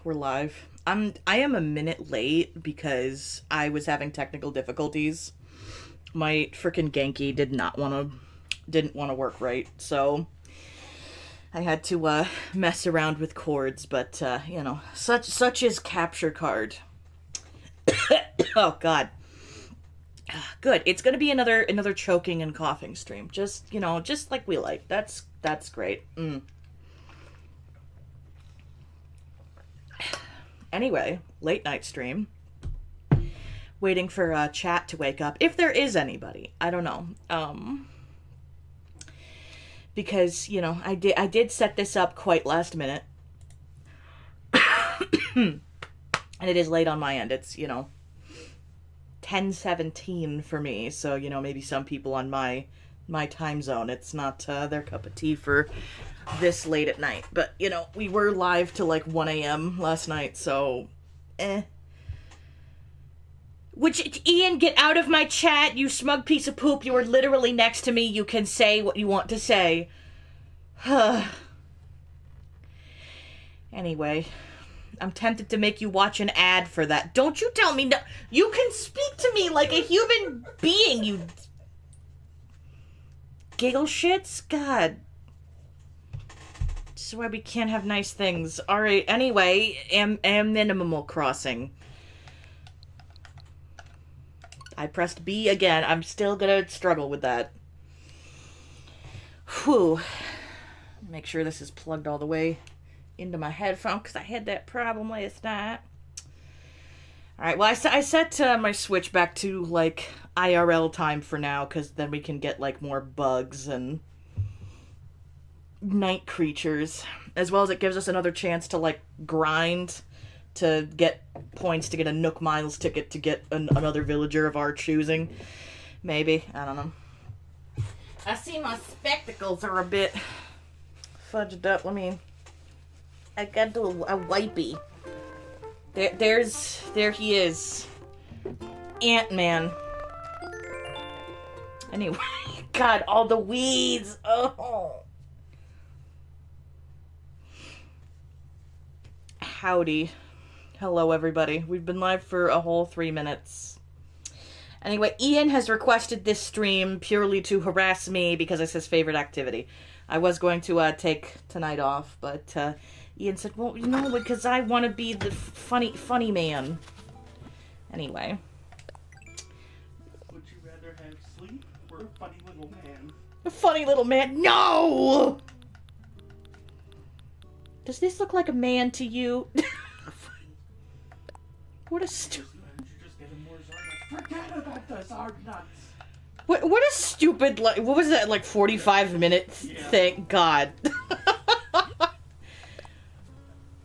we're live. I am a minute late because I was having technical difficulties. My freaking Genki didn't want to work right, so I had to mess around with chords, but you know, such is Capture Card. Oh god. Good. It's gonna be another choking and coughing stream. Just, you know, just like we like. That's great. Anyway, late night stream. Waiting for chat to wake up. If there is anybody. I don't know. Because, you know, I did set this up quite last minute. And it is late on my end. It's, you know, 10:17 for me. So, you know, maybe some people on my time zone, it's not their cup of tea for this late at night. But, you know, we were live till like 1 a.m. last night, so Which, Ian, get out of my chat, you smug piece of poop. You are literally next to me. You can say what you want to say. Anyway, I'm tempted to make you watch an ad for that. Don't you tell me no. You can speak to me like a human being, you giggle shits. God. This is why we can't have nice things. Alright, anyway, Animal Crossing. I pressed B again. I'm still gonna struggle with that. Whew. Make sure this is plugged all the way into my headphone, because I had that problem last night. Alright, well, I set my Switch back to, like, IRL time for now, because then we can get, like, more bugs and night creatures, as well as it gives us another chance to, like, grind to get points to get a Nook Miles ticket to get another villager of our choosing. Maybe. I don't know. I see my spectacles are a bit fudged up. I gotta do a wipey. There he is. Ant-Man. Anyway, God, all the weeds. Oh. Howdy. Hello, everybody. We've been live for a whole 3 minutes. Anyway, Ian has requested this stream purely to harass me because it's his favorite activity. I was going to take tonight off, but Ian said, well, you know, because I want to be the funny man. Anyway. Would you rather have sleep or a funny little man? A funny little man? No! Does this look like a man to you? What a Forget about the Zard nuts! What a stupid, like, what was that, like, 45-minute thing? God.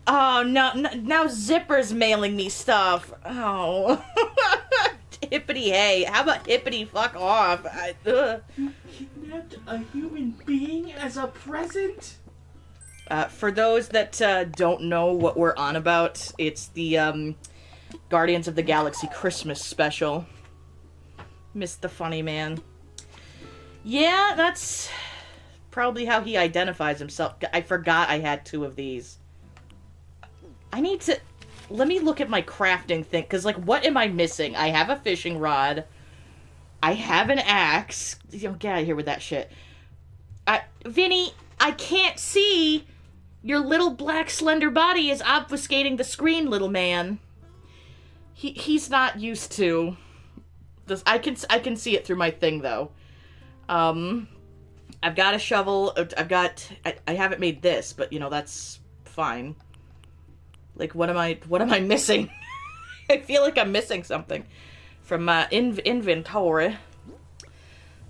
Oh, no, now Zipper's mailing me stuff. Oh. Hippity hey. How about hippity fuck off? You kidnapped a human being as a present? For those that don't know what we're on about, it's the Guardians of the Galaxy Christmas special. Mr. Funny Man. Yeah, that's probably how he identifies himself. I forgot I had 2 of these. I need to... Let me look at my crafting thing, because, like, what am I missing? I have a fishing rod. I have an axe. Get out of here with that shit. Vinny, I can't see... Your little black slender body is obfuscating the screen, little man. He's not used to this. I can see it through my thing though. I've got a shovel. I haven't made this, but you know that's fine. Like what am I missing? I feel like I'm missing something from my inventory.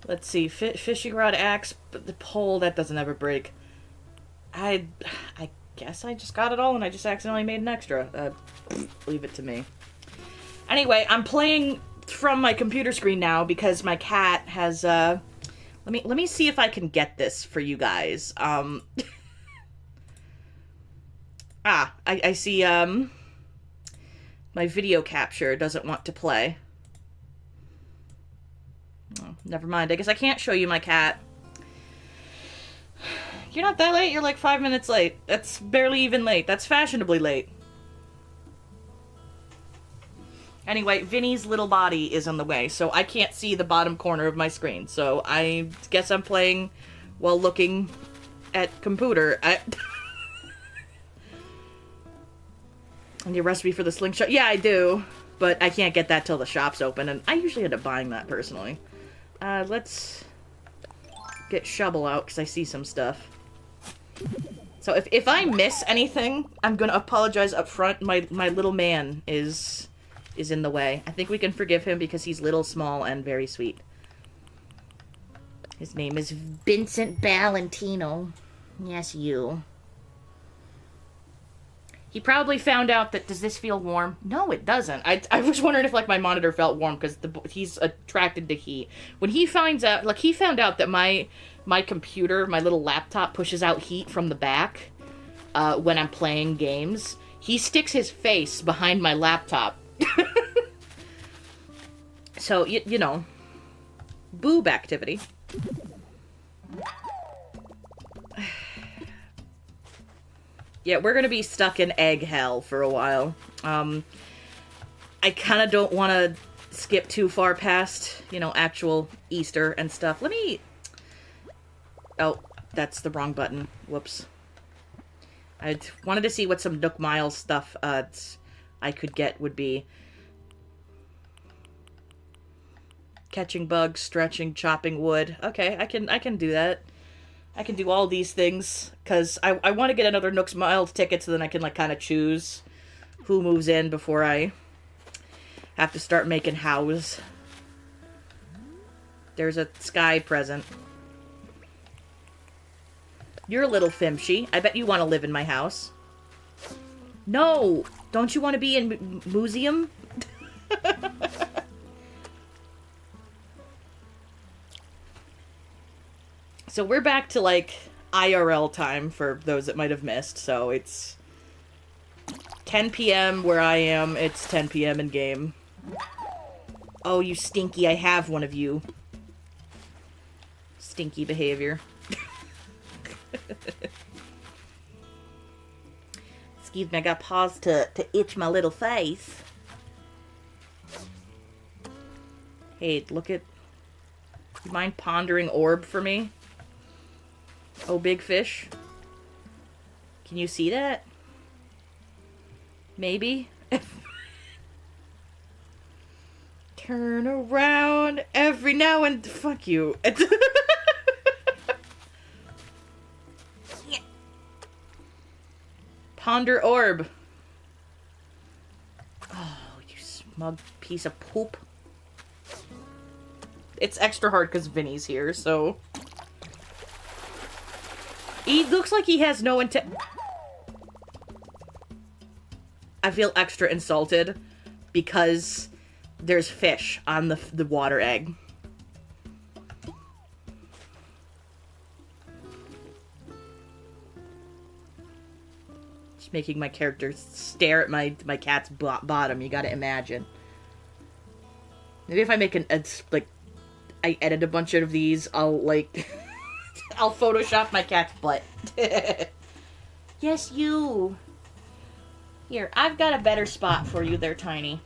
Let's see, fishing rod, axe, but the pole that doesn't ever break. I guess I just got it all and I just accidentally made an extra. Leave it to me. Anyway, I'm playing from my computer screen now because my cat has, let me see if I can get this for you guys. I see, my video capture doesn't want to play. Oh, never mind. I guess I can't show you my cat. You're not that late. You're like 5 minutes late. That's barely even late. That's fashionably late. Anyway, Vinny's little body is in the way, so I can't see the bottom corner of my screen. So I guess I'm playing while looking at computer. And your recipe for the slingshot? Yeah, I do. But I can't get that till the shop's open, and I usually end up buying that personally. Let's get Shovel out, because I see some stuff. So if I miss anything, I'm gonna apologize up front. My little man is in the way. I think we can forgive him because he's little, small, and very sweet. His name is Vincent Valentino. Yes, you. He probably found out that, does this feel warm? No, it doesn't. I was wondering if, like, my monitor felt warm, because he's attracted to heat. When he finds out, like, he found out that my computer, my little laptop, pushes out heat from the back when I'm playing games. He sticks his face behind my laptop. So, you know, boob activity. Yeah, we're gonna be stuck in egg hell for a while. I kind of don't want to skip too far past, you know, actual Easter and stuff. Let me... Oh, that's the wrong button. Whoops. I wanted to see what some Nook Miles stuff I could get would be. Catching bugs, stretching, chopping wood. Okay, I can do that. I can do all these things, because I want to get another Nook's Miles ticket so then I can, like, kind of choose who moves in before I have to start making house. There's a Sky present. You're a little Fimshy. I bet you want to live in my house. No! Don't you want to be in museum? So we're back to, like, IRL time for those that might have missed. So it's 10 p.m. where I am. It's 10 p.m. in game. Oh, you stinky. I have one of you. Stinky behavior. Excuse me, I gotta pause to itch my little face. Hey, look at... You mind pondering orb for me? Oh, big fish. Can you see that? Maybe? Turn around every now and... Fuck you. Ponder orb. Oh, you smug piece of poop. It's extra hard because Vinny's here, so... He looks like he has no intent... I feel extra insulted because there's fish on the water egg. Just making my character stare at my cat's bottom, you gotta imagine. Maybe if I make like, I edit a bunch of these, I'll, like... I'll Photoshop my cat's butt. Yes, you. Here, I've got a better spot for you there, Tiny.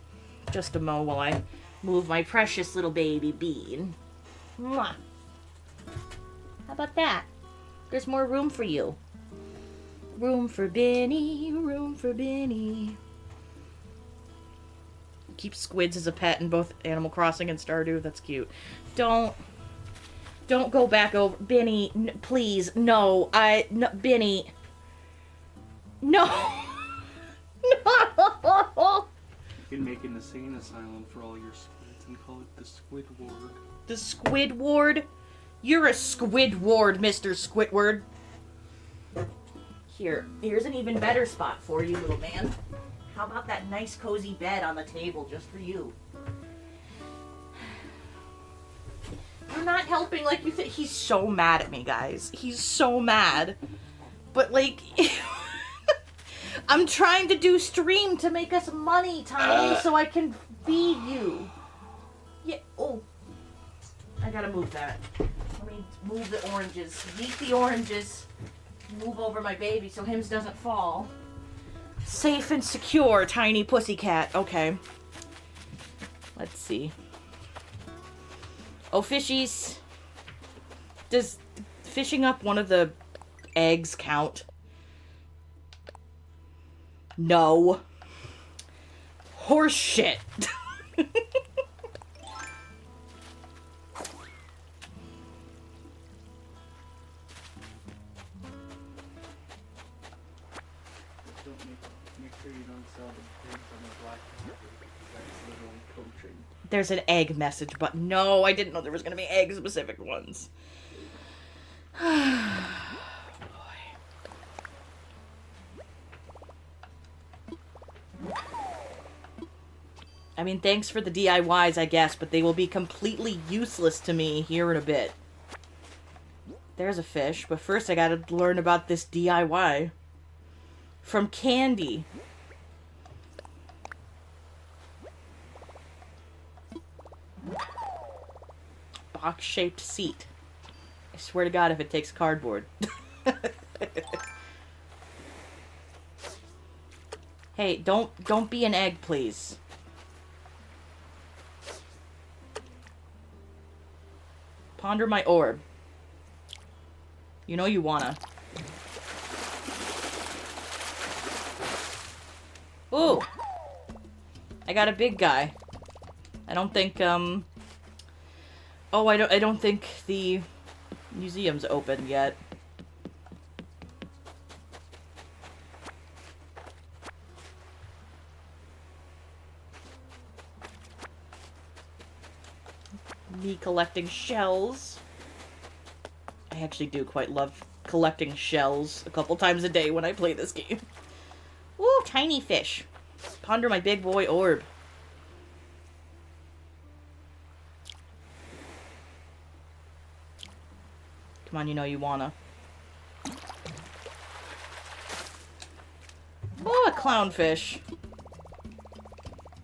Just a mo while I move my precious little baby bean. Mwah. How about that? There's more room for you. Room for Benny, room for Benny. Keep squids as a pet in both Animal Crossing and Stardew. That's cute. Don't go back over... Benny, please, no. No, Benny. No. No. You can make an insane asylum for all your squids and call it the Squid Ward. The Squid Ward? You're a Squid Ward, Mr. Squidward. Here's an even better spot for you, little man. How about that nice cozy bed on the table just for you? You're not helping like you think. He's so mad at me, guys. He's so mad. But, like... I'm trying to do stream to make us money, Tiny, so I can feed you. Yeah, oh. I gotta move that. Let me move the oranges. Yeet the oranges. Move over my baby so Hims doesn't fall. Safe and secure, Tiny Pussycat. Okay. Let's see. Oh, fishies. Does fishing up one of the eggs count? No. Horse shit. Don't make sure you don't sell the pigs on the black market. That's literally coaching. There's an egg message, but no, I didn't know there was going to be egg-specific ones. I mean, thanks for the DIYs, I guess, but they will be completely useless to me here in a bit. There's a fish, but first I gotta learn about this DIY. From Candy. Box-shaped seat. I swear to God if it takes cardboard. Hey, don't be an egg, please. Ponder my orb. You know you wanna. Ooh! I got a big guy. I don't think, oh, I don't think the museum's open yet. Me collecting shells. I actually do quite love collecting shells a couple times a day when I play this game. Ooh, tiny fish. Ponder my big boy orb. Come on, you know you wanna. Oh, a clownfish.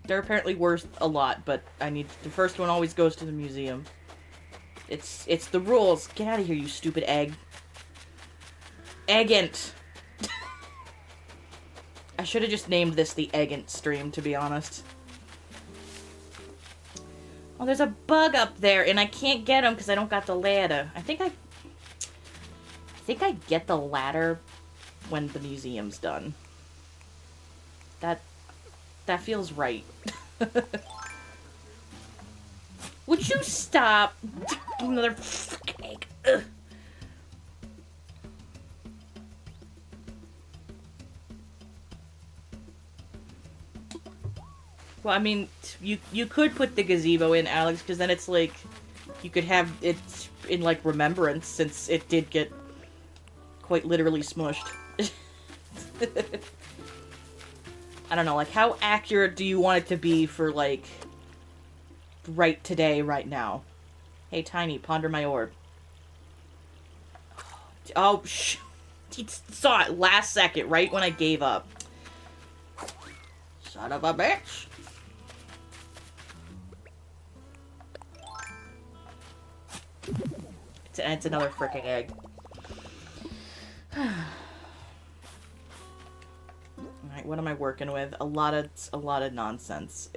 They're apparently worth a lot, but the first one always goes to the museum. It's the rules. Get out of here, you stupid egg. Eggant. I should have just named this the Eggant stream, to be honest. Oh, there's a bug up there, and I can't get him because I don't got the ladder. I think I get the ladder when the museum's done. That feels right. Would you stop? Another fucking egg. Ugh. Well, I mean, you could put the gazebo in, Alex, because then it's like you could have it in like remembrance, since it did get quite literally smushed. I don't know, like, how accurate do you want it to be for, like, right today, right now? Hey, Tiny, ponder my orb. Oh, he saw it last second, right when I gave up. Son of a bitch. It's another freaking egg. Alright, what am I working with? A lot of nonsense.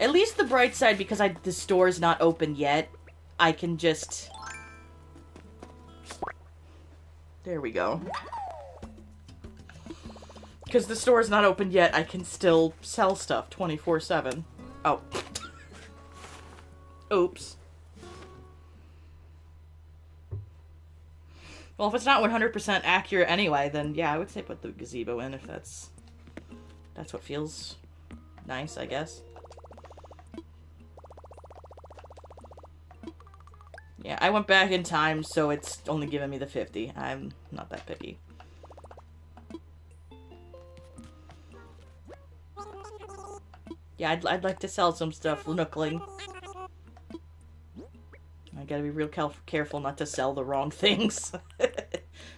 At least the bright side, because the store's not open yet, I can just... There we go. Because the store's not open yet, I can still sell stuff 24/7. Oh. Oops. Well, if it's not 100% accurate anyway, then yeah, I would say put the gazebo in if that's what feels nice, I guess. Yeah, I went back in time, so it's only giving me the 50. I'm not that picky. Yeah, I'd like to sell some stuff, Nookling. I gotta be real careful not to sell the wrong things.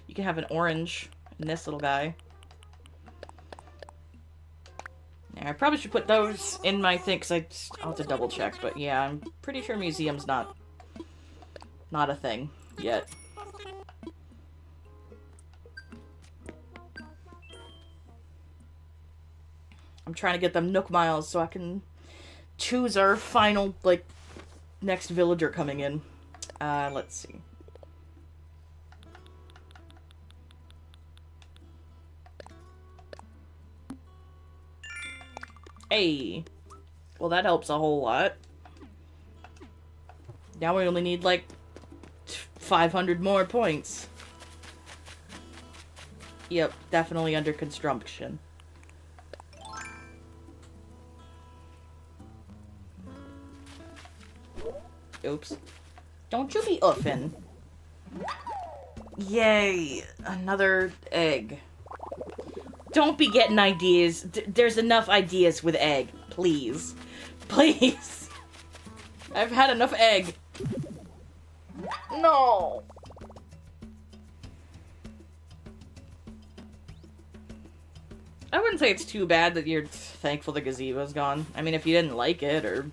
You can have an orange in this little guy. Yeah, I probably should put those in my thing, because I'll have to double check, but yeah, I'm pretty sure museum's not a thing yet. I'm trying to get them Nook Miles so I can choose our final, like, next villager coming in. Let's see. Hey. Well, that helps a whole lot. Now we only need, like, 500 more points. Yep, definitely under construction. Oops. Don't you be oofing. Yay! Another egg. Don't be getting ideas. There's enough ideas with egg. Please. Please. I've had enough egg. No! I wouldn't say it's too bad that you're thankful the gazebo's gone. I mean, if you didn't like it, or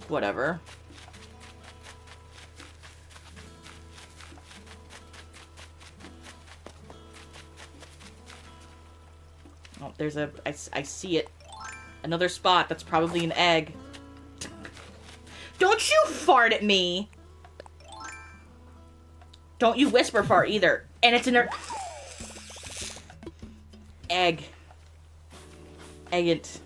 whatever. Oh, there's a... I see it. Another spot. That's probably an egg. Don't you fart at me! Don't you whisper fart either. And it's an egg. Eggant.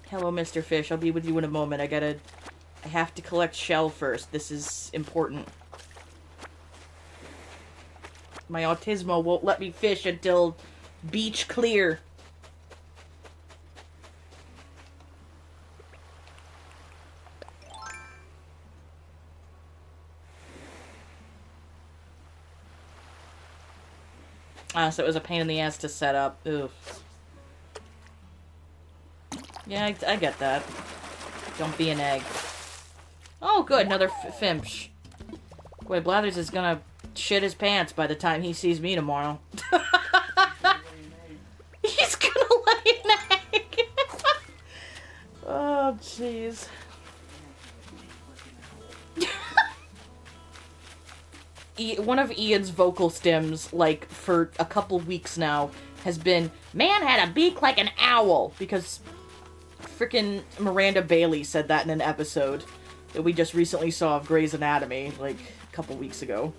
Hello, Mr. Fish. I'll be with you in a moment. I have to collect shell first. This is important. My Autismo won't let me fish until beach clear. So it was a pain in the ass to set up. Oof. Yeah, I get that. Don't be an egg. Oh, good. Another Fimsh. Boy, Blathers is gonna shit his pants by the time he sees me tomorrow. He's gonna lay an egg. Oh, jeez. One of Ian's vocal stems, like, for a couple weeks now, has been, man had a beak like an owl, because frickin' Miranda Bailey said that in an episode that we just recently saw of Grey's Anatomy, like, a couple weeks ago.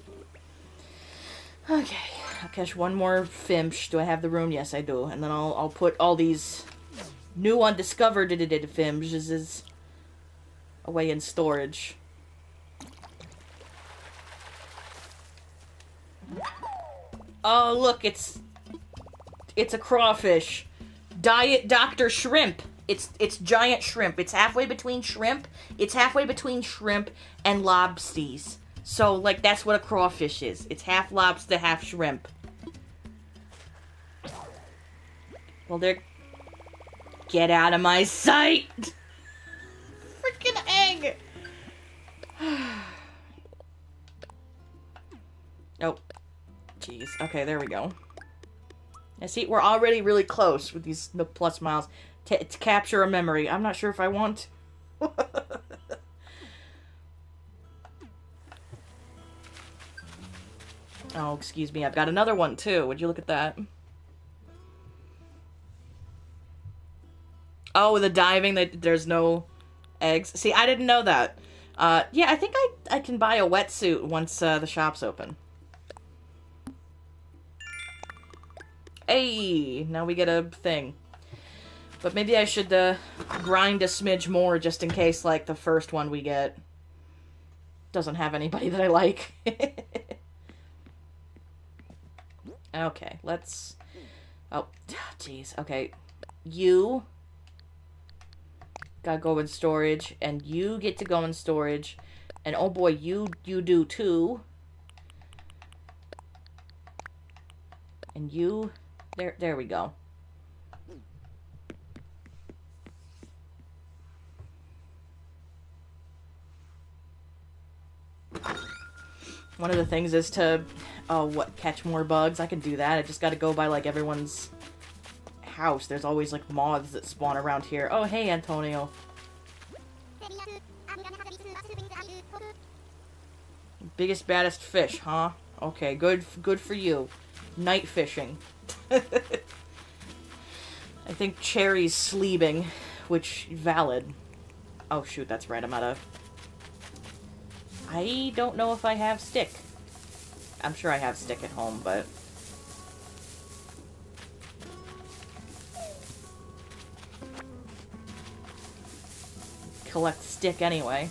Okay, I'll catch one more Fimsh. Do I have the room? Yes, I do. And then I'll put all these new undiscovered Fimshes away in storage. Oh, look, it's a crawfish. Diet Dr. Shrimp. It's giant shrimp. It's halfway between shrimp. It's halfway between shrimp and lobsties. So, like, that's what a crawfish is. It's half lobster, half shrimp. Well, they're... Get out of my sight! Freaking egg! Oh. Jeez. Okay, there we go. Now, see, we're already really close with these Nook Plus miles to capture a memory. I'm not sure if I want. Oh, excuse me. I've got another one, too. Would you look at that? Oh, the diving, there's no eggs. See, I didn't know that. Yeah, I think I can buy a wetsuit once the shop's open. Hey, now we get a thing. But maybe I should grind a smidge more just in case, like, the first one we get doesn't have anybody that I like. Okay, let's... Oh, jeez. Okay, you gotta go in storage, and you get to go in storage, and oh boy, you do too. And you... There we go. One of the things is to, catch more bugs. I can do that. I just gotta go by, like, everyone's house. There's always, like, moths that spawn around here. Oh, hey, Antonio. Biggest, baddest fish, huh? Okay, good for you. Night fishing. I think Cherry's sleeving, which, valid. Oh shoot, that's right, I'm out of... I don't know if I have stick. I'm sure I have stick at home, but... collect stick anyway.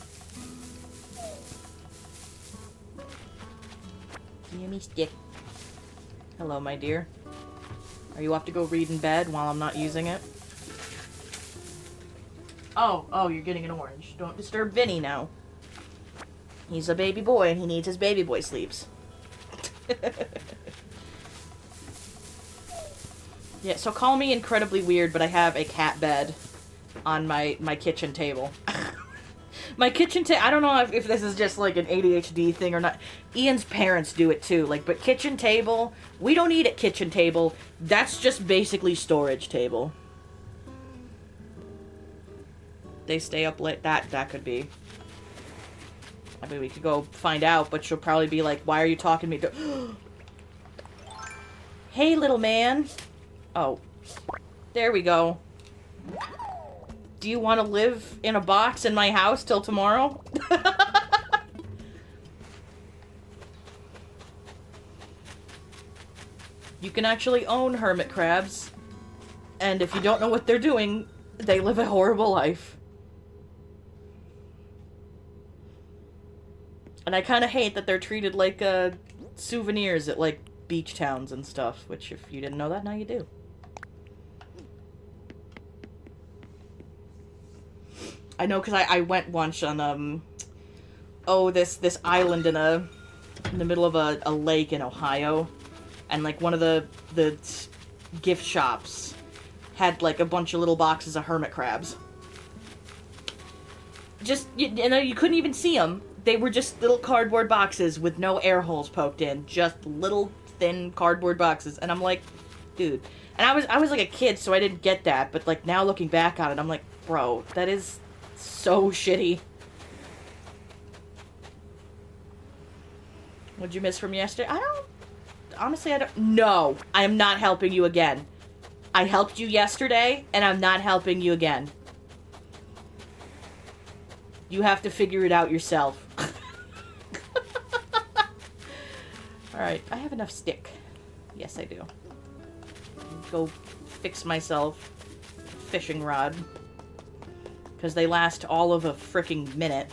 Give me stick. Hello, my dear. Are you off to go read in bed while I'm not using it? Oh, you're getting an orange. Don't disturb Vinny now. He's a baby boy and he needs his baby boy sleeps. Yeah, so call me incredibly weird, but I have a cat bed on my kitchen table. My kitchen table, I don't know if this is just like an ADHD thing or not. Ian's parents do it too. Like, but kitchen table, we don't eat at kitchen table. That's just basically storage table. They stay up late. That could be. I mean, we could go find out, but she'll probably be like, why are you talking to me? Hey, little man. Oh. There we go. Do you want to live in a box in my house till tomorrow? You can actually own hermit crabs. And if you don't know what they're doing, they live a horrible life. And I kind of hate that they're treated like souvenirs at like beach towns and stuff, which if you didn't know that, now you do. I know, because I went once on, this island in the middle of a lake in Ohio, and, like, one of the gift shops had, like, a bunch of little boxes of hermit crabs. Just, you couldn't even see them. They were just little cardboard boxes with no air holes poked in. Just little, thin cardboard boxes. And I'm like, dude. And I was like a kid, so I didn't get that. But, like, now looking back on it, I'm like, bro, that is so shitty. What'd you miss from yesterday? Honestly, I don't... No, I am not helping you again. I helped you yesterday, and I'm not helping you again. You have to figure it out yourself. Alright, I have enough stick. Yes, I do. Go fix myself a fishing rod. Because they last all of a freaking minute.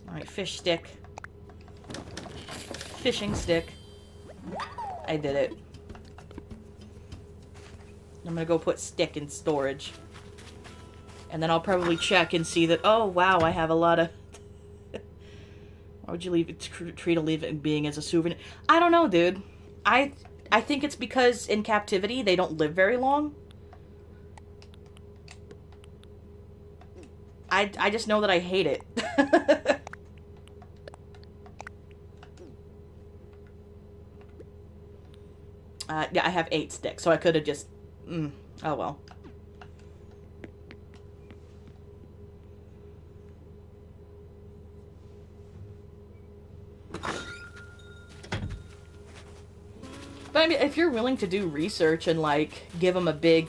Alright, fish stick. Fishing stick. I did it. I'm gonna go put stick in storage. And then I'll probably check and see that, oh wow, I have a lot of... Why would you treat a living being as a souvenir? I don't know, dude. I think it's because in captivity they don't live very long. I just know that I hate it. Yeah, I have 8 sticks, so I could have just... oh well. But I mean, if you're willing to do research and, like, give them a big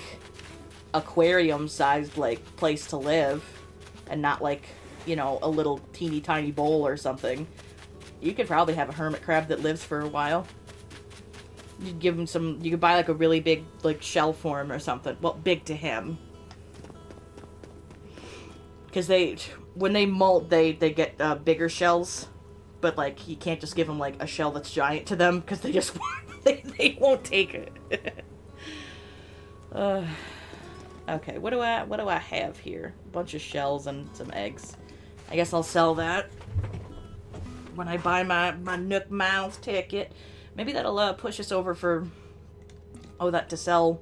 aquarium-sized, like, place to live, and not, like, you know, a little teeny tiny bowl or something, you could probably have a hermit crab that lives for a while. You'd give him some... You could buy, like, a really big, like, shell for him or something. Well, big to him. Because they... When they molt, they get bigger shells. But, like, you can't just give them, like, a shell that's giant to them, because they just... they won't take it. Okay, what do I have here? A bunch of shells and some eggs. I guess I'll sell that when I buy my Nook Miles ticket. Maybe that'll push us over for... Oh, that to sell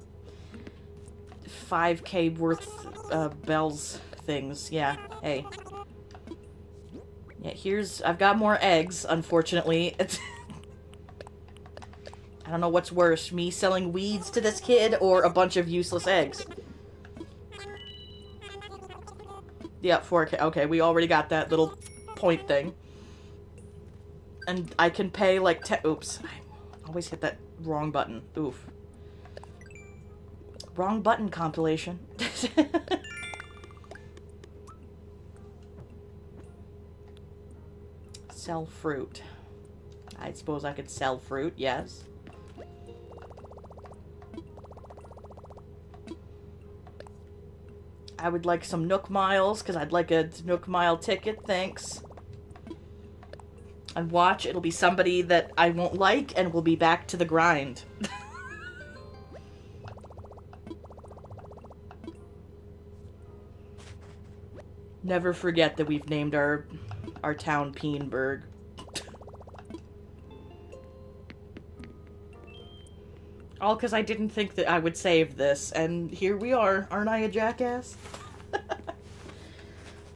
5k worth bells things. Yeah, hey. Yeah, here's... I've got more eggs, unfortunately. I don't know what's worse, me selling weeds to this kid or a bunch of useless eggs. Yeah, 4k. Okay, we already got that little point thing. And I can pay like oops. I always hit that wrong button. Oof. Wrong button compilation. Sell fruit. I suppose I could sell fruit, yes. I would like some Nook Miles, because I'd like a Nook Mile ticket, thanks. And watch, it'll be somebody that I won't like, and we'll be back to the grind. Never forget that we've named our town Peenburg. All because I didn't think that I would save this, and here we are. Aren't I a jackass? I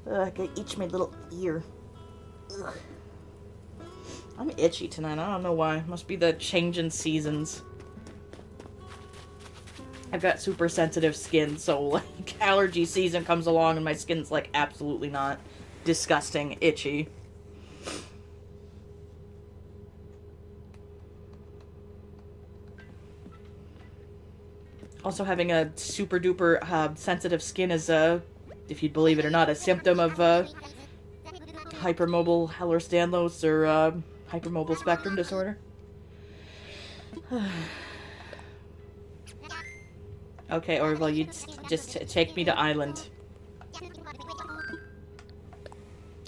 gotta itch my little ear. Ugh. I'm itchy tonight. I don't know why. Must be the change in seasons. I've got super sensitive skin, so like allergy season comes along and my skin's like absolutely not disgusting, itchy. Also, having a super duper sensitive skin is if you'd believe it or not, a symptom of hypermobile Ehlers-Danlos or hypermobile spectrum disorder. Okay, Orville, you just take me to Island.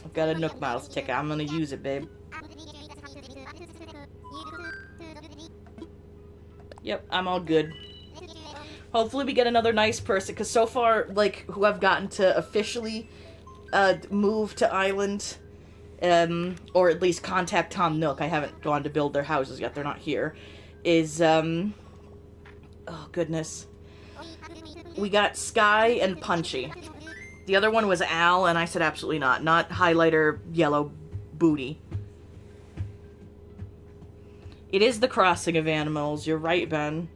I've got a Nook Miles ticket. I'm gonna use it, babe. Yep, I'm all good. Hopefully we get another nice person, because so far, like, who I've gotten to officially move to Island, or at least contact Tom Nook, I haven't gone to build their houses yet, they're not here, is, oh goodness. We got Sky and Punchy. The other one was Al, and I said absolutely not. Not highlighter yellow booty. It is the crossing of animals, you're right, Ben.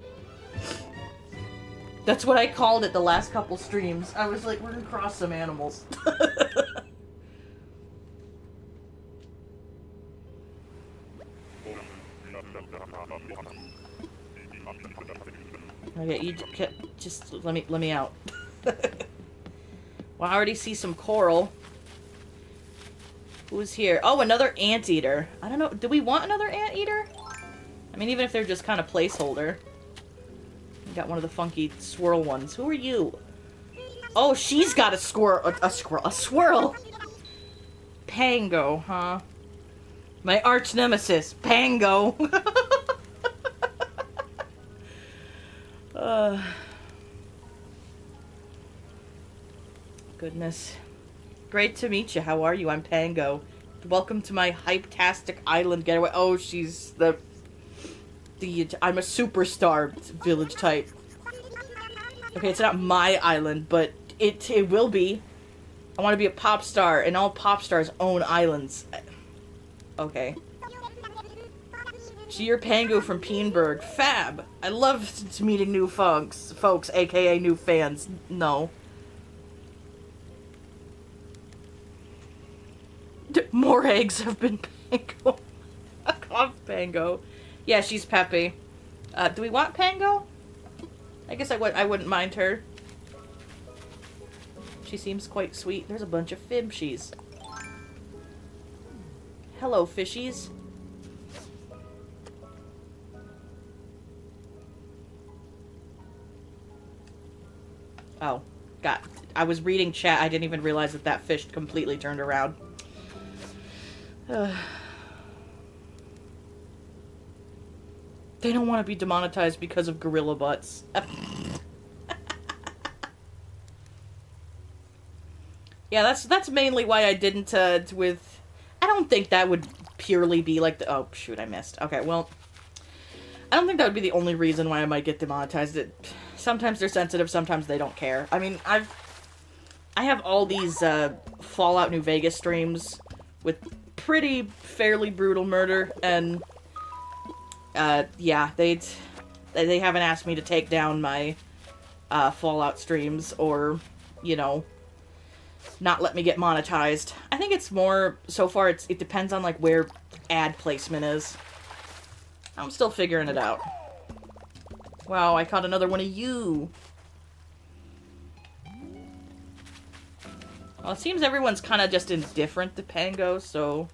That's what I called it the last couple streams. I was like, we're gonna cross some animals. Okay, you just let me out. Well, I already see some coral. Who's here? Oh, another anteater. I don't know. Do we want another anteater? I mean, even if they're just kind of placeholder. Got one of the funky swirl ones. Who are you? Oh, she's got a swirl. Pango, huh? My arch nemesis, Pango. Goodness. Great to meet you. How are you? I'm Pango. Welcome to my hype-tastic island getaway. Oh, she's I'm a superstar village type. Okay, it's not my island, but it will be. I want to be a pop star, and all pop stars own islands. Okay. So you're Pango from Peenburg. Fab! I love meeting new folks, aka new fans. No. More eggs have been Pango. Off Pango. Yeah, she's peppy. Do we want Pango? I guess I wouldn't mind her. She seems quite sweet. There's a bunch of Fibshies. Hello, fishies. Oh, I was reading chat. I didn't even realize that fish completely turned around. They don't want to be demonetized because of gorilla butts. Yeah, that's mainly why I didn't, with... I don't think that would purely be like the... Oh, shoot, I missed. Okay, well... I don't think that would be the only reason why I might get demonetized. Sometimes they're sensitive, sometimes they don't care. I mean, I have all these, Fallout New Vegas streams with fairly brutal murder, and... yeah, they haven't asked me to take down my, Fallout streams, or, you know, not let me get monetized. I think it's more, so far, it depends on, like, where ad placement is. I'm still figuring it out. Wow, I caught another one of you. Well, it seems everyone's kind of just indifferent to Pango, so...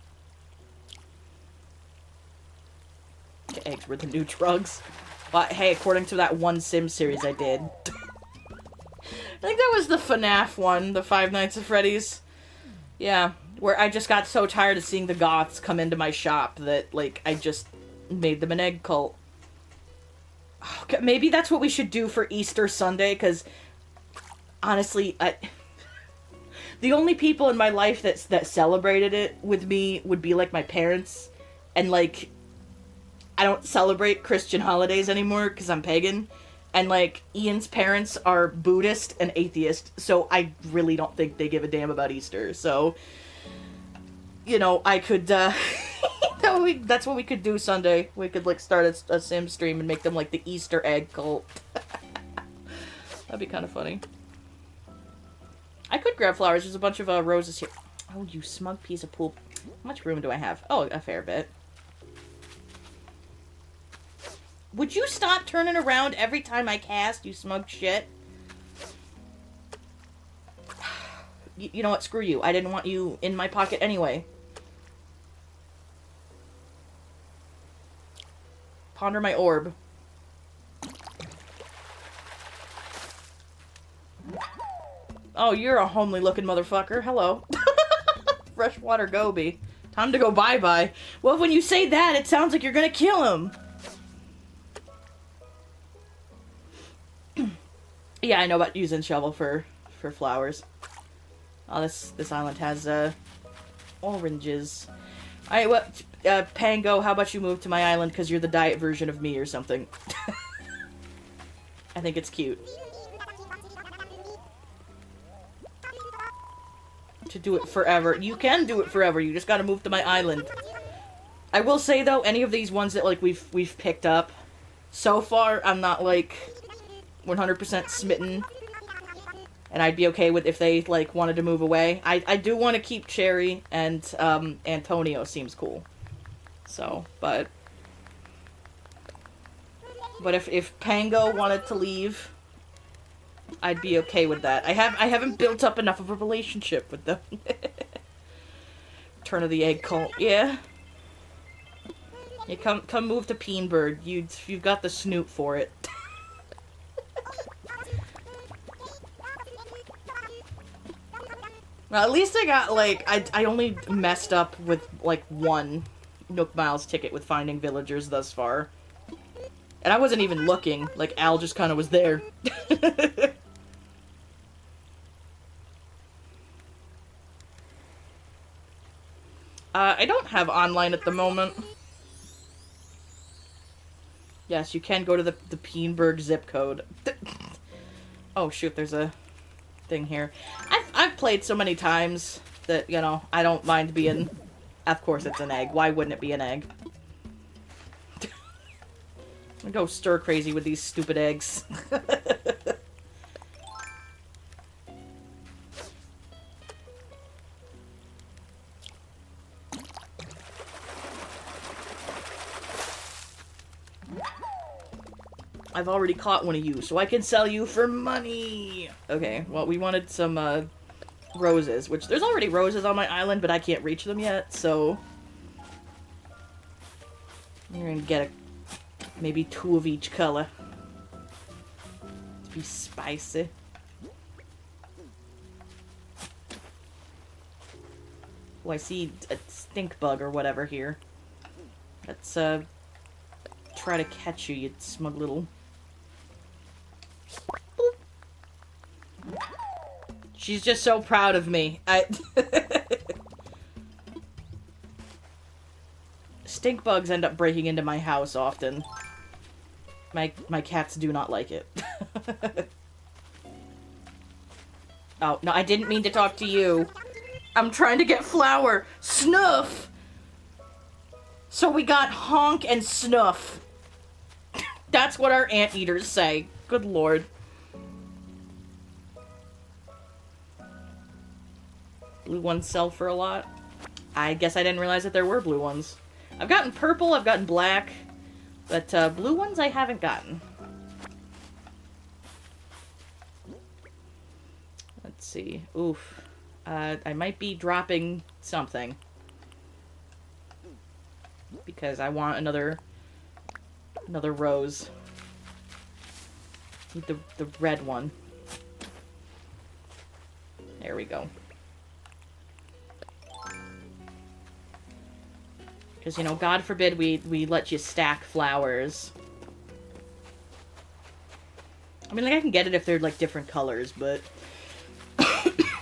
Eggs were the new drugs. But hey, according to that one Sim series I did. I think that was the FNAF one, the Five Nights at Freddy's. Yeah, where I just got so tired of seeing the goths come into my shop that, like, I just made them an egg cult. Okay, maybe that's what we should do for Easter Sunday, because honestly, the only people in my life that celebrated it with me would be, like, my parents. And, like, I don't celebrate Christian holidays anymore because I'm pagan. And, like, Ian's parents are Buddhist and atheist, so I really don't think they give a damn about Easter. So, you know, I could, that's what we could do Sunday. We could, like, start a Sim stream and make them, like, the Easter egg cult. That'd be kind of funny. I could grab flowers. There's a bunch of roses here. Oh, you smug piece of poop. How much room do I have? Oh, a fair bit. Would you stop turning around every time I cast, you smug shit? You know what? Screw you. I didn't want you in my pocket anyway. Ponder my orb. Oh, you're a homely looking motherfucker. Hello. Freshwater Goby. Time to go bye-bye. Well, when you say that, it sounds like you're gonna kill him. Yeah, I know about using shovel for flowers. Oh, this island has, oranges. Alright, well, Pango, how about you move to my island because you're the diet version of me or something? I think it's cute. To do it forever. You can do it forever, you just gotta move to my island. I will say, though, any of these ones that, like, we've picked up, so far, I'm not, like, 100% smitten. And I'd be okay with if they, like, wanted to move away. I do want to keep Cherry, and, Antonio seems cool. So, but if Pango wanted to leave, I'd be okay with that. I haven't built up enough of a relationship with them. Turn of the egg cult, yeah. Yeah, come move to Peenbird. You've got the snoot for it. Well, at least I got, like, I only messed up with, like, one Nook Miles ticket with finding villagers thus far. And I wasn't even looking. Like, Al just kind of was there. I don't have online at the moment. Yes, you can go to the Peenberg zip code. Oh, shoot, there's a thing here. I've played so many times that, you know, I don't mind being... Of course it's an egg. Why wouldn't it be an egg? I'm gonna go stir crazy with these stupid eggs. I've already caught one of you, so I can sell you for money! Okay, well, we wanted some, roses, which there's already roses on my island, but I can't reach them yet, so... We're gonna get maybe 2 of each color. To be spicy. Oh, I see a stink bug or whatever here. Let's, try to catch you, you smug little... Boop. She's just so proud of me. Stink bugs end up breaking into my house often. My cats do not like it. Oh, no, I didn't mean to talk to you. I'm trying to get Flower. Snuff! So we got Honk and Snuff. That's what our anteaters say. Good lord. Blue ones sell for a lot. I guess I didn't realize that there were blue ones. I've gotten purple, I've gotten black, but blue ones I haven't gotten. Let's see. Oof. I might be dropping something. Because I want another rose. Need the red one. There we go. Because, you know, God forbid we let you stack flowers. I mean, like, I can get it if they're, like, different colors, but...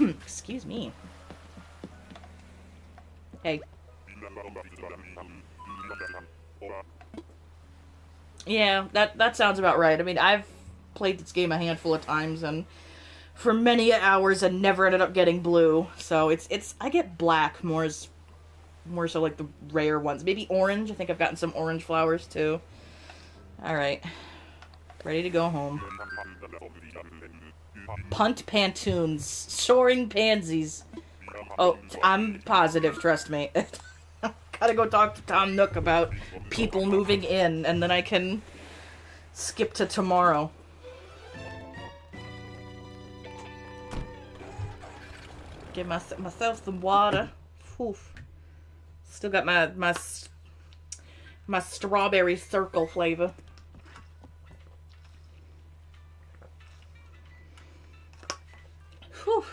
Excuse me. Hey. Yeah, that sounds about right. I mean, I've played this game a handful of times, and for many hours, and never ended up getting blue. So I get black more so like the rare ones. Maybe orange. I think I've gotten some orange flowers too. All right, ready to go home. Punt pantoons, soaring pansies. Oh, I'm positive. Trust me. Gotta go talk to Tom Nook about people moving in, and then I can skip to tomorrow. Give myself some water. Oof. Still got my strawberry circle flavor. Whew.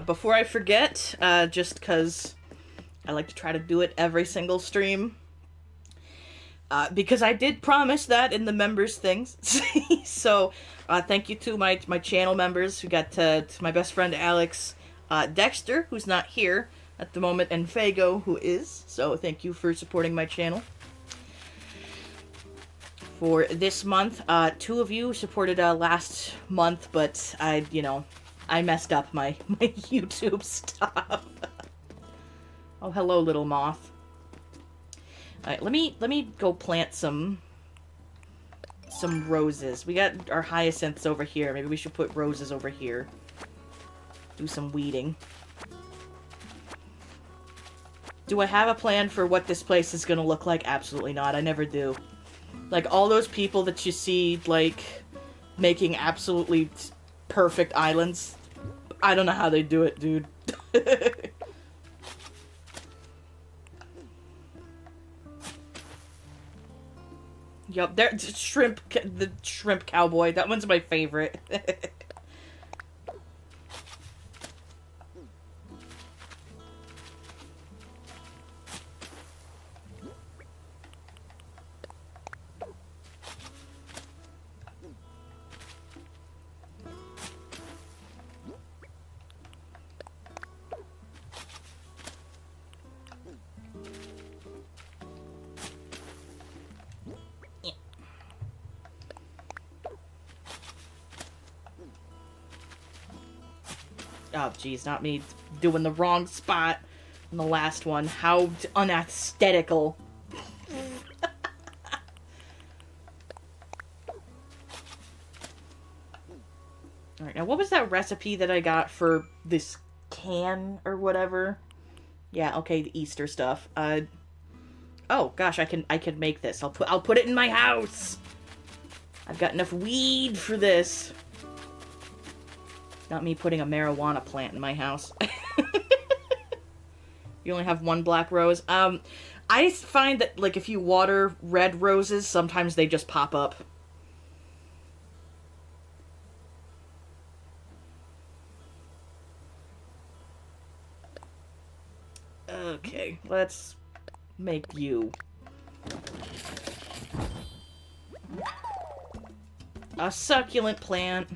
Before I forget, just because I like to try to do it every single stream, because I did promise that in the members things. So, thank you to my channel members. We got to my best friend Alex, Dexter, who's not here at the moment, and Fago, who is. So, thank you for supporting my channel. For this month, 2 of you supported last month, but I messed up my YouTube stuff. Oh, hello, little moth. Alright, let me go plant some roses. We got our hyacinths over here. Maybe we should put roses over here. Do some weeding. Do I have a plan for what this place is gonna look like? Absolutely not. I never do. Like, all those people that you see, like, making absolutely perfect islands, I don't know how they do it, dude. Yep, the shrimp cowboy. That one's my favorite. Oh, geez, not me doing the wrong spot in the last one. How unaesthetical. Alright, now what was that recipe that I got for this can or whatever? Yeah, okay, the Easter stuff. Oh gosh, I can make this. I'll put it in my house. I've got enough weed for this. Not me putting a marijuana plant in my house. You only have one black rose. I find that, like, if you water red roses, sometimes they just pop up. Okay, let's make you. A succulent plant.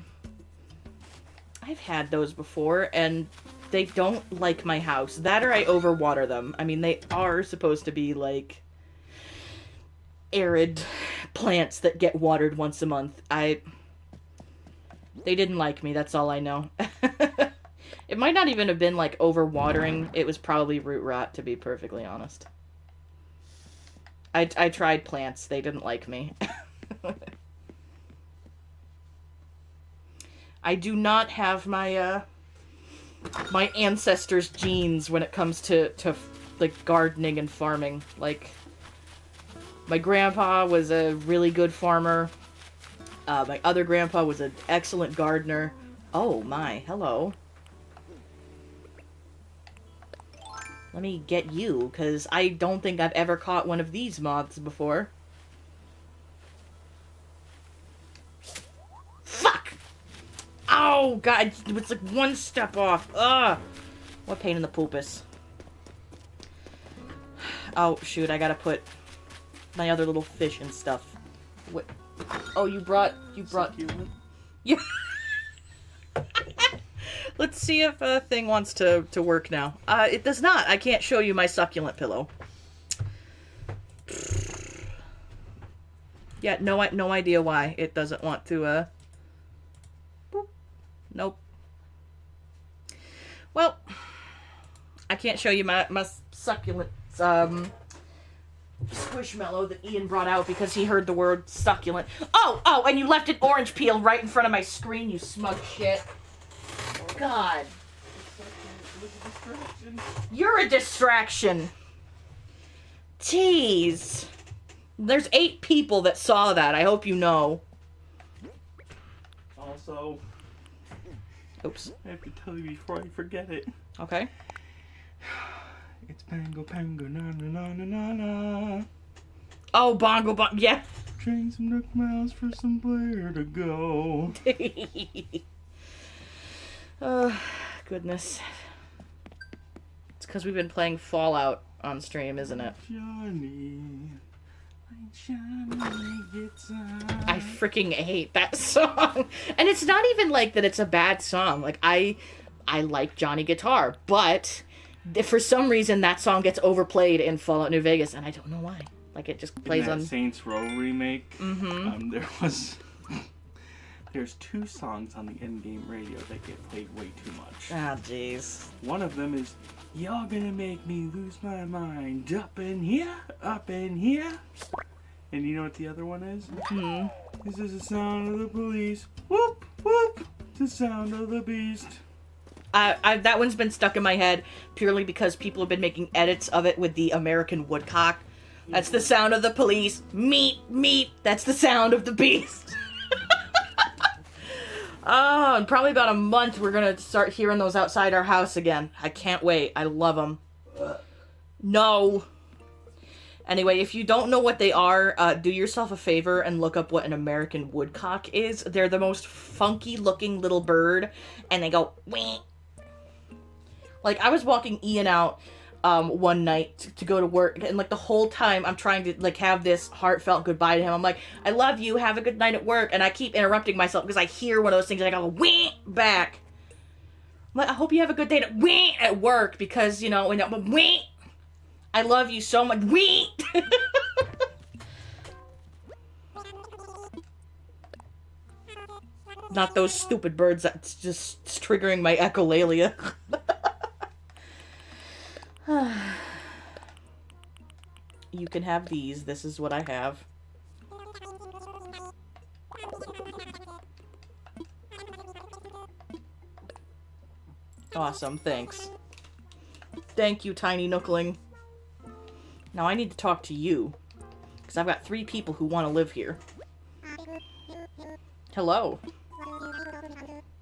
I've had those before, and they don't like my house. That or I overwater them. I mean, they are supposed to be, like, arid plants that get watered once a month. They didn't like me, that's all I know. It might not even have been, like, overwatering. It was probably root rot, to be perfectly honest. I tried plants. They didn't like me. I do not have my my ancestors' genes when it comes to like, gardening and farming. Like, my grandpa was a really good farmer. My other grandpa was an excellent gardener. Oh my, hello. Let me get you, because I don't think I've ever caught one of these moths before. Fuck! Oh, God, it's like one step off. Ugh! What pain in the poopus. Oh, shoot, I gotta put my other little fish and stuff. What? Oh, you brought... Succulent. You... Let's see if a thing wants to work now. It does not. I can't show you my succulent pillow. Yeah, no idea why it doesn't want to, boop. Nope. Well, I can't show you my succulent, squishmallow that Ian brought out because he heard the word succulent. Oh, and you left an orange peel right in front of my screen, you smug shit. God. It was a distraction. You're a distraction. Jeez. There's 8 people that saw that. I hope you know. Also, Oops. I have to tell you before I forget it. Okay. It's Pango Pango na na na na na na. Oh, bongo bong. Yeah. Train some Nook Miles for some player to go. Oh, goodness. It's because we've been playing Fallout on stream, isn't it? Johnny, Johnny gets on. I freaking hate that song. And it's not even like that it's a bad song. Like, I like Johnny Guitar, but for some reason that song gets overplayed in Fallout New Vegas, and I don't know why. Like, it just plays in that on... Saints Row remake, Mm-hmm. There's 2 songs on the in-game radio that get played way too much. Ah, jeez. One of them is, "Y'all gonna make me lose my mind up in here, up in here." And you know what the other one is? Hmm. This is the sound of the police. Whoop, whoop. The sound of the beast. That one's been stuck in my head purely because people have been making edits of it with the American woodcock. That's the sound of the police. Meat, meat. That's the sound of the beast. Oh, in probably about a month we're gonna start hearing those outside our house again. I can't wait. I love them. No. Anyway, if you don't know what they are, do yourself a favor and look up what an American woodcock is. They're the most funky looking little bird, and they go, wee. Like, I was walking Ian out one night to go to work, and like the whole time I'm trying to like have this heartfelt goodbye to him. I'm like, I love you, have a good night at work, and I keep interrupting myself because I hear one of those things and I go wee back. I'm like, I hope you have a good day at work, because you know when wee, I love you so much, wee. Not those stupid birds that's just triggering my echolalia. You can have these. This is what I have. Awesome, thanks. Thank you, Tiny Nookling. Now I need to talk to you, because I've got 3 people who want to live here. Hello.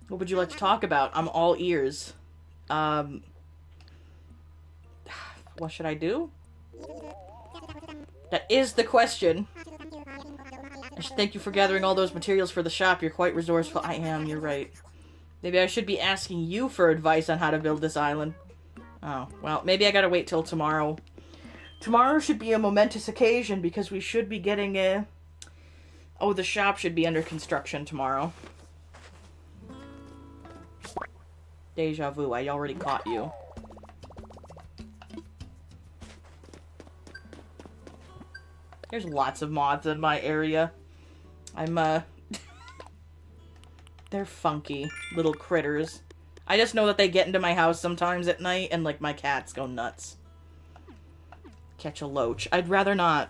What would you like to talk about? I'm all ears. What should I do? That is the question. I should thank you for gathering all those materials for the shop. You're quite resourceful. I am, you're right. Maybe I should be asking you for advice on how to build this island. Oh, well, maybe I gotta wait till tomorrow. Tomorrow should be a momentous occasion because we should be getting a... Oh, the shop should be under construction tomorrow. Deja vu, I already caught you. There's lots of moths in my area. They're funky little critters. I just know that they get into my house sometimes at night and, like, my cats go nuts. Catch a loach. I'd rather not.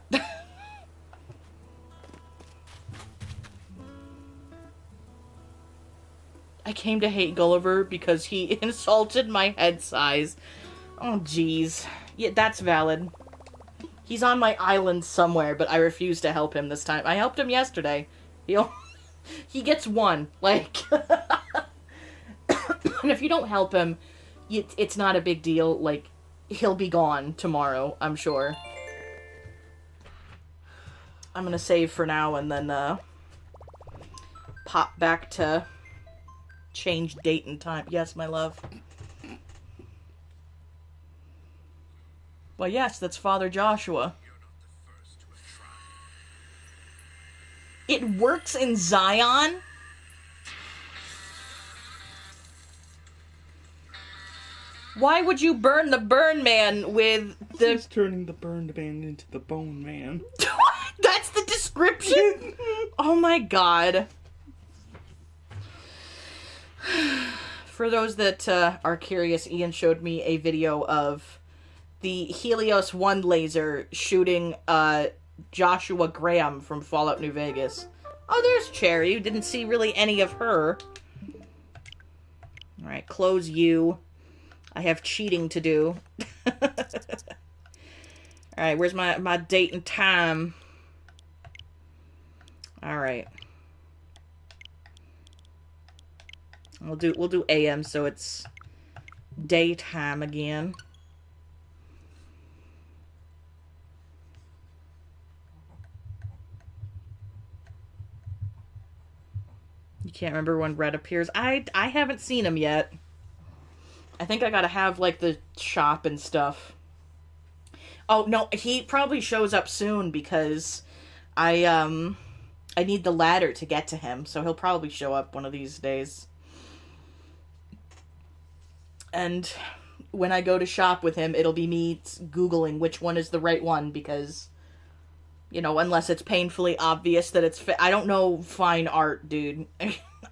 I came to hate Gulliver because he insulted my head size. Oh, jeez. Yeah, that's valid. He's on my island somewhere, but I refuse to help him this time. I helped him yesterday. He gets one. Like, and if you don't help him, it's not a big deal. Like, he'll be gone tomorrow, I'm sure. I'm gonna save for now and then, pop back to change date and time. Yes, my love. Well, yes, that's Father Joshua. It works in Zion? Why would you burn the burn man with the... He's turning the burned man into the bone man. That's the description? Oh my god. For those that are curious, Ian showed me a video of the Helios 1 laser shooting Joshua Graham from Fallout New Vegas. Oh, there's Cherry. You didn't see really any of her. Alright, close you. I have cheating to do. Alright, where's my date and time? Alright. We'll do AM so it's daytime again. You can't remember when Red appears. I haven't seen him yet. I think I gotta have, like, the shop and stuff. Oh, no, he probably shows up soon because I need the ladder to get to him, so he'll probably show up one of these days. And when I go to shop with him, it'll be me Googling which one is the right one because, you know, unless it's painfully obvious that it's I don't know fine art, dude.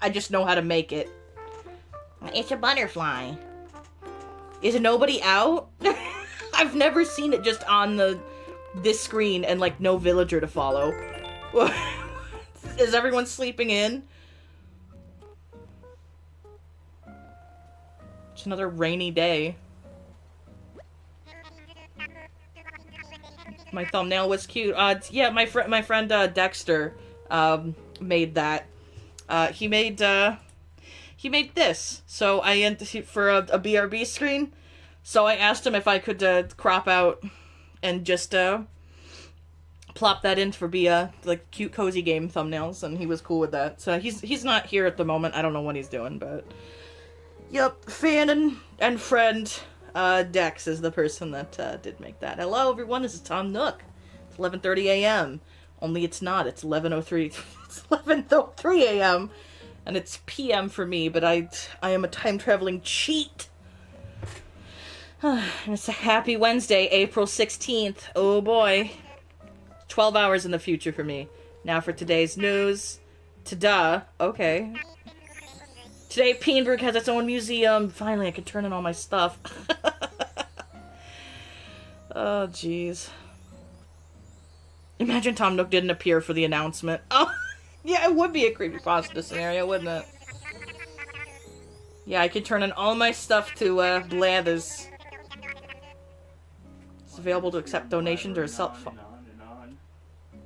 I just know how to make it. It's a butterfly. Is nobody out? I've never seen it just on this screen and, like, no villager to follow. Is everyone sleeping in? It's another rainy day. My thumbnail was cute. Yeah, my friend Dexter made that. He made this. So for a BRB screen. So I asked him if I could crop out and just plop that in for like cute cozy game thumbnails, and he was cool with that. So he's not here at the moment. I don't know what he's doing, but yep, fan and friend Dex is the person that did make that. Hello everyone, this is Tom Nook. It's 11:30 a.m. Only it's not. It's 11:03. It's 11:03 a.m. and it's p.m. for me. But I am a time traveling cheat. And it's a happy Wednesday, April 16th. Oh boy. 12 hours in the future for me. Now for today's news. Ta-da. Okay. Today, Peenbrook has its own museum. Finally, I can turn in all my stuff. Oh, jeez. Imagine Tom Nook didn't appear for the announcement. Oh, yeah, it would be a creepypasta scenario, wouldn't it? Yeah, I could turn in all my stuff to Blathers. It's available to accept donations or self.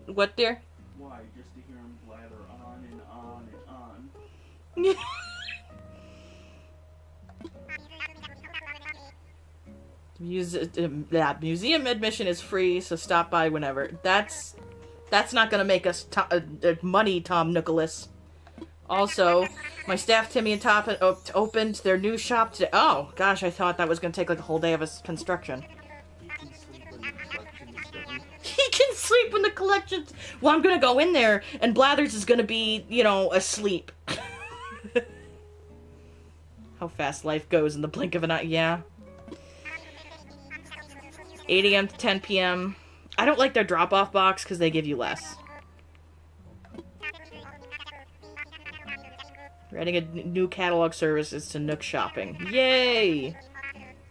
What, dear? Why? Just to hear him blather on and on and on. Museum admission is free, so stop by whenever. That's not gonna make us money, Tom Nicholas. Also, my staff Timmy and Top opened their new shop today. Oh gosh, I thought that was gonna take like a whole day of construction. He can sleep when the collection's... Well, I'm gonna go in there, and Blathers is gonna be, you know, asleep. How fast life goes in the blink of an eye. Yeah. 8 a.m. to 10 p.m. I don't like their drop-off box because they give you less. We're adding a new catalog services to Nook Shopping. Yay!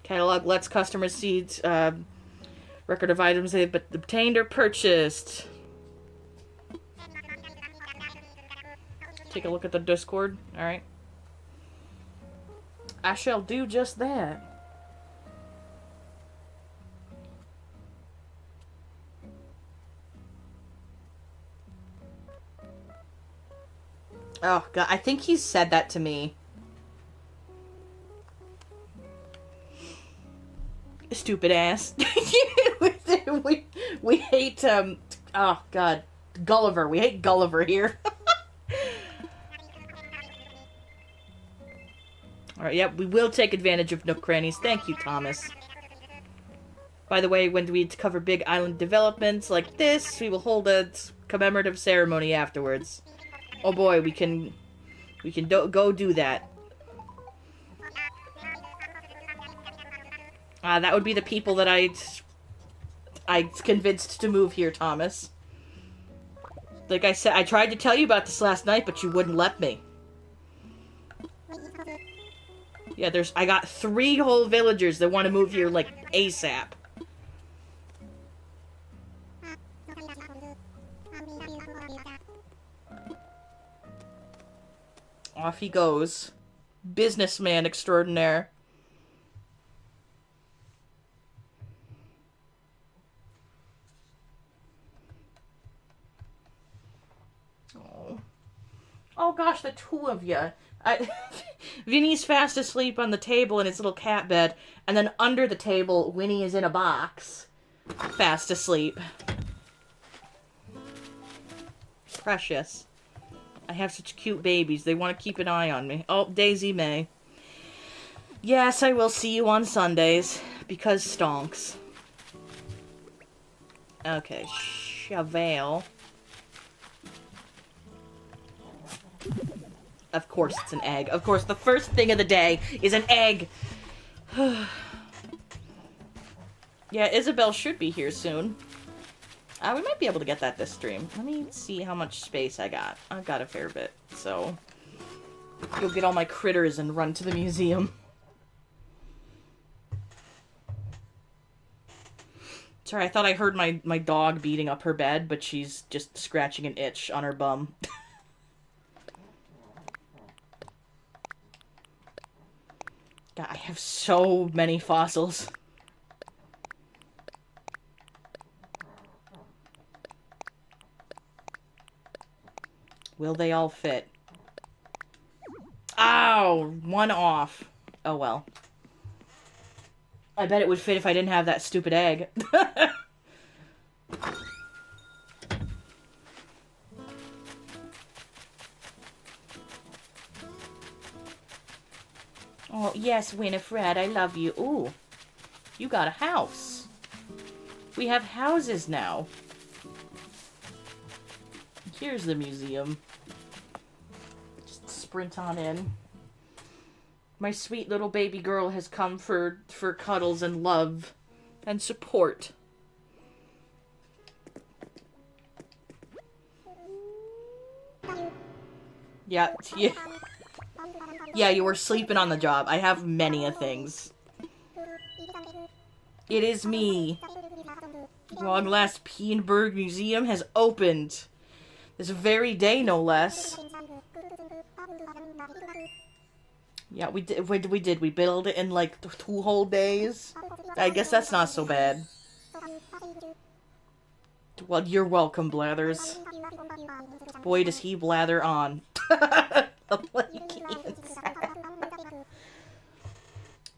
Catalog lets customers see record of items they've obtained or purchased. Take a look at the Discord. Alright. I shall do just that. Oh, God. I think he said that to me. Stupid ass. we hate, oh, God. Gulliver. We hate Gulliver here. Alright, yep, we will take advantage of nook crannies. Thank you, Thomas. By the way, when we cover big island developments like this, we will hold a commemorative ceremony afterwards. Oh boy, we can go do that. That would be the people that I convinced to move here, Thomas. Like I said, I tried to tell you about this last night, but you wouldn't let me. Yeah, I got 3 whole villagers that want to move here, like, ASAP. Off he goes. Businessman extraordinaire. Oh. Oh gosh, the 2 of you. Vinny's fast asleep on the table in his little cat bed, and then under the table, Winnie is in a box, fast asleep. Precious. I have such cute babies. They want to keep an eye on me. Oh, Daisy May. Yes, I will see you on Sundays, because stonks. Okay, Chevelle. Of course it's an egg. Of course, the first thing of the day is an egg. Yeah, Isabel should be here soon. We might be able to get that this stream. Let me see how much space I got. I've got a fair bit, so... Go get all my critters and run to the museum. Sorry, I thought I heard my dog beating up her bed, but she's just scratching an itch on her bum. God, I have so many fossils. Will they all fit? Ow! 1 off. Oh well. I bet it would fit if I didn't have that stupid egg. Oh, yes, Winifred, I love you. Ooh, you got a house. We have houses now. Here's the museum. Just sprint on in. My sweet little baby girl has come for cuddles and love and support. Yeah, yeah. Yeah, you were sleeping on the job. I have many a things. It is me. Long last Peenberg Museum has opened. This very day, no less. Yeah, we did. We built it in like 2 whole days. I guess that's not so bad. Well, you're welcome, Blathers. Boy, does he blather on.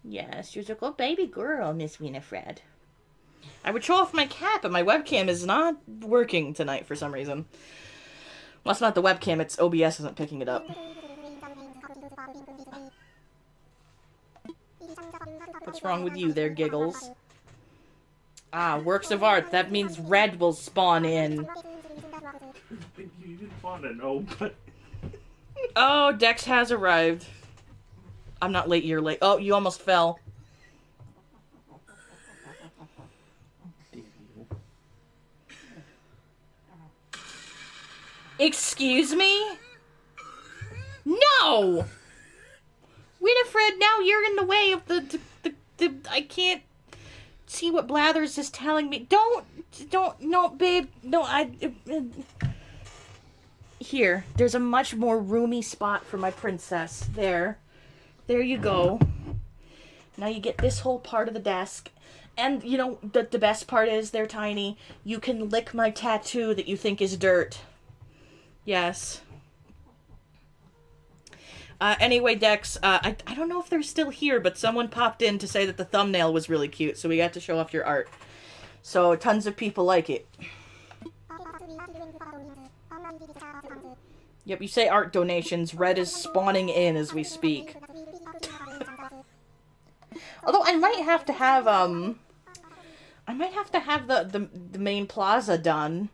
Yes, you're a good baby girl, Miss Winifred. I would show off my cat, but my webcam is not working tonight for some reason. Well, it's not the webcam, it's OBS isn't picking it up. What's wrong with you there, Giggles? Ah, works of art. That means red will spawn in. You didn't want to know, but... Oh, Dex has arrived. I'm not late, you're late. Oh, you almost fell. Excuse me? No! Winifred, now you're in the way of the I can't see what Blathers is telling me. No, babe. No, Here, there's a much more roomy spot for my princess. There you go. Now you get this whole part of the desk. And, you know, the best part is they're tiny. You can lick my tattoo that you think is dirt. Yes. Anyway, Dex, I don't know if they're still here, but someone popped in to say that the thumbnail was really cute, so we got to show off your art. So tons of people like it. Yep, you say art donations. Red is spawning in as we speak. Although I might have to have the main plaza done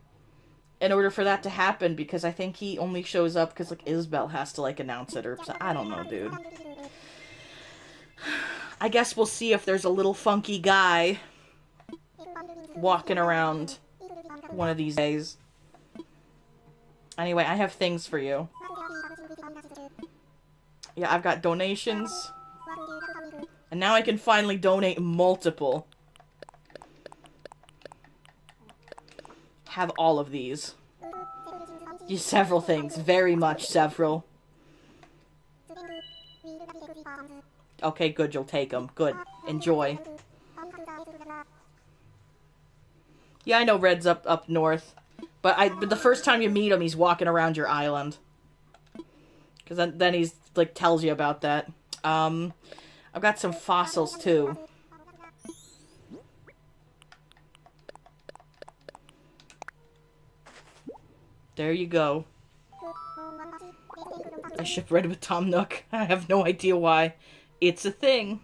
in order for that to happen, because I think he only shows up because, like, Isabel has to, like, announce it or something. I don't know, dude. I guess we'll see if there's a little funky guy walking around one of these days. Anyway, I have things for you. Yeah, I've got donations. And now I can finally donate multiple. Have all of these. Several things. Very much several. Okay, good. You'll take them. Good. Enjoy. Yeah, I know Red's up north. But the first time you meet him, he's walking around your island. Because then he's, like, tells you about that. I've got some fossils, too. There you go. I ship Red with Tom Nook. I have no idea why. It's a thing.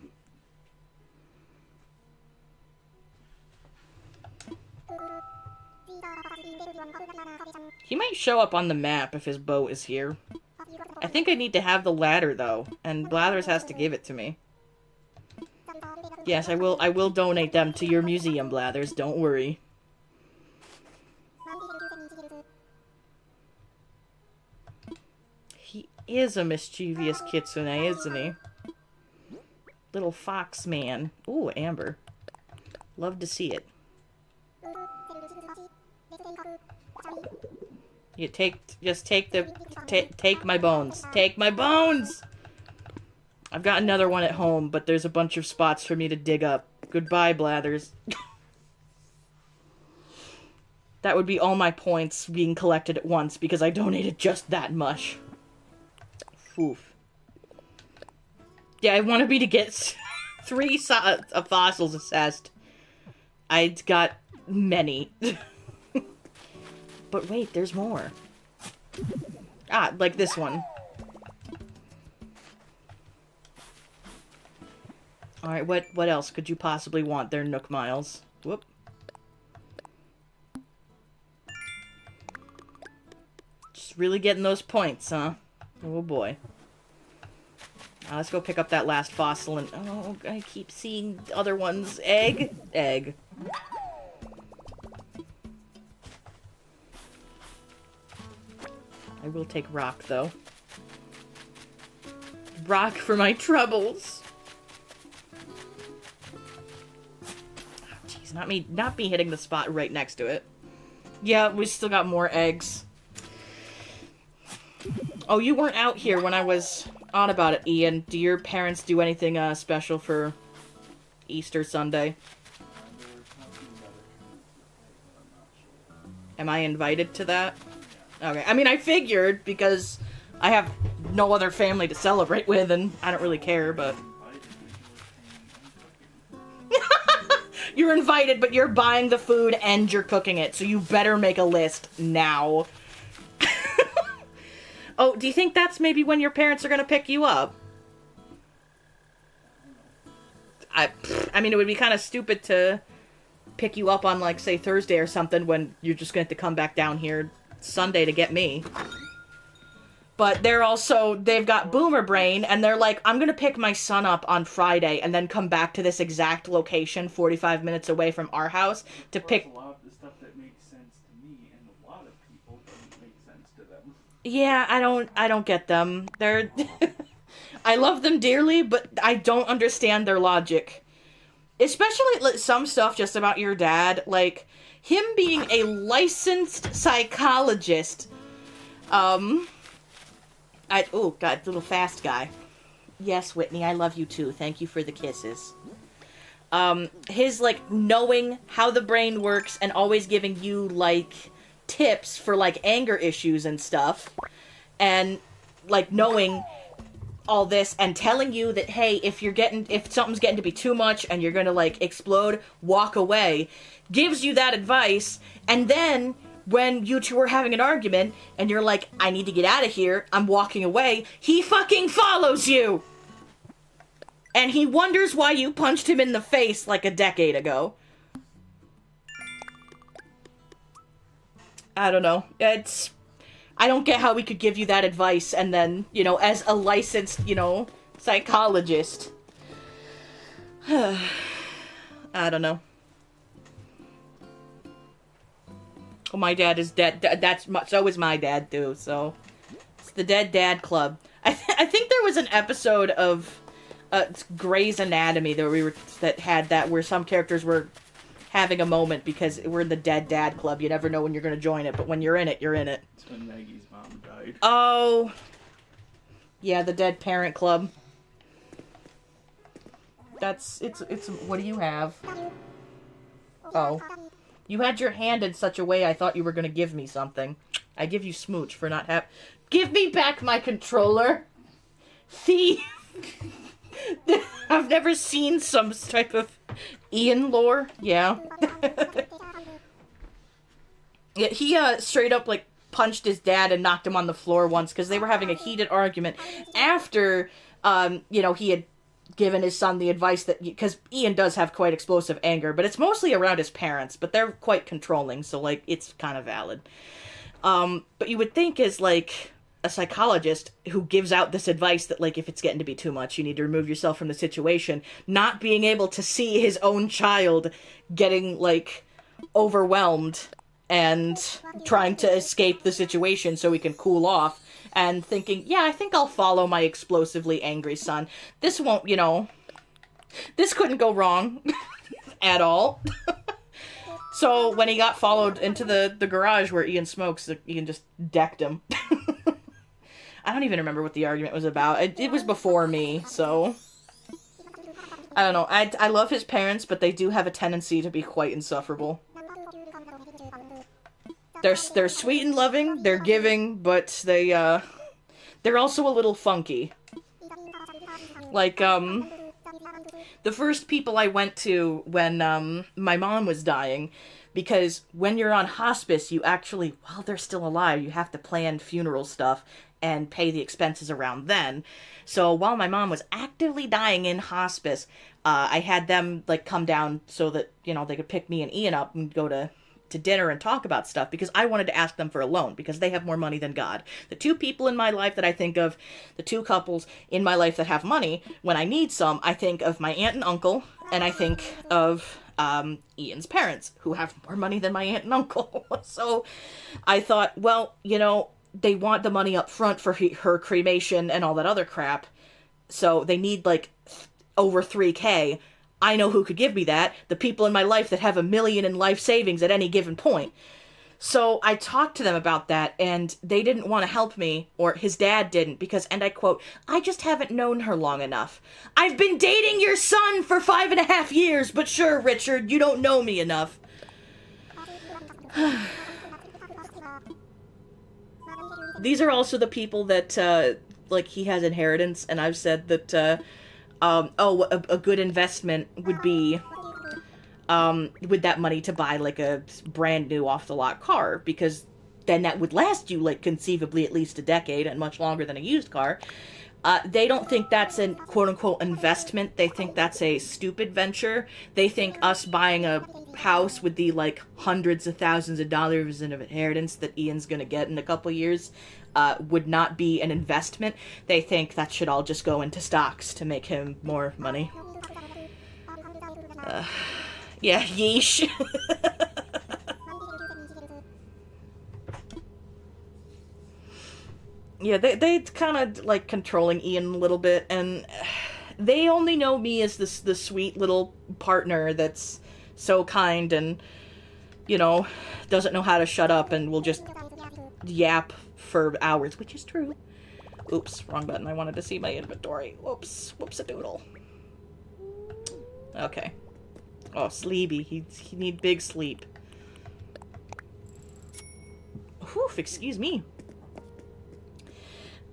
He might show up on the map if his boat is here. I think I need to have the ladder, though, and Blathers has to give it to me. Yes, I will donate them to your museum, Blathers, don't worry. He is a mischievous kitsune, isn't he? Little fox man. Ooh, amber. Love to see it. You take my bones. Take my bones! I've got another one at home, but there's a bunch of spots for me to dig up. Goodbye, Blathers. That would be all my points being collected at once, because I donated just that much. Oof. Yeah, I wanted me to get 3 fossils assessed. I got many. But wait, there's more. Ah, like this one. Alright, what else could you possibly want there, Nook Miles? Whoop. Just really getting those points, huh? Oh boy. Now let's go pick up that last fossil and... Oh, I keep seeing other ones. Egg? Egg. I will take rock, though. Rock for my troubles. Jeez, not me hitting the spot right next to it. Yeah, we still got more eggs. Oh, you weren't out here when I was on about it, Ian. Do your parents do anything special for Easter Sunday? Am I invited to that? Okay, I mean, I figured, because I have no other family to celebrate with, and I don't really care, but... You're invited, but you're buying the food and you're cooking it, so you better make a list now. Oh, do you think that's maybe when your parents are gonna pick you up? I mean, it would be kind of stupid to pick you up on, like, say, Thursday or something when you're just gonna have to come back down here Sunday to get me. But they've got Boomer Brain, and they're like, I'm gonna pick my son up on Friday and then come back to this exact location 45 minutes away from our house to pick... A lot of the stuff that makes sense to me, and a lot of people doesn't make sense to them. Yeah, I don't get them. They're... I love them dearly, but I don't understand their logic. Especially some stuff just about your dad, like... Him being a licensed psychologist, oh god, little fast guy. Yes, Whitney, I love you too. Thank you for the kisses. His, like, knowing how the brain works and always giving you, like, tips for, like, anger issues and stuff. And, like, knowing all this and telling you that, hey, if something's getting to be too much and you're gonna, like, explode, walk away, gives you that advice, and then when you two are having an argument and you're like, I need to get out of here, I'm walking away, he fucking follows you! And he wonders why you punched him in the face like a decade ago. I don't know. I don't get how we could give you that advice and then, you know, as a licensed, you know, psychologist. I don't know. Well, my dad is dead. So is my dad, too, so. It's the Dead Dad Club. I think there was an episode of Grey's Anatomy that had that where some characters were having a moment because we're in the Dead Dad Club. You never know when you're going to join it, but when you're in it, you're in it. That's when Maggie's mom died. Oh. Yeah, the Dead Parent Club. It's what do you have? Oh. You had your hand in such a way I thought you were going to give me something. I give you smooch for not Give me back my controller! Thief! I've never seen some type of Ian lore. Yeah. Yeah, he straight up, like, punched his dad and knocked him on the floor once because they were having a heated argument after, you know, he had given his son the advice that, because Ian does have quite explosive anger, but it's mostly around his parents, but they're quite controlling, so, like, it's kind of valid. But you would think as, like, a psychologist who gives out this advice that, like, if it's getting to be too much, you need to remove yourself from the situation, not being able to see his own child getting, like, overwhelmed and trying to escape the situation so he can cool off, and thinking, yeah, I think I'll follow my explosively angry son. This won't, you know, this couldn't go wrong at all. So when he got followed into the garage where Ian smokes, Ian just decked him. I don't even remember what the argument was about. It was before me, so I don't know. I love his parents, but they do have a tendency to be quite insufferable. They're sweet and loving, they're giving, but they're also a little funky. Like, the first people I went to when, my mom was dying, because when you're on hospice, you actually, while they're still alive, you have to plan funeral stuff and pay the expenses around then. So while my mom was actively dying in hospice, I had them, like, come down so that, you know, they could pick me and Ian up and go to dinner and talk about stuff, because I wanted to ask them for a loan, because they have more money than God. The two people in my life that I think of, the two couples in my life that have money, when I need some, I think of my aunt and uncle, and I think of Ian's parents, who have more money than my aunt and uncle. So I thought, well, you know, they want the money up front for her cremation and all that other crap, so they need, like, over $3,000. I know who could give me that. The people in my life that have $1 million in life savings at any given point. So I talked to them about that, and they didn't want to help me, or his dad didn't, because, and I quote, I just haven't known her long enough. I've been dating your son for 5.5 years, but sure, Richard, you don't know me enough. These are also the people that, like, he has inheritance, and I've said that, a good investment would be, with that money to buy, like, a brand new off-the-lot car, because then that would last you, like, conceivably at least a decade, and much longer than a used car. They don't think that's a quote-unquote investment. They think that's a stupid venture. They think us buying a house with the, like, hundreds of thousands of dollars in inheritance that Ian's gonna get in a couple years would not be an investment. They think that should all just go into stocks to make him more money. Yeah, yeesh. Yeah, they kind of like controlling Ian a little bit, and they only know me as the sweet little partner that's so kind and, you know, doesn't know how to shut up and will just yap for hours, which is true. Oops, wrong button. I wanted to see my inventory. Whoops, whoops-a-doodle. Okay. Oh, sleepy. He need big sleep. Whew, excuse me.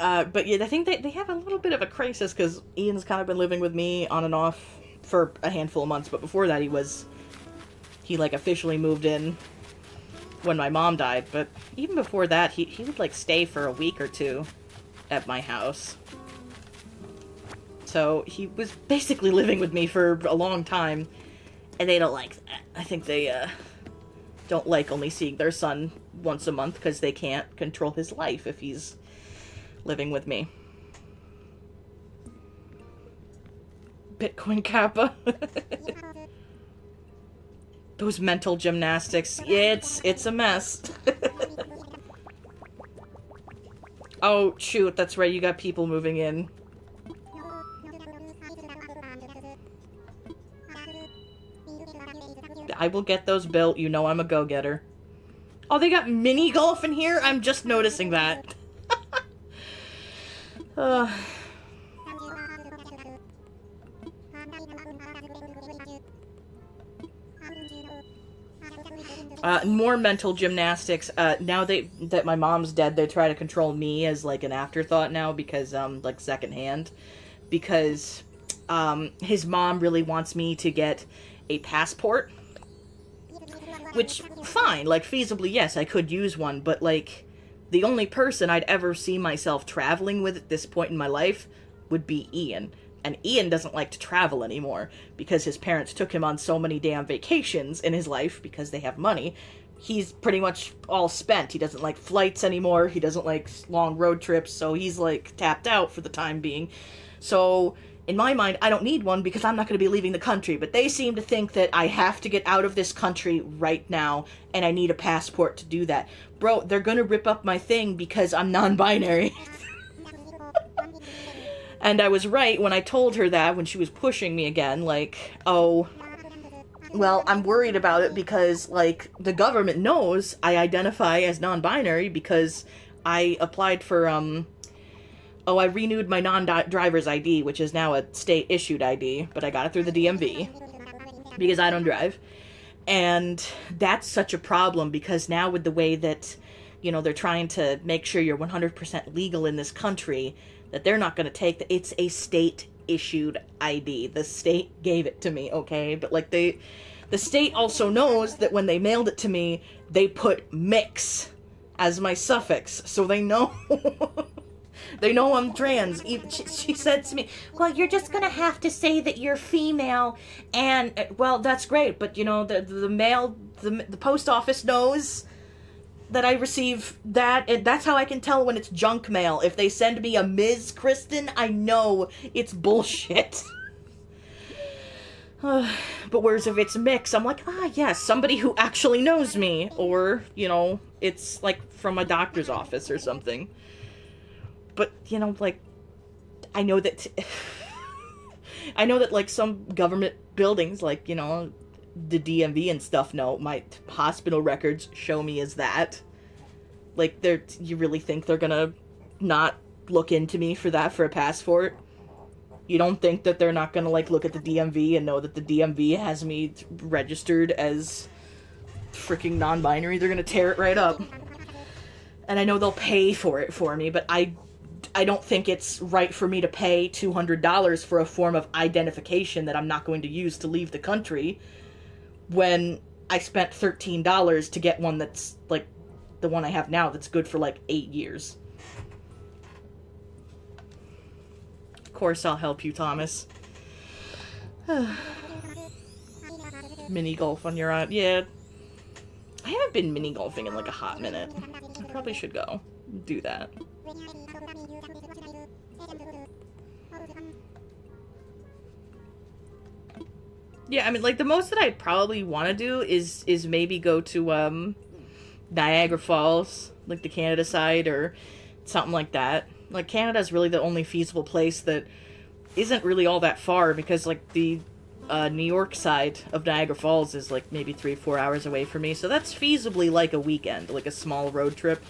But yeah, I think they have a little bit of a crisis because Ian's kind of been living with me on and off for a handful of months, but before that he like officially moved in when my mom died, but even before that, he would like stay for a week or two at my house. So he was basically living with me for a long time, and they don't like that. I think they don't like only seeing their son once a month because they can't control his life if he's living with me. Bitcoin Kappa. Those mental gymnastics. It's a mess. Oh, shoot, that's right, you got people moving in. I will get those built, you know I'm a go-getter. Oh, they got mini golf in here? I'm just noticing that. More mental gymnastics. Now that my mom's dead, they try to control me as, like, an afterthought now because, like, secondhand. Because, his mom really wants me to get a passport. Which, fine, like, feasibly, yes, I could use one, but, like, the only person I'd ever see myself traveling with at this point in my life would be Ian. And Ian doesn't like to travel anymore, because his parents took him on so many damn vacations in his life, because they have money. He's pretty much all spent. He doesn't like flights anymore, he doesn't like long road trips, so he's, like, tapped out for the time being. So, in my mind, I don't need one because I'm not going to be leaving the country, but they seem to think that I have to get out of this country right now, and I need a passport to do that. Bro, they're going to rip up my thing because I'm non-binary. And I was right when I told her that, when she was pushing me again, like, oh, well, I'm worried about it because, like, the government knows I identify as non-binary because I applied for, I renewed my non-driver's ID, which is now a state-issued ID, but I got it through the DMV, because I don't drive. And that's such a problem, because now with the way that, you know, they're trying to make sure you're 100% legal in this country, that they're not going to take it's a state-issued ID. The state gave it to me, okay? But, like, the state also knows that when they mailed it to me, they put mix as my suffix, so they know... They know I'm trans. She said to me, well, you're just going to have to say that you're female. And, well, that's great. But, you know, the mail, the post office knows that I receive that. And that's how I can tell when it's junk mail. If they send me a Ms. Kristen, I know it's bullshit. But whereas if it's mix, I'm like, yes, somebody who actually knows me. Or, you know, it's like from a doctor's office or something. But, you know, like, I know that, like, some government buildings, like, you know, the DMV and stuff know my hospital records show me as that. Like, you really think they're gonna not look into me for that, for a passport? You don't think that they're not gonna, like, look at the DMV and know that the DMV has me registered as freaking non-binary? They're gonna tear it right up. And I know they'll pay for it for me, but I don't think it's right for me to pay $200 for a form of identification that I'm not going to use to leave the country when I spent $13 to get one that's, like, the one I have now that's good for, like, 8 years. Of course I'll help you, Thomas. Mini golf on your own. Yeah. I haven't been mini golfing in, like, a hot minute. I probably should go do that. Yeah, I mean, like, the most that I'd probably want to do is maybe go to, Niagara Falls, like, the Canada side, or something like that. Like, Canada's really the only feasible place that isn't really all that far, because, like, the, New York side of Niagara Falls is, like, maybe 3-4 hours away from me, so that's feasibly like a weekend, like a small road trip.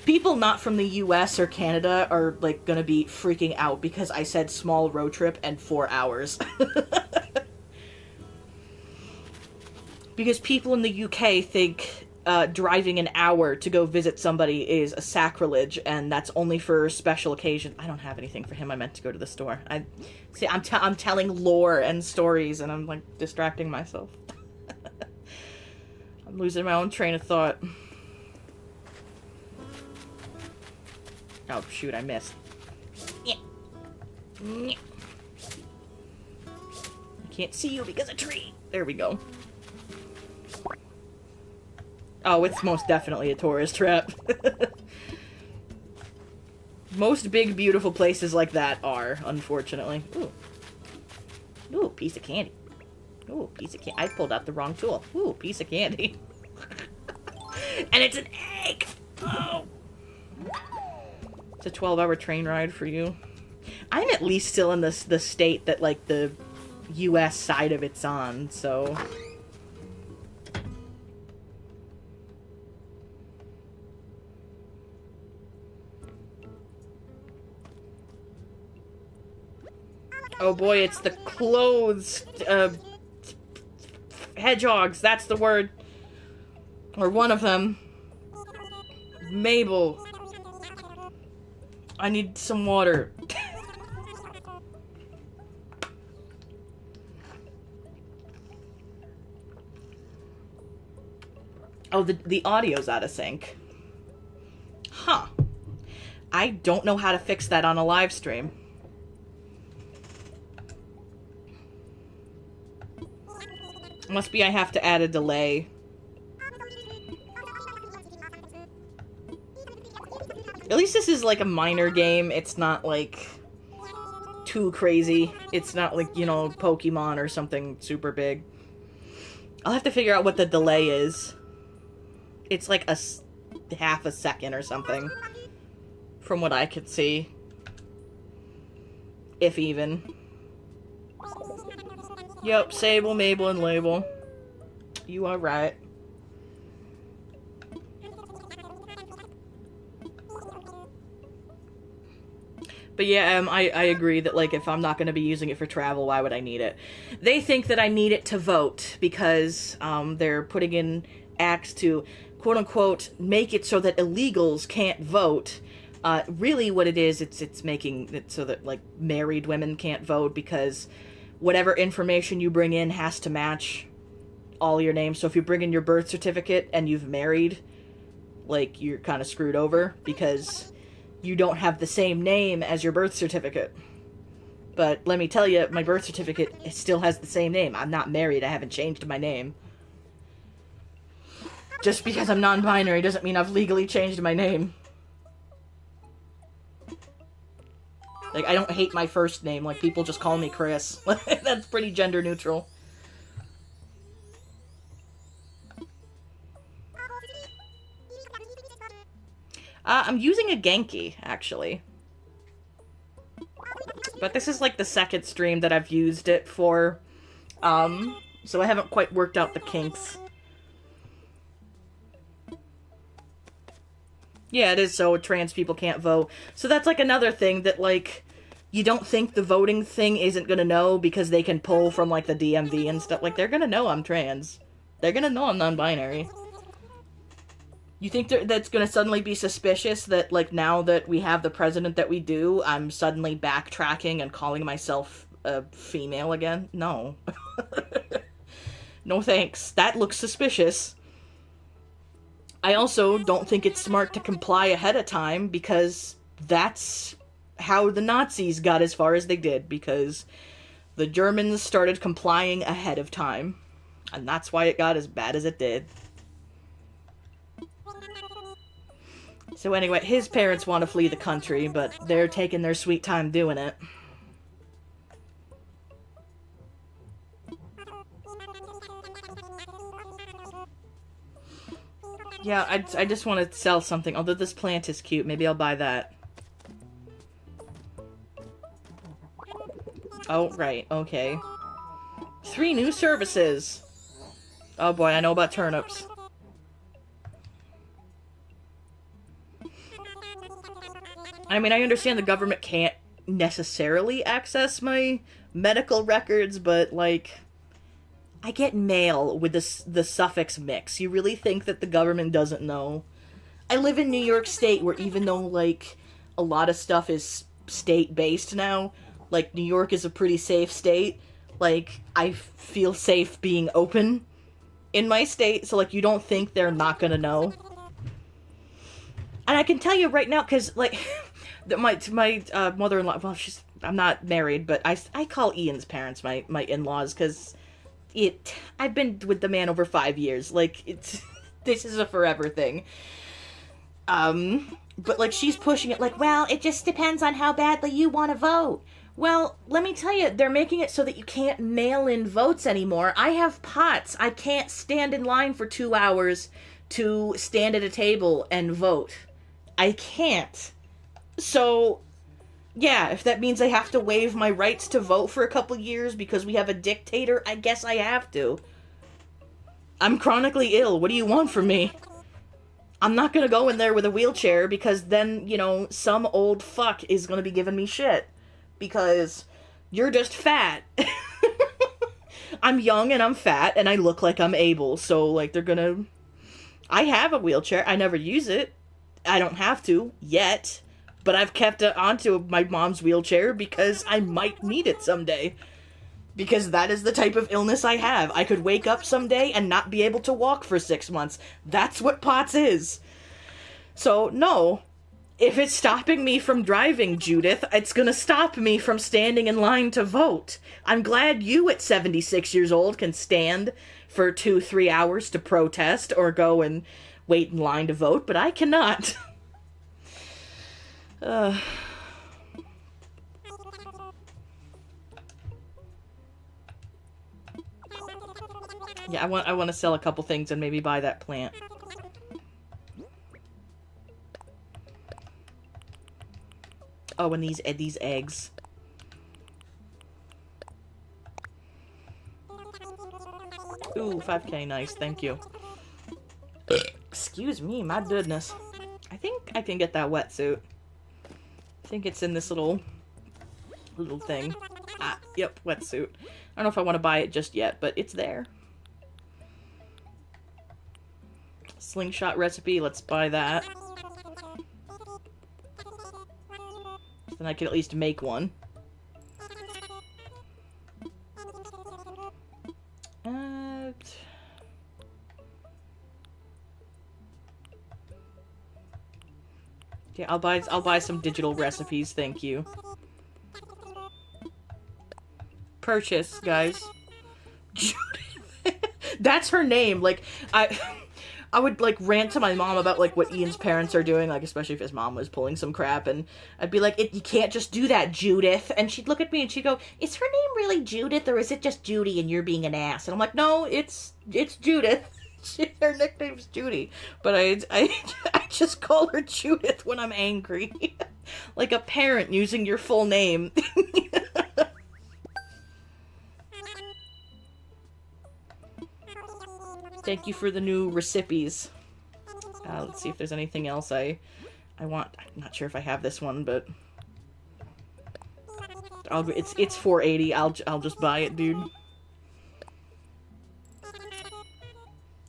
People not from the US or Canada are, like, gonna be freaking out because I said small road trip and 4 hours. Because people in the UK think driving an hour to go visit somebody is a sacrilege, and that's only for special occasions. I don't have anything for him. I meant to go to the store. I'm telling lore and stories, and I'm like distracting myself. I'm losing my own train of thought. Oh shoot! I missed. I can't see you because of a tree. There we go. Oh, it's most definitely a tourist trap. Most big, beautiful places like that are, unfortunately. Ooh. Ooh, piece of candy. Ooh, piece of candy. I pulled out the wrong tool. Ooh, piece of candy. And it's an egg! Oh! It's a 12-hour train ride for you. I'm at least still in the state that, like, the U.S. side of it's on, so... Oh boy, it's the clothes, hedgehogs, that's the word. Or one of them. Mabel. I need some water. Oh, the audio's out of sync. Huh. I don't know how to fix that on a live stream. Must be I have to add a delay. At least this is like a minor game. It's not like too crazy. It's not like, you know, Pokemon or something super big. I'll have to figure out what the delay is. It's like half a second or something. From what I could see. If even. Yep, Sable, Mabel, and Label. You are right. But yeah, I agree that, like, if I'm not going to be using it for travel, why would I need it? They think that I need it to vote because they're putting in acts to, quote-unquote, make it so that illegals can't vote. Really what it is, it's making it so that, like, married women can't vote because whatever information you bring in has to match all your names. So if you bring in your birth certificate and you've married, like, you're kind of screwed over because you don't have the same name as your birth certificate. But let me tell you, my birth certificate still has the same name. I'm not married. I haven't changed my name. Just because I'm non-binary doesn't mean I've legally changed my name. Like, I don't hate my first name. Like, people just call me Chris. That's pretty gender neutral. I'm using a Genki, actually. But this is, like, the second stream that I've used it for. So I haven't quite worked out the kinks. Yeah, it is so trans people can't vote. So that's, like, another thing that, like, you don't think the voting thing isn't gonna know because they can pull from, like, the DMV and stuff. Like, they're gonna know I'm trans. They're gonna know I'm non-binary. You think that's gonna suddenly be suspicious that, like, now that we have the president that we do, I'm suddenly backtracking and calling myself a female again? No. No thanks. That looks suspicious. I also don't think it's smart to comply ahead of time because that's how the Nazis got as far as they did, because the Germans started complying ahead of time, and that's why it got as bad as it did. So anyway, his parents want to flee the country, but they're taking their sweet time doing it. Yeah, I just want to sell something. Although this plant is cute, maybe I'll buy that. Oh, right, okay. 3 new services! Oh boy, I know about turnips. I mean, I understand the government can't necessarily access my medical records, but, like, I get mail with the suffix mix. You really think that the government doesn't know? I live in New York State, where even though, like, a lot of stuff is state-based now, like, New York is a pretty safe state, like, I feel safe being open in my state, so, like, you don't think they're not gonna know. And I can tell you right now, because, like, my mother-in-law, well, I'm not married, but I call Ian's parents my in-laws, because I've been with the man over 5 years, like, this is a forever thing. But, like, she's pushing it, like, well, it just depends on how badly you want to vote. Well, let me tell you, they're making it so that you can't mail in votes anymore. I have POTS. I can't stand in line for 2 hours to stand at a table and vote. I can't. So, yeah, if that means I have to waive my rights to vote for a couple years because we have a dictator, I guess I have to. I'm chronically ill. What do you want from me? I'm not gonna go in there with a wheelchair because then, you know, some old fuck is gonna be giving me shit. Because you're just fat. I'm young and I'm fat and I look like I'm able. So, like, they're gonna... I have a wheelchair. I never use it. I don't have to, yet. But I've kept it onto my mom's wheelchair because I might need it someday. Because that is the type of illness I have. I could wake up someday and not be able to walk for 6 months. That's what POTS is. So, no. If it's stopping me from driving, Judith, it's gonna stop me from standing in line to vote. I'm glad you at 76 years old can stand for 2-3 hours to protest or go and wait in line to vote, but I cannot. Yeah, I want to sell a couple things and maybe buy that plant. Oh, and these eggs. Ooh, 5K, nice, thank you. Excuse me, my goodness. I think I can get that wetsuit. I think it's in this little thing. Ah, yep, wetsuit. I don't know if I want to buy it just yet, but it's there. Slingshot recipe, let's buy that. Then I can at least make one. Yeah, I'll buy some digital recipes, thank you. Purchase, guys. That's her name. Like, I would, like, rant to my mom about, like, what Ian's parents are doing, like, especially if his mom was pulling some crap, and I'd be like, you can't just do that, Judith. And she'd look at me and she'd go, is her name really Judith, or is it just Judy and you're being an ass? And I'm like, no, it's Judith. Her nickname's Judy. But I just call her Judith when I'm angry. Like a parent using your full name. Thank you for the new recipes. Let's see if there's anything else I want. I'm not sure if I have this one, but it's $4.80. I'll just buy it, dude.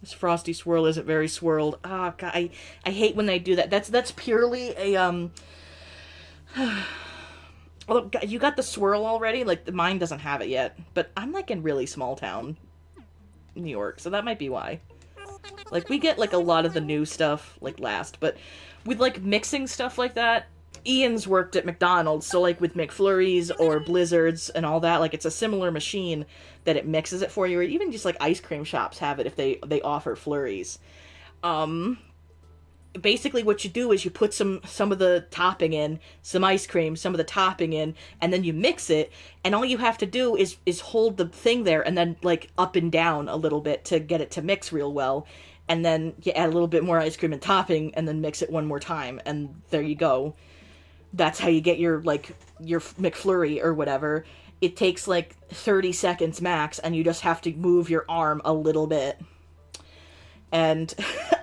This Frosty Swirl isn't very swirled. Oh god, I hate when they do that. That's purely a Well, you got the swirl already. Like mine doesn't have it yet, but I'm like in really small town New York, so that might be why. Like, we get, like, a lot of the new stuff, like, last, but with, like, mixing stuff like that, Ian's worked at McDonald's, so, like, with McFlurries or Blizzards and all that, like, it's a similar machine that it mixes it for you, or even just, like, ice cream shops have it if they offer Flurries. Basically what you do is you put some of the topping in, some ice cream, some of the topping in, and then you mix it, and all you have to do is hold the thing there and then, like, up and down a little bit to get it to mix real well, and then you add a little bit more ice cream and topping, and then mix it one more time, and there you go. That's how you get your McFlurry or whatever. It takes, like, 30 seconds max, and you just have to move your arm a little bit. And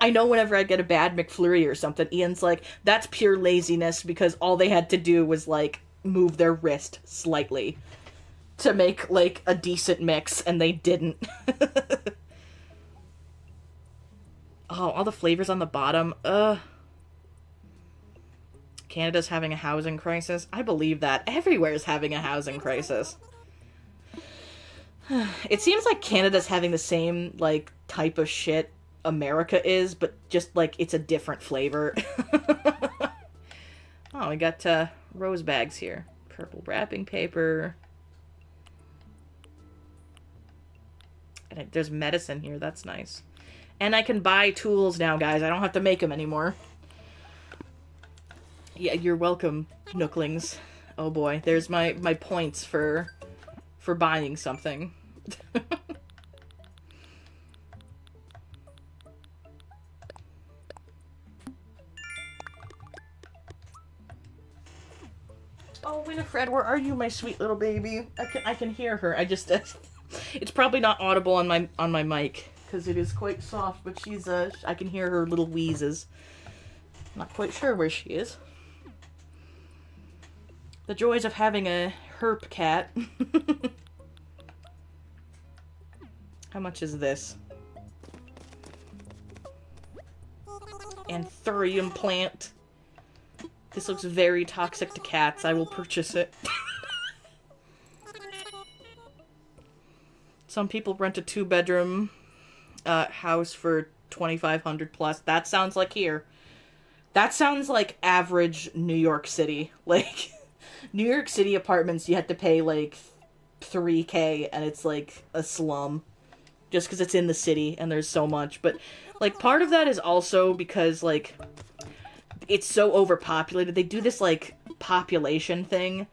I know whenever I get a bad McFlurry or something, Ian's like, that's pure laziness because all they had to do was, like, move their wrist slightly. to make, like, a decent mix, and they didn't. Oh, all the flavors on the bottom. Canada's having a housing crisis. I believe that. Everywhere's having a housing crisis. It seems like Canada's having the same, like, type of shit America is, but just, like, it's a different flavor. Oh, we got, rose bags here. Purple wrapping paper. And there's medicine here. That's nice. And I can buy tools now, guys. I don't have to make them anymore. Yeah, you're welcome, Nooklings. Oh boy, there's my points for buying something. Oh, Winifred, where are you, my sweet little baby? I can hear her. I just it's probably not audible on my mic because it is quite soft, but she's I can hear her little wheezes. Not quite sure where she is. The joys of having a herp cat. How much is this? Anthurium plant. This looks very toxic to cats. I will purchase it. Some people rent a 2-bedroom house for $2,500 plus. That sounds like here. That sounds like average New York City. Like, New York City apartments, you have to pay like $3,000, and it's like a slum. Just because it's in the city and there's so much. But, like, part of that is also because, like, it's so overpopulated. They do this, like, population thing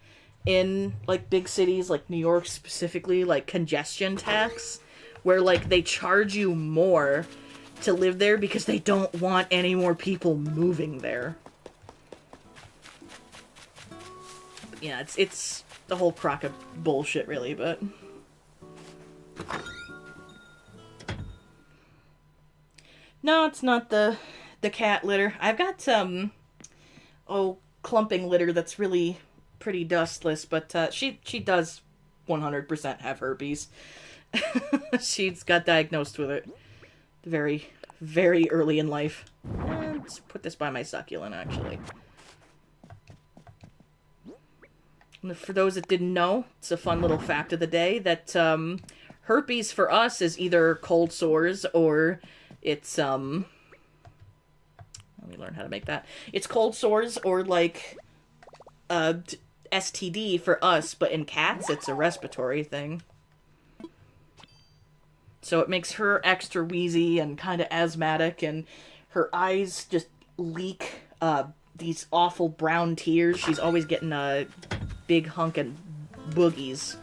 in, like, big cities, like New York specifically, like, congestion tax, where, like, they charge you more to live there because they don't want any more people moving there. But, yeah, it's the whole crock of bullshit, really, but... No, it's not the cat litter. I've got clumping litter that's really pretty dustless, but she does 100% have herpes. She's got diagnosed with it very, very early in life. Let's put this by my succulent, actually. And for those that didn't know, it's a fun little fact of the day that herpes for us is either cold sores or it's let me learn how to make that. It's cold sores or like STD for us, but in cats it's a respiratory thing. So it makes her extra wheezy and kind of asthmatic, and her eyes just leak these awful brown tears. She's always getting a big hunk of boogies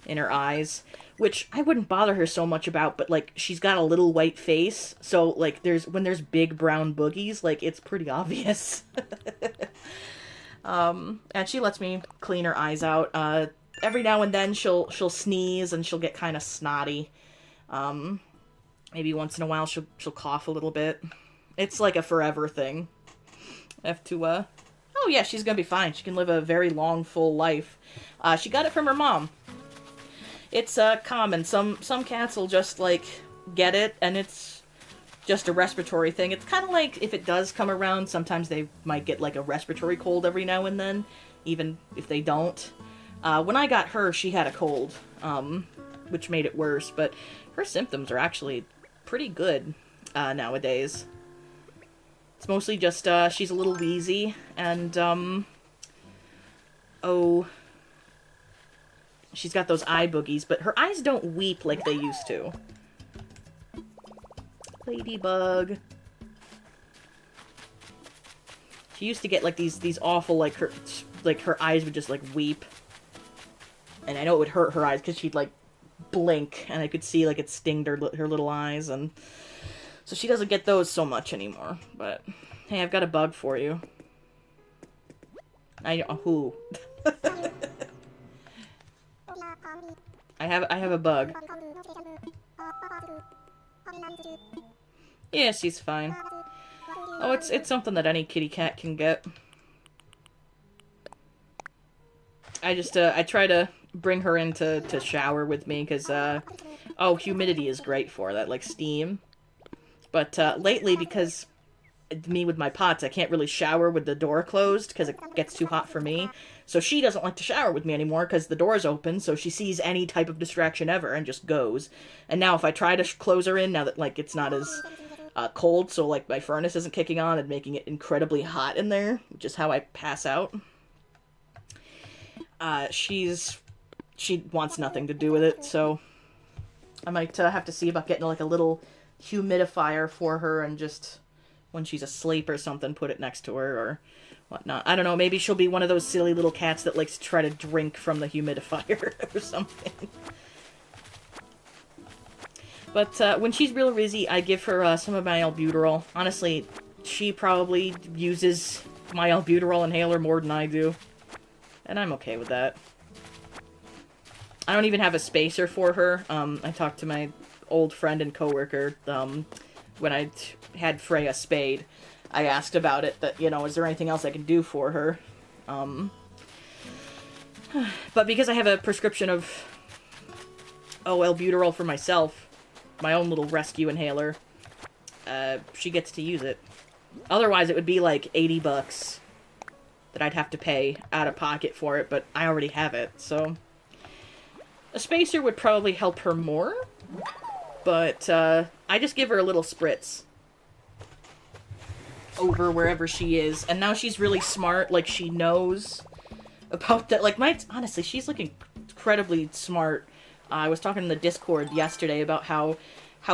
in her eyes, which I wouldn't bother her so much about, but, like, she's got a little white face, so, like, when there's big brown boogies, like, it's pretty obvious. And she lets me clean her eyes out. Every now and then she'll sneeze and she'll get kind of snotty. Maybe once in a while she'll cough a little bit. It's like a forever thing. I have to, oh yeah, she's gonna be fine. She can live a very long, full life. She got it from her mom. It's common. Some cats will just, like, get it, and it's just a respiratory thing. It's kind of like if it does come around, sometimes they might get, like, a respiratory cold every now and then, even if they don't. When I got her, she had a cold, which made it worse, but her symptoms are actually pretty good nowadays. It's mostly just she's a little wheezy, and, she's got those eye boogies, but her eyes don't weep like they used to. Ladybug. She used to get, like, these awful, like, her eyes would just, like, weep. And I know it would hurt her eyes, because she'd, like, blink, and I could see, like, it stinged her little eyes, and... So she doesn't get those so much anymore, but... Hey, I've got a bug for you. I know, who? I have a bug. Yeah, she's fine. Oh, it's something that any kitty cat can get. I just I try to bring her in to shower with me, because, oh, humidity is great for that, like steam. But, lately, because me with my pots, I can't really shower with the door closed, because it gets too hot for me. So she doesn't like to shower with me anymore, because the door's open, so she sees any type of distraction ever and just goes. And now if I try to close her in, now that, like, it's not as cold, so, like, my furnace isn't kicking on and making it incredibly hot in there, which is how I pass out. She wants nothing to do with it, so I might have to see about getting, like, a little humidifier for her and just, when she's asleep or something, put it next to her or whatnot. I don't know, maybe she'll be one of those silly little cats that likes to try to drink from the humidifier or something. But when she's real busy, I give her some of my albuterol. Honestly, she probably uses my albuterol inhaler more than I do. And I'm okay with that. I don't even have a spacer for her. I talked to my old friend and coworker when I had Freya spayed. I asked about it, that, you know, is there anything else I can do for her? But because I have a prescription of, albuterol for myself, my own little rescue inhaler, she gets to use it. Otherwise, it would be like $80 that I'd have to pay out of pocket for it, but I already have it, so a spacer would probably help her more, but I just give her a little spritz over wherever she is, and now she's really smart, like, she knows about that, like, honestly, she's looking incredibly smart. I was talking in the Discord yesterday about how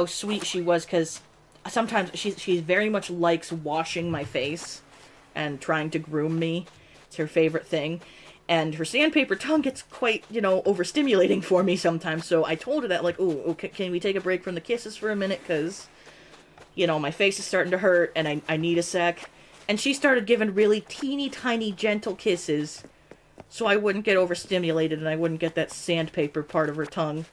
sweet she was, because sometimes she very much likes washing my face and trying to groom me. It's her favorite thing. And her sandpaper tongue gets quite, you know, overstimulating for me sometimes. So I told her that, like, ooh, okay, can we take a break from the kisses for a minute? Because, you know, my face is starting to hurt and I need a sec. And she started giving really teeny tiny gentle kisses so I wouldn't get overstimulated and I wouldn't get that sandpaper part of her tongue.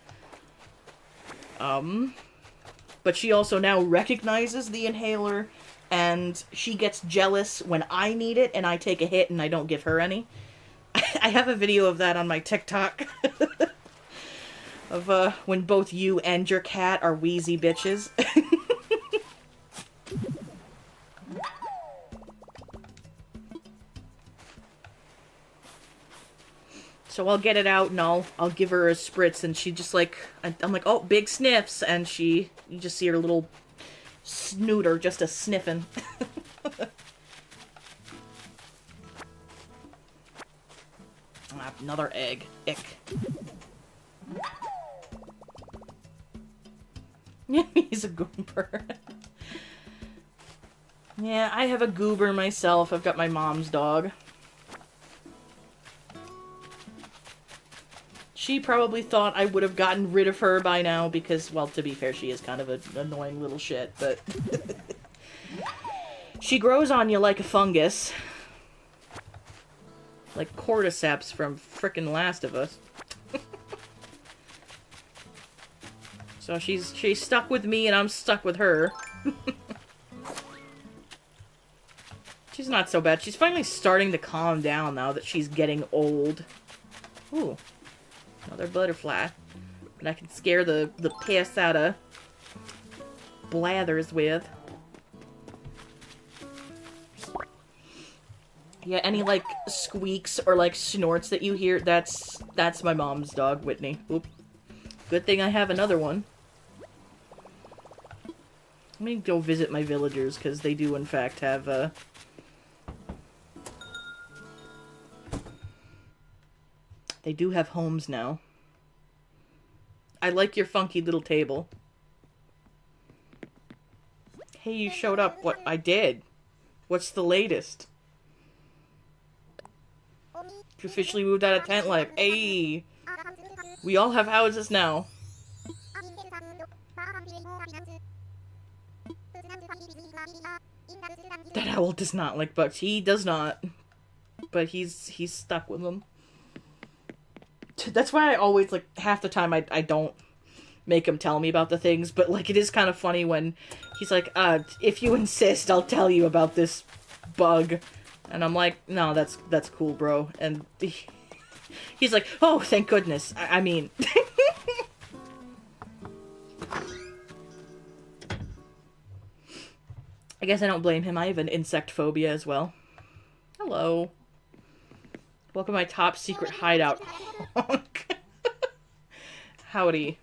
But she also now recognizes the inhaler, and she gets jealous when I need it and I take a hit and I don't give her any. I have a video of that on my TikTok. Of when both you and your cat are wheezy bitches. So I'll get it out and I'll give her a spritz, and she just like, I'm like, oh, big sniffs, and you just see her little snooter just a sniffing. Another egg. Ick. He's a goober. Yeah, I have a goober myself. I've got my mom's dog. She probably thought I would have gotten rid of her by now because, well, to be fair, she is kind of an annoying little shit, but... She grows on you like a fungus. Like cordyceps from frickin' Last of Us. So she's stuck with me and I'm stuck with her. She's not so bad. She's finally starting to calm down now that she's getting old. Ooh. Another butterfly. And I can scare the piss out of Blathers with. Yeah, any, like, squeaks or, like, snorts that you hear, that's my mom's dog, Whitney. Oop. Good thing I have another one. Let me go visit my villagers, because they do, in fact, have, They do have homes now. I like your funky little table. Hey, you showed up. What? I did. What's the latest? You officially moved out of tent life. Hey! We all have houses now. That owl does not like bugs. He does not. But he's stuck with them. That's why I always, like, half the time I don't make him tell me about the things, but, like, it is kind of funny when he's like, if you insist, I'll tell you about this bug. And I'm like, no, that's cool, bro. And He's like, oh, thank goodness. I mean... I guess I don't blame him. I have an insect phobia as well. Hello. Welcome to my top secret hideout. Howdy.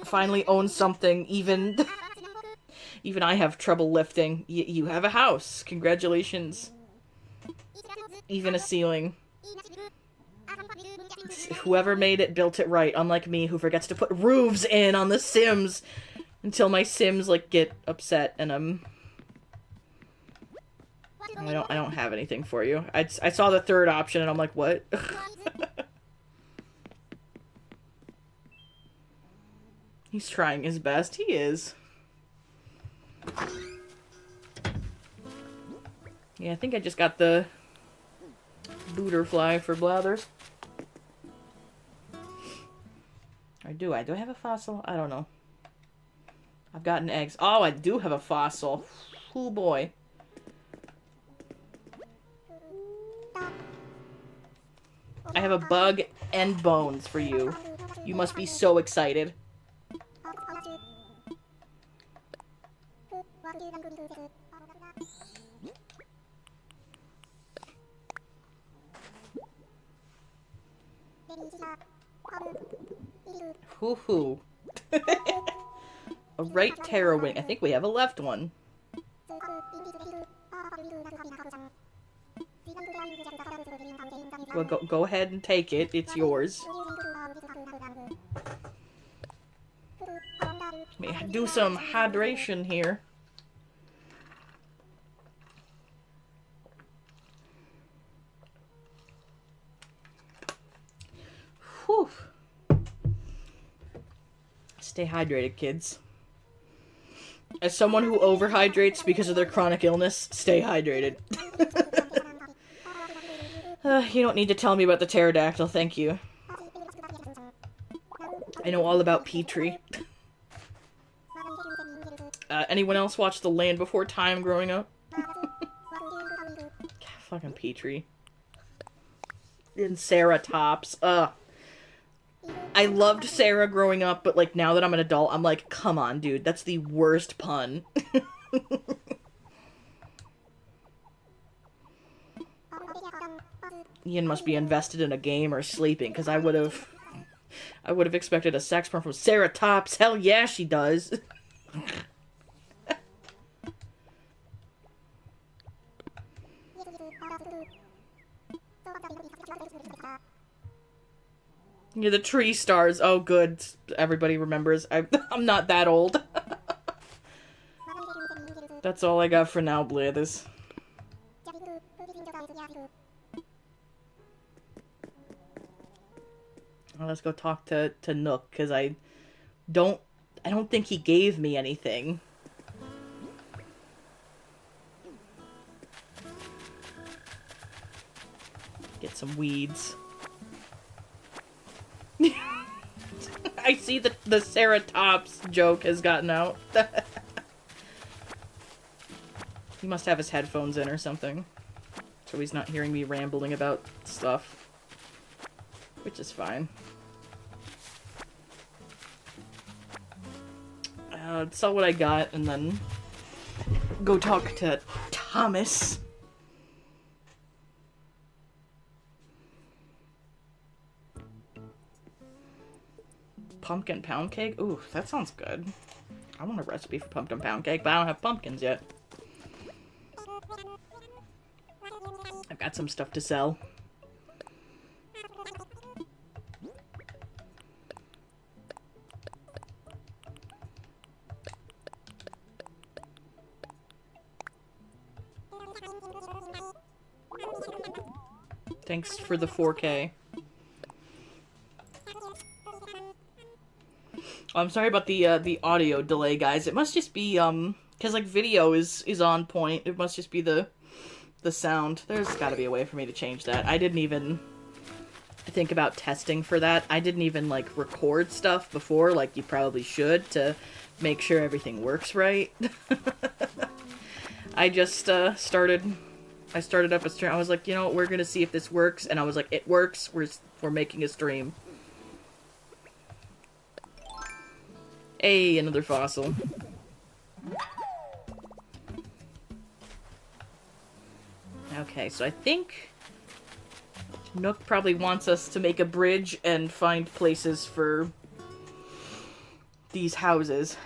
Finally own something. Even I have trouble lifting. You have a house. Congratulations. Even a ceiling. Whoever made it built it right, unlike me who forgets to put roofs in on the Sims until my Sims like get upset and I don't have anything for you. I saw the third option and I'm like, what? He's trying his best. He is. Yeah, I think I just got the Booterfly for Blathers. Or do I? Do I have a fossil? I don't know. I've gotten eggs. Oh, I do have a fossil. Oh boy. I have a bug and bones for you. You must be so excited. Hoo-hoo. A right Terra wing. I think we have a left one. Well, go ahead and take it. It's yours. Let me do some hydration here. Whew. Stay hydrated, kids. As someone who overhydrates because of their chronic illness, stay hydrated. You don't need to tell me about the pterodactyl, thank you. I know all about Petrie. Anyone else watch The Land Before Time growing up? Fucking Petrie. And Sarah Tops. I loved Sarah growing up, but like now that I'm an adult, I'm like, come on, dude, that's the worst pun. Ian must be invested in a game or sleeping, because I would have expected a sex porn from Sarah Tops. Hell yeah, she does. Yeah, the tree stars. Oh, good. Everybody remembers. I'm not that old. That's all I got for now, Blathers. Well, let's go talk to Nook, because I don't think he gave me anything. Get some weeds. I see the Ceratops joke has gotten out. He must have his headphones in or something, so he's not hearing me rambling about stuff, which is fine. Sell what I got and then go talk to Thomas. Pumpkin pound cake? Ooh, that sounds good. I want a recipe for pumpkin pound cake, but I don't have pumpkins yet. I've got some stuff to sell. Thanks for the 4K. I'm sorry about the audio delay, guys. It must just be, because, like, video is on point. It must just be the sound. There's gotta be a way for me to change that. I didn't even think about testing for that. I didn't even, like, record stuff before, like you probably should, to make sure everything works right. I just, started I started up a stream. I was like, you know, we're gonna see if this works, and I was like, it works. We're making a stream. Hey, another fossil. Okay, so I think Nook probably wants us to make a bridge and find places for these houses.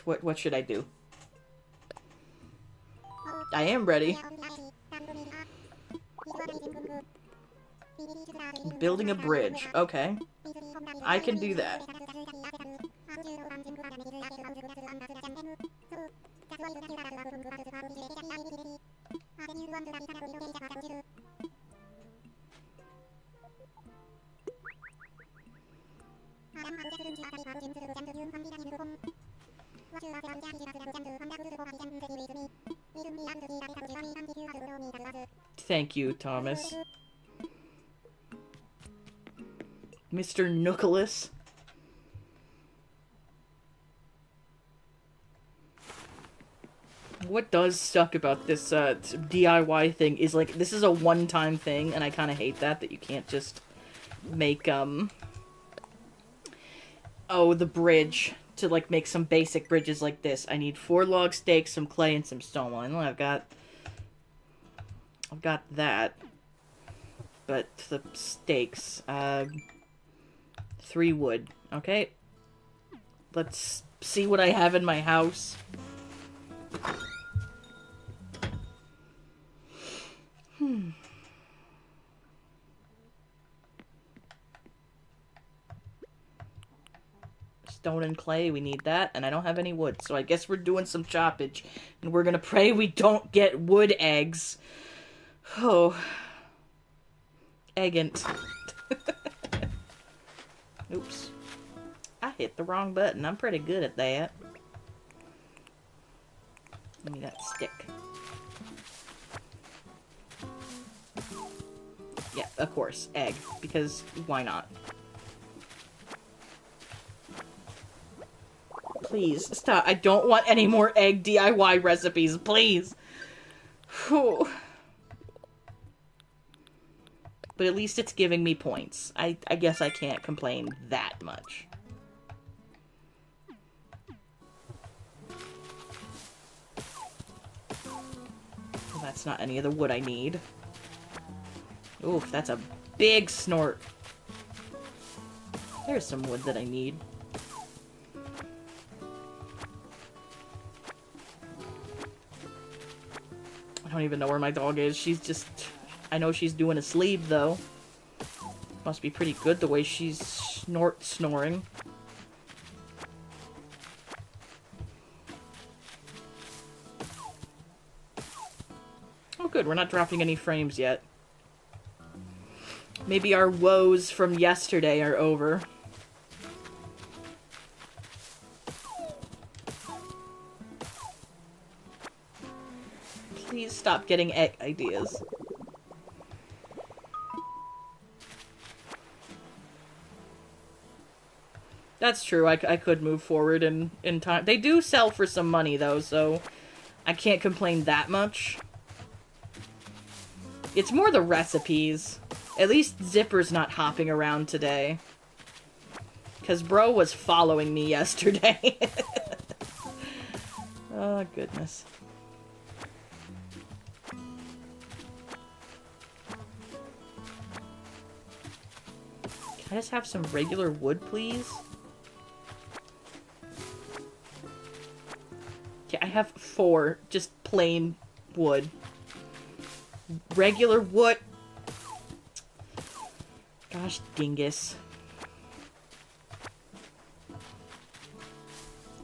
What should I do? I am ready. Building a bridge. Okay. I can do that. Thank you, Thomas. Mr. Nookless. What does suck about this DIY thing is, like, this is a one-time thing, and I kind of hate that you can't just make, oh, the bridge to, like, make some basic bridges like this. I need 4 log stakes, some clay, and some stone. Well, I know I've got that. But the stakes, 3 wood. Okay. Let's see what I have in my house. Stone and clay, we need that, and I don't have any wood, so I guess we're doing some choppage, and we're gonna pray we don't get wood eggs. Oh. Eggant. Oops. I hit the wrong button. I'm pretty good at that. Give me that stick. Yeah, of course. Egg. Because why not? Please, stop. I don't want any more egg DIY recipes. Please. Whew. But at least it's giving me points. I guess I can't complain that much. Well, that's not any of the wood I need. Oof, that's a big snort. There's some wood that I need. I don't even know where my dog is. She's just... I know she's doing a sleep, though. Must be pretty good the way she's snoring. Oh, good. We're not dropping any frames yet. Maybe our woes from yesterday are over. Please stop getting egg ideas. That's true, I could move forward in time. They do sell for some money, though, so I can't complain that much. It's more the recipes. At least Zipper's not hopping around today. Because bro was following me yesterday. Oh, goodness. Can I just have some regular wood, please? Okay, I have 4 just plain wood. Regular wood. Gosh, dingus.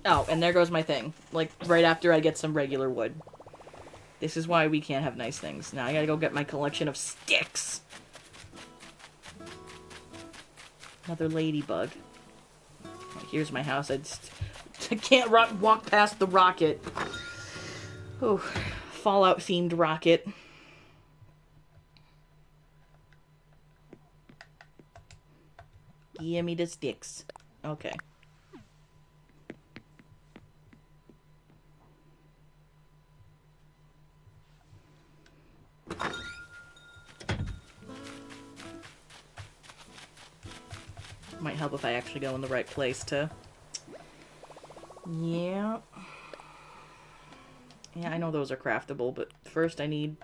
Oh, and there goes my thing. Like, right after I get some regular wood. This is why we can't have nice things. Now I gotta go get my collection of sticks. Another ladybug. Oh, here's my house. I can't walk past the rocket. Oh, Fallout-themed rocket. Gimme the sticks. Okay. Might help if I actually go in the right place to... Yeah. Yeah, I know those are craftable, but first I need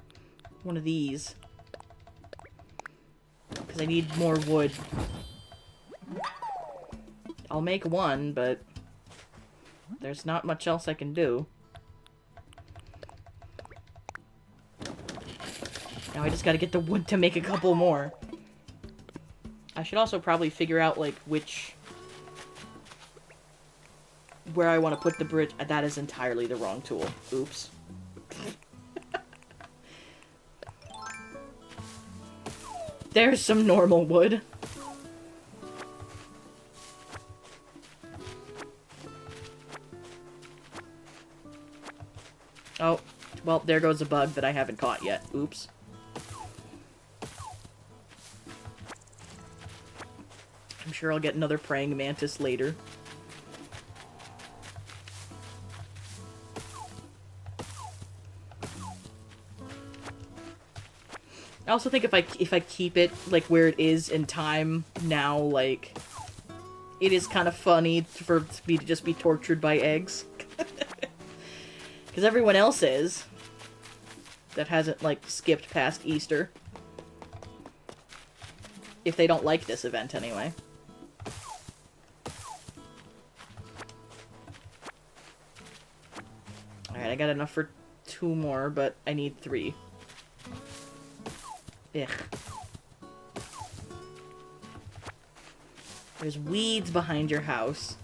one of these. Because I need more wood. I'll make one, but there's not much else I can do. Now I just gotta get the wood to make a couple more. I should also probably figure out, like, where I want to put the bridge. That is entirely the wrong tool. Oops. There's some normal wood. Oh, well, there goes a bug that I haven't caught yet. Oops. I'm sure I'll get another praying mantis later. I also think if I keep it like where it is in time now, like it is kind of funny for me to just be tortured by eggs, because everyone else is that hasn't like skipped past Easter, if they don't like this event anyway. Alright, I got enough for 2 more, but I need 3. Ugh. There's weeds behind your house.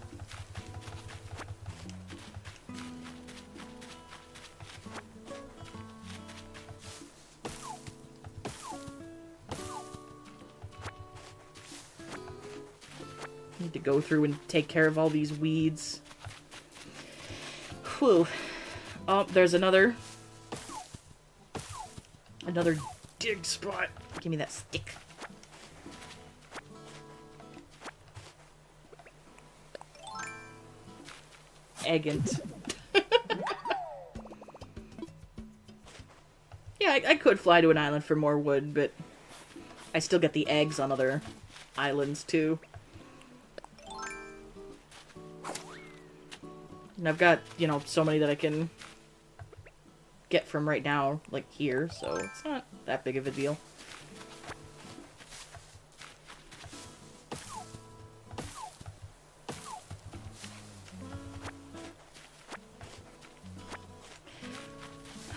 Need to go through and take care of all these weeds. Whew. Oh, there's another dig spot. Give me that stick. Eggant. Yeah, I could fly to an island for more wood, but I still get the eggs on other islands too. And I've got, you know, so many that I can get from right now, like here, so it's not that big of a deal.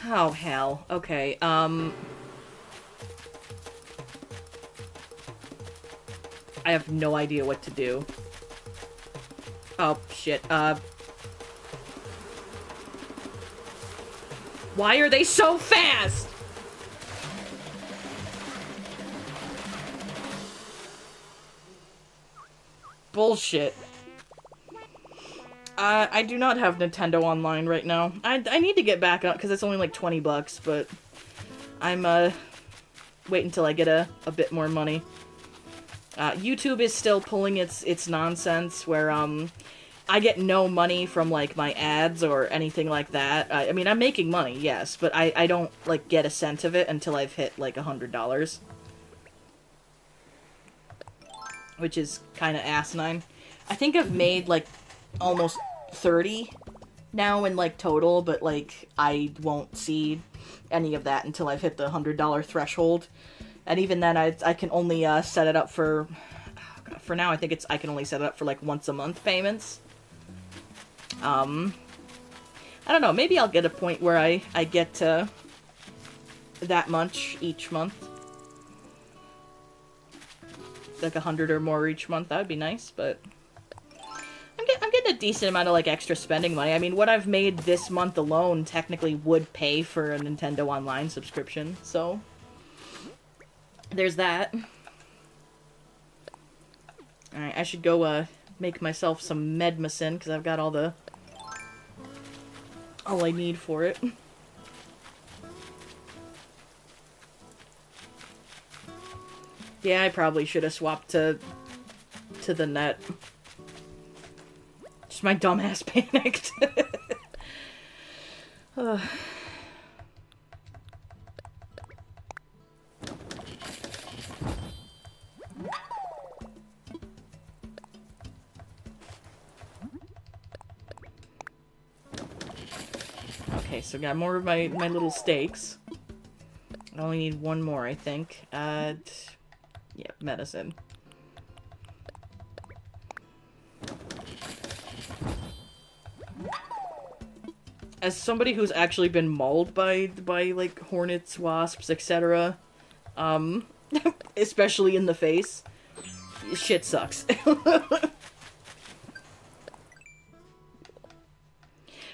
Oh, hell. Okay, I have no idea what to do. Oh, shit, why are they so fast? Bullshit. I do not have Nintendo Online right now. I need to get back up because it's only like 20 bucks, but I'm wait until I get a bit more money. YouTube is still pulling its nonsense where I get no money from, like, my ads or anything like that. I mean, I'm making money, yes, but I don't, like, get a cent of it until I've hit, like, $100. Which is kind of asinine. I think I've made, like, almost 30 now in, like, total, but, like, I won't see any of that until I've hit the $100 threshold. And even then, I can only set it up for now, I think I can only set it up for, like, once a month payments. I don't know, maybe I'll get a point where I get to that much each month. Like 100 or more each month, that would be nice, but I'm getting a decent amount of, like, extra spending money. I mean, what I've made this month alone technically would pay for a Nintendo Online subscription, so there's that. Alright, I should go, make myself some medicine, because I've got all I need for it. Yeah, I probably should have swapped to to the net. Just my dumbass panicked. Okay, so got more of my little steaks. I only need one more, I think. Yeah, medicine. As somebody who's actually been mauled by like hornets, wasps, etc., especially in the face, shit sucks.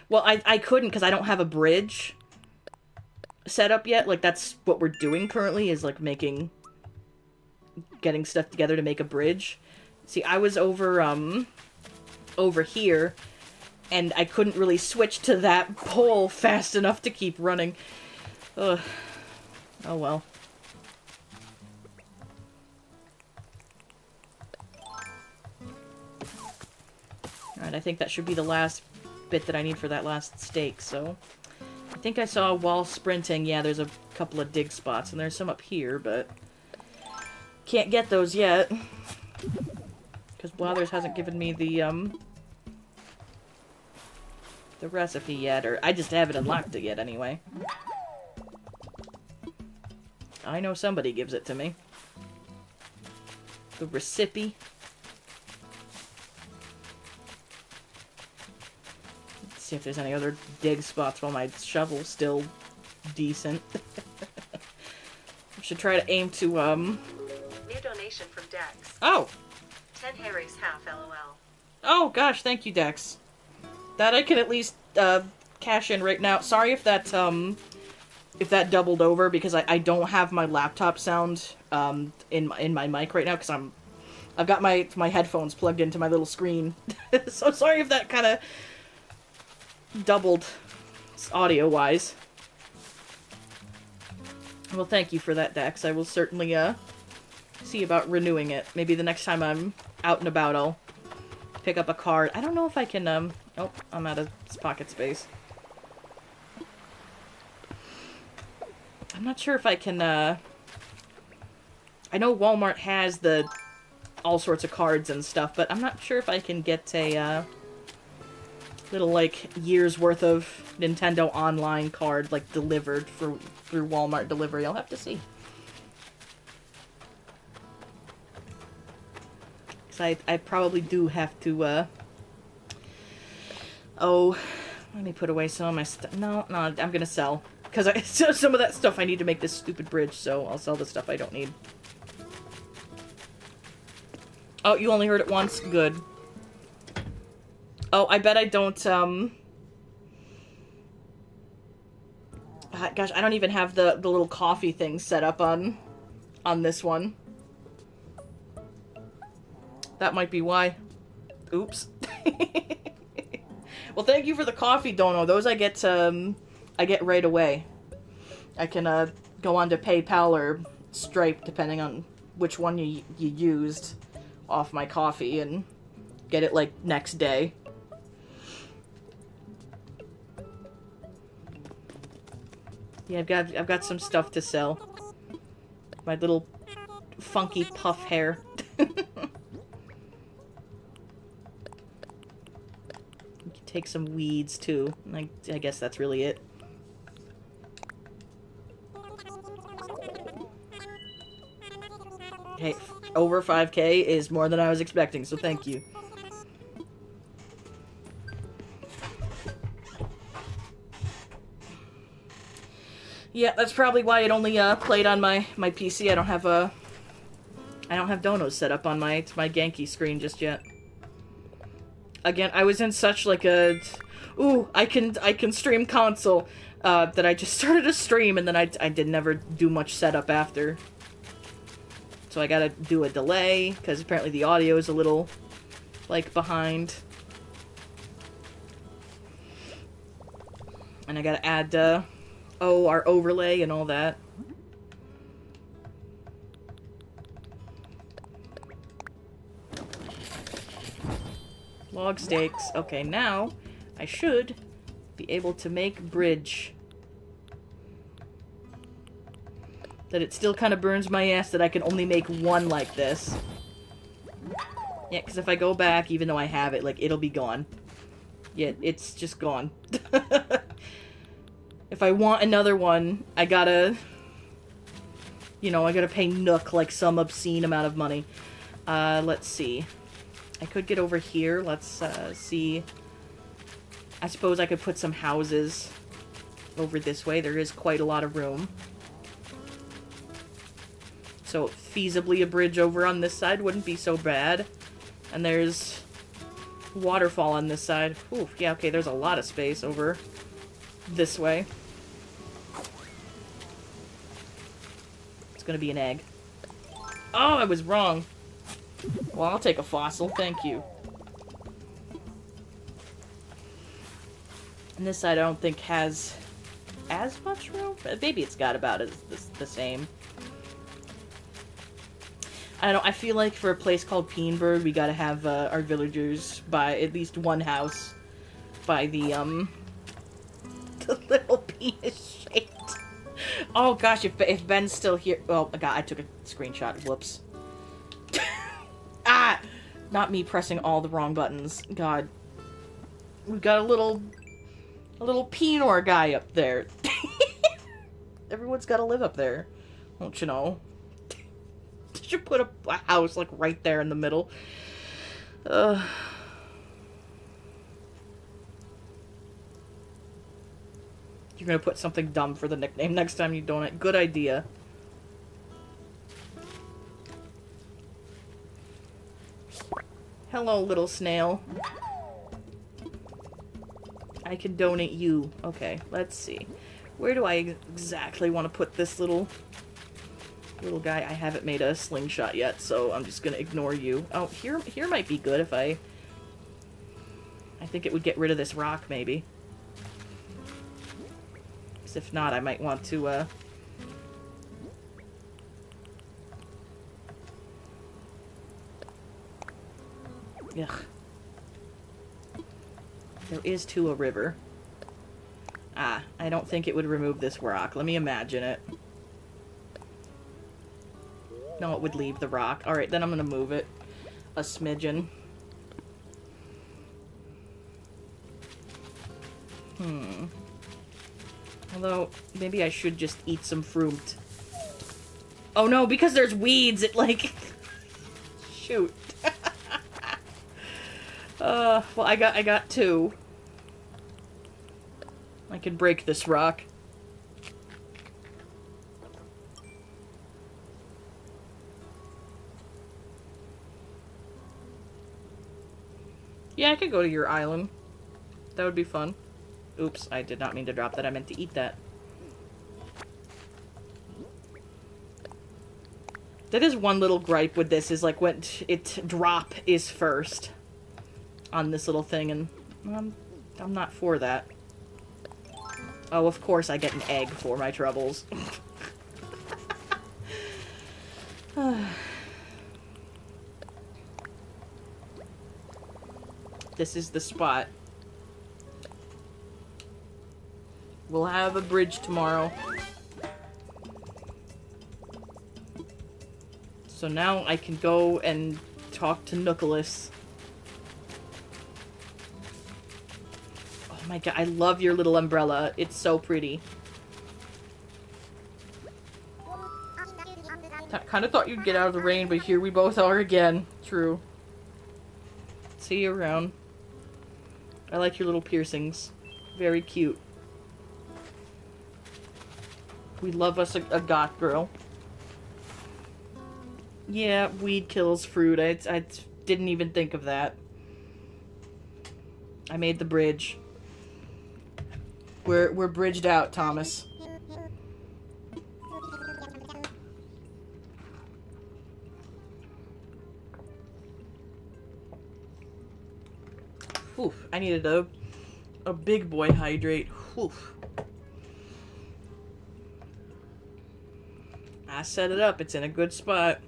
Well, I couldn't because I don't have a bridge set up yet. Like, that's what we're doing currently, is like getting stuff together to make a bridge. See, I was over here, and I couldn't really switch to that pole fast enough to keep running. Ugh. Oh well. Alright, I think that should be the last bit that I need for that last steak, so... I think I saw while sprinting, yeah, there's a couple of dig spots, and there's some up here, but... Can't get those yet. Because Blathers hasn't given me the recipe yet, or I just haven't unlocked it yet anyway. I know somebody gives it to me. The recipe. Let's see if there's any other dig spots while my shovel's still decent. I should try to aim to, New donation from Dex. Oh! 10 Harry's half LOL. Oh, gosh, thank you, Dex. That I can at least, cash in right now. Sorry if that doubled over, because I don't have my laptop sound, in my mic right now, because I've got my headphones plugged into my little screen. So sorry if that kind of doubled audio-wise. Well, thank you for that, Dex. I will certainly, see about renewing it. Maybe the next time I'm out and about, I'll pick up a card. I don't know if I can, oh, I'm out of pocket space. I'm not sure if I can, I know Walmart has all sorts of cards and stuff, but I'm not sure if I can get a, little, like, year's worth of Nintendo Online card, like, delivered through Walmart delivery. I'll have to see. Because I probably do have to, oh, let me put away some of my stuff. No, I'm gonna sell. Because some of that stuff I need to make this stupid bridge, so I'll sell the stuff I don't need. Oh, you only heard it once? Good. Oh, I bet I don't, gosh, I don't even have the little coffee thing set up on this one. That might be why. Oops. Well, thank you for the coffee, Dono. Those I get right away. I can, go on to PayPal or Stripe, depending on which one you used, off my coffee, and get it, like, next day. Yeah, I've got some stuff to sell. My little funky puff hair. You can take some weeds too. I guess that's really it. Hey, over 5K is more than I was expecting, so thank you. Yeah, that's probably why it only played on my PC. I don't have Donos set up on my Genki screen just yet. Again, I was in such like a ooh, I can stream console that I just started a stream, and then I did never do much setup after. So I gotta do a delay because apparently the audio is a little like behind. And I gotta add our overlay and all that. Log stakes. Okay, now I should be able to make bridge. That it still kind of burns my ass that I can only make one like this. Yeah, because if I go back, even though I have it, like, it'll be gone. Yeah, it's just gone. If I want another one, I gotta... You know, I gotta pay Nook, like, some obscene amount of money. Let's see. I could get over here. Let's, see. I suppose I could put some houses over this way. There is quite a lot of room. So, feasibly a bridge over on this side wouldn't be so bad. And there's waterfall on this side. Ooh, yeah, okay, there's a lot of space over this way. It's gonna be an egg. Oh, I was wrong. Well, I'll take a fossil, thank you. And this side I don't think has as much room. Maybe it's got about the same. I don't know, I feel like for a place called Peenberg, we gotta have our villagers buy at least one house by the little penis shaped. Oh gosh, if Ben's still here... Oh, God, I took a screenshot. Whoops. Ah! Not me pressing all the wrong buttons. God. We've got a little Peenor guy up there. Everyone's gotta live up there. Don't you know? Should put a house, like, right there in the middle. You're gonna put something dumb for the nickname next time you donate. Good idea. Hello, little snail. I can donate you. Okay, let's see. Where do I exactly want to put this little guy? I haven't made a slingshot yet, so I'm just gonna ignore you. Oh, here might be good if I think it would get rid of this rock, maybe. Because if not, I might want to, Ugh. There is, too, a river. Ah, I don't think it would remove this rock. Let me imagine it. No, it would leave the rock. Alright, then I'm gonna move it a smidgen. Although, maybe I should just eat some fruit. Oh no, because there's weeds, it like... Shoot. Well, I got two. I can break this rock. Yeah, I could go to your island. That would be fun. Oops, I did not mean to drop that. I meant to eat that. That is one little gripe with this, is like when its drop is first on this little thing, and I'm not for that. Oh, of course I get an egg for my troubles. This is the spot. We'll have a bridge tomorrow. So now I can go and talk to Nookless. Oh my god, I love your little umbrella. It's so pretty. I kind of thought you'd get out of the rain, but here we both are again. True. See you around. I like your little piercings. Very cute. We love us a goth girl. Yeah, weed kills fruit. I didn't even think of that. I made the bridge. We're bridged out, Thomas. Oof, I needed a big boy hydrate. Oof. I set it up. It's in a good spot.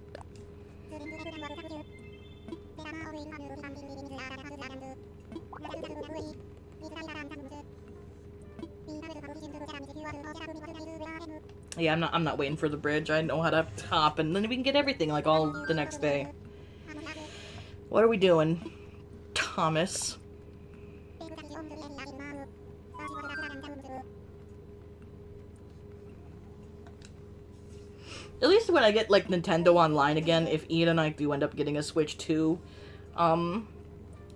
Yeah, I'm not waiting for the bridge. I know how to hop, and then we can get everything, like, all the next day. What are we doing, Thomas? At least when I get, like, Nintendo Online again, if Ian and I do end up getting a Switch 2,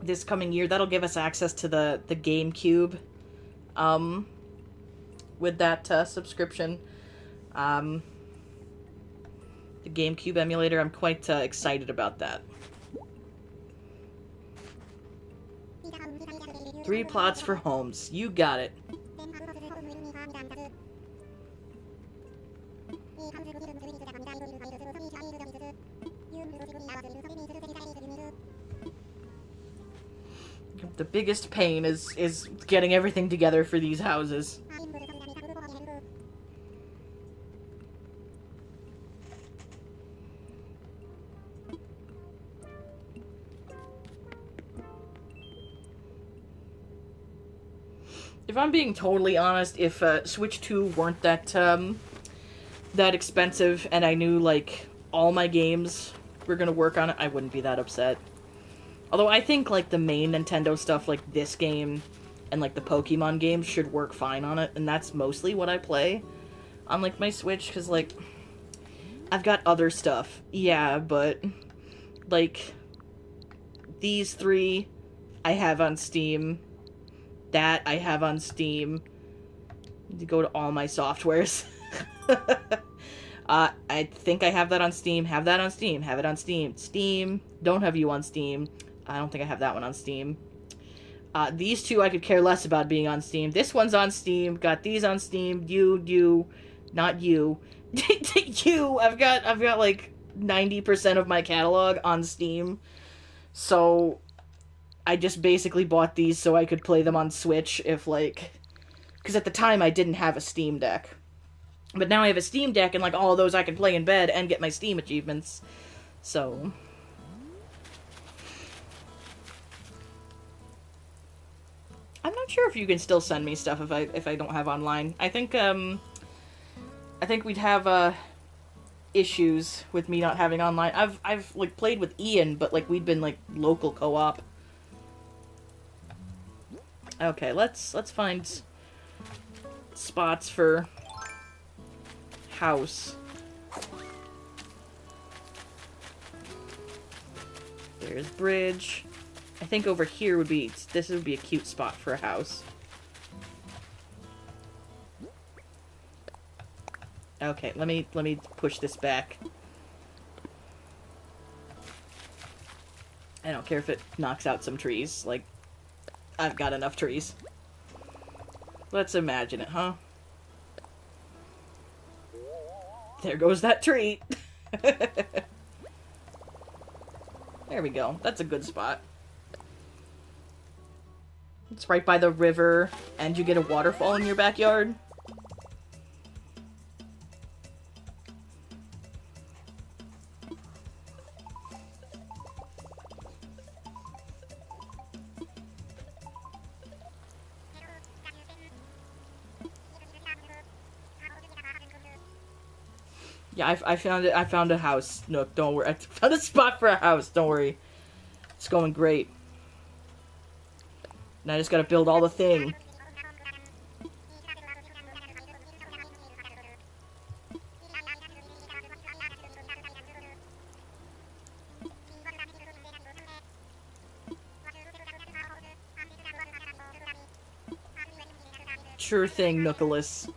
this coming year, that'll give us access to the GameCube, with that, subscription. The GameCube emulator, I'm quite, excited about that. 3 plots for homes. You got it. The biggest pain is getting everything together for these houses. If I'm being totally honest, if Switch 2 weren't that expensive and I knew, like, all my games were gonna work on it, I wouldn't be that upset. Although I think, like, the main Nintendo stuff, like this game and, like, the Pokemon games should work fine on it, and that's mostly what I play on, like, my Switch, because, like, I've got other stuff. Yeah, but, like, these 3 I have on Steam. That I have on Steam. Need to go to all my softwares. I think I have that on Steam. Have that on Steam. Have it on Steam. Steam. Don't have you on Steam. I don't think I have that one on Steam. These 2 I could care less about being on Steam. This one's on Steam. Got these on Steam. You. Not you. You. I've got like 90% of my catalog on Steam. So I just basically bought these so I could play them on Switch if, like... Because at the time I didn't have a Steam Deck. But now I have a Steam Deck, and, like, all of those I can play in bed and get my Steam achievements. So... I'm not sure if you can still send me stuff if I don't have online. I think we'd have, issues with me not having online. I've, like, played with Ian, but, like, we'd been, like, local co-op. Okay, let's find spots for house. There's bridge. I think over here this would be a cute spot for a house. Okay, let me push this back. I don't care if it knocks out some trees, like, I've got enough trees. Let's imagine it, huh? There goes that tree. There we go. That's a good spot. It's right by the river, and you get a waterfall in your backyard. Yeah, I found it. I found a house. No, don't worry. I found a spot for a house. Don't worry. It's going great. And I just gotta build all the thing. Sure thing, Nicholas.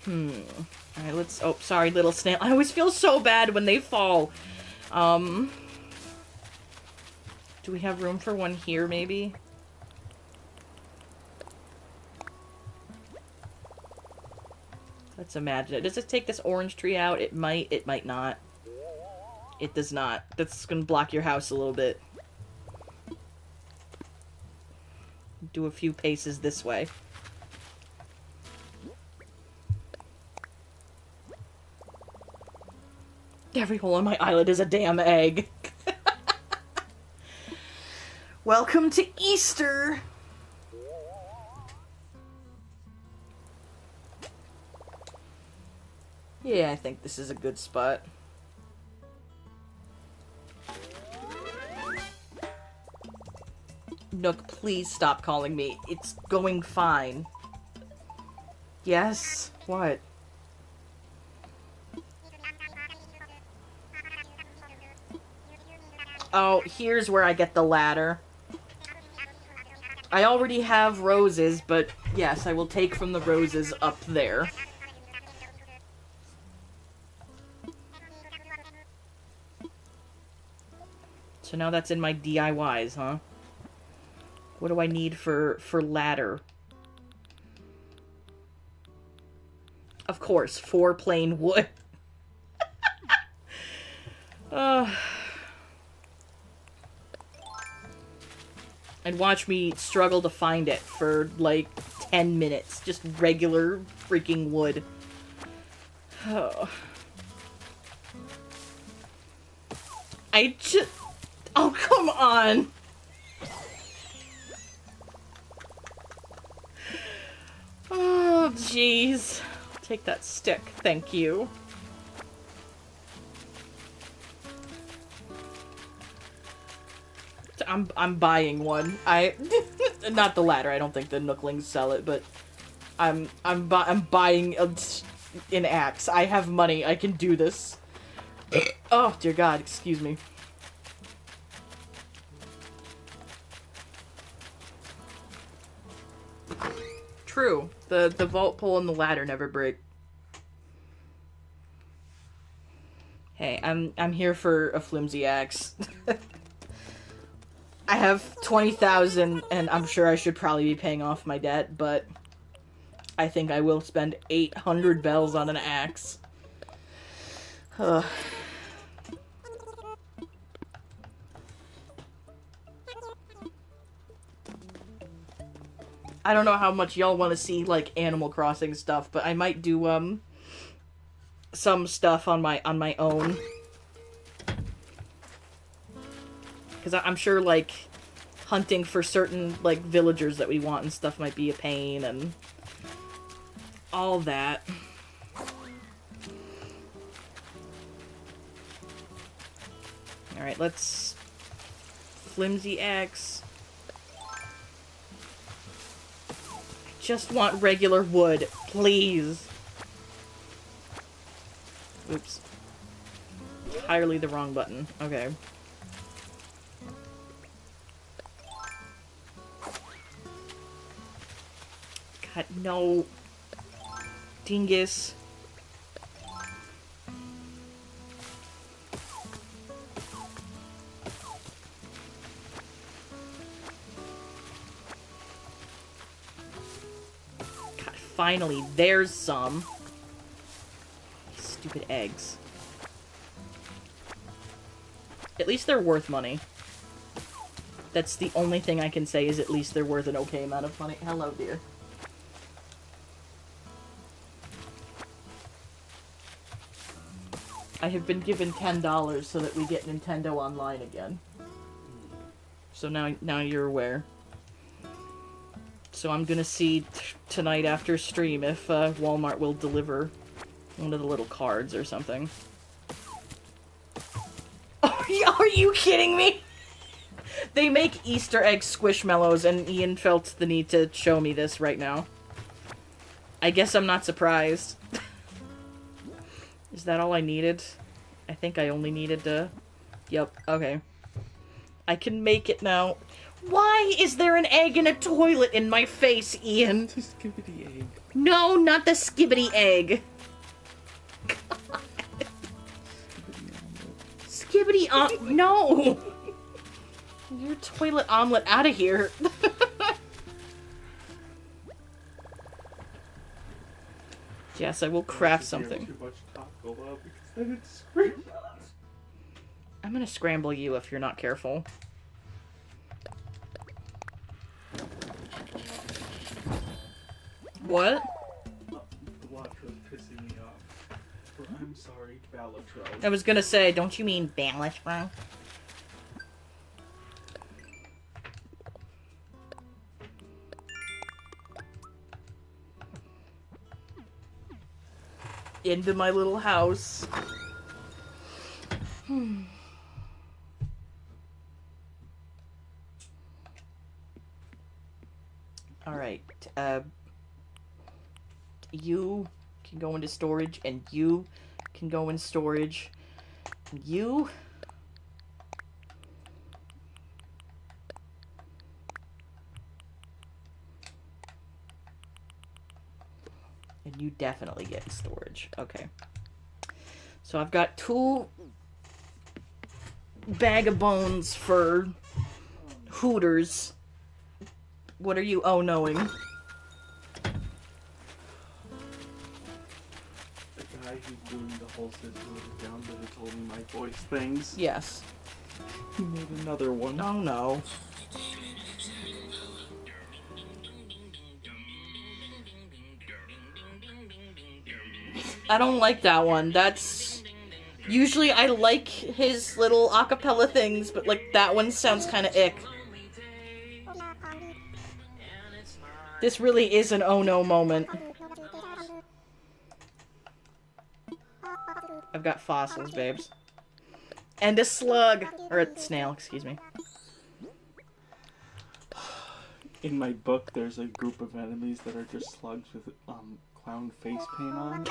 Alright, let's... Oh, sorry, little snail. I always feel so bad when they fall. Do we have room for one here, maybe? Let's imagine it. Does it take this orange tree out? It might not. It does not. That's gonna block your house a little bit. Do a few paces this way. Every hole on my eyelid is a damn egg. Welcome to Easter! Yeah, I think this is a good spot. Nook, please stop calling me. It's going fine. Yes? What? Oh, here's where I get the ladder. I already have roses, but yes, I will take from the roses up there. So now that's in my DIYs, huh? What do I need for ladder? Of course, 4 plain wood. And watch me struggle to find it for, like, 10 minutes. Just regular freaking wood. Oh. Oh, come on! Oh, jeez. Take that stick, thank you. I'm buying one. Not the ladder. I don't think the Nooklings sell it, but I'm buying an axe. I have money. I can do this. Oh dear God! Excuse me. True. The vault pole and the ladder never break. Hey, I'm here for a flimsy axe. I have 20,000, and I'm sure I should probably be paying off my debt, but I think I will spend 800 bells on an axe. Ugh. I don't know how much y'all want to see, like, Animal Crossing stuff, but I might do, some stuff on my own. Because I'm sure, like, hunting for certain, like, villagers that we want and stuff might be a pain, and all that. Alright, let's... Flimsy axe. I just want regular wood, please. Oops. Entirely the wrong button. Okay. God, no. Dingus. God, finally, there's some. Stupid eggs. At least they're worth money. That's the only thing I can say, is at least they're worth an okay amount of money. Hello, dear. I have been given $10 so that we get Nintendo Online again. So now you're aware. So I'm gonna see tonight after stream if Walmart will deliver one of the little cards or something. Are you kidding me? They make Easter egg squishmallows, and Ian felt the need to show me this right now. I guess I'm not surprised. Is that all I needed? I think I only needed to... Yep, okay. I can make it now. Why is there an egg in a toilet in my face, Ian? The skibbity egg. No, not the skibbity egg. Skibbity no! Your toilet omelet out of here. Yes, I will craft something. I'm gonna scramble you if you're not careful. What? Balatro pissing me off. I'm sorry, Balatro. I was gonna say, don't you mean Balatro? into my little house. Alright, you can go into storage, and you can go in storage. You... and you definitely get storage. Okay. So I've got 2 bag of bones for Hooters. What are you oh-knowing? The guy who's doing the whole situation down that had told me my voice things. Yes. He made another one. Oh no. I don't like that one. That's... Usually I like his little acapella things, but like that one sounds kind of ick. This really is an oh no moment. I've got fossils, babes. And a slug. Or a snail, excuse me. In my book, there's a group of enemies that are just slugs with clown face paint on.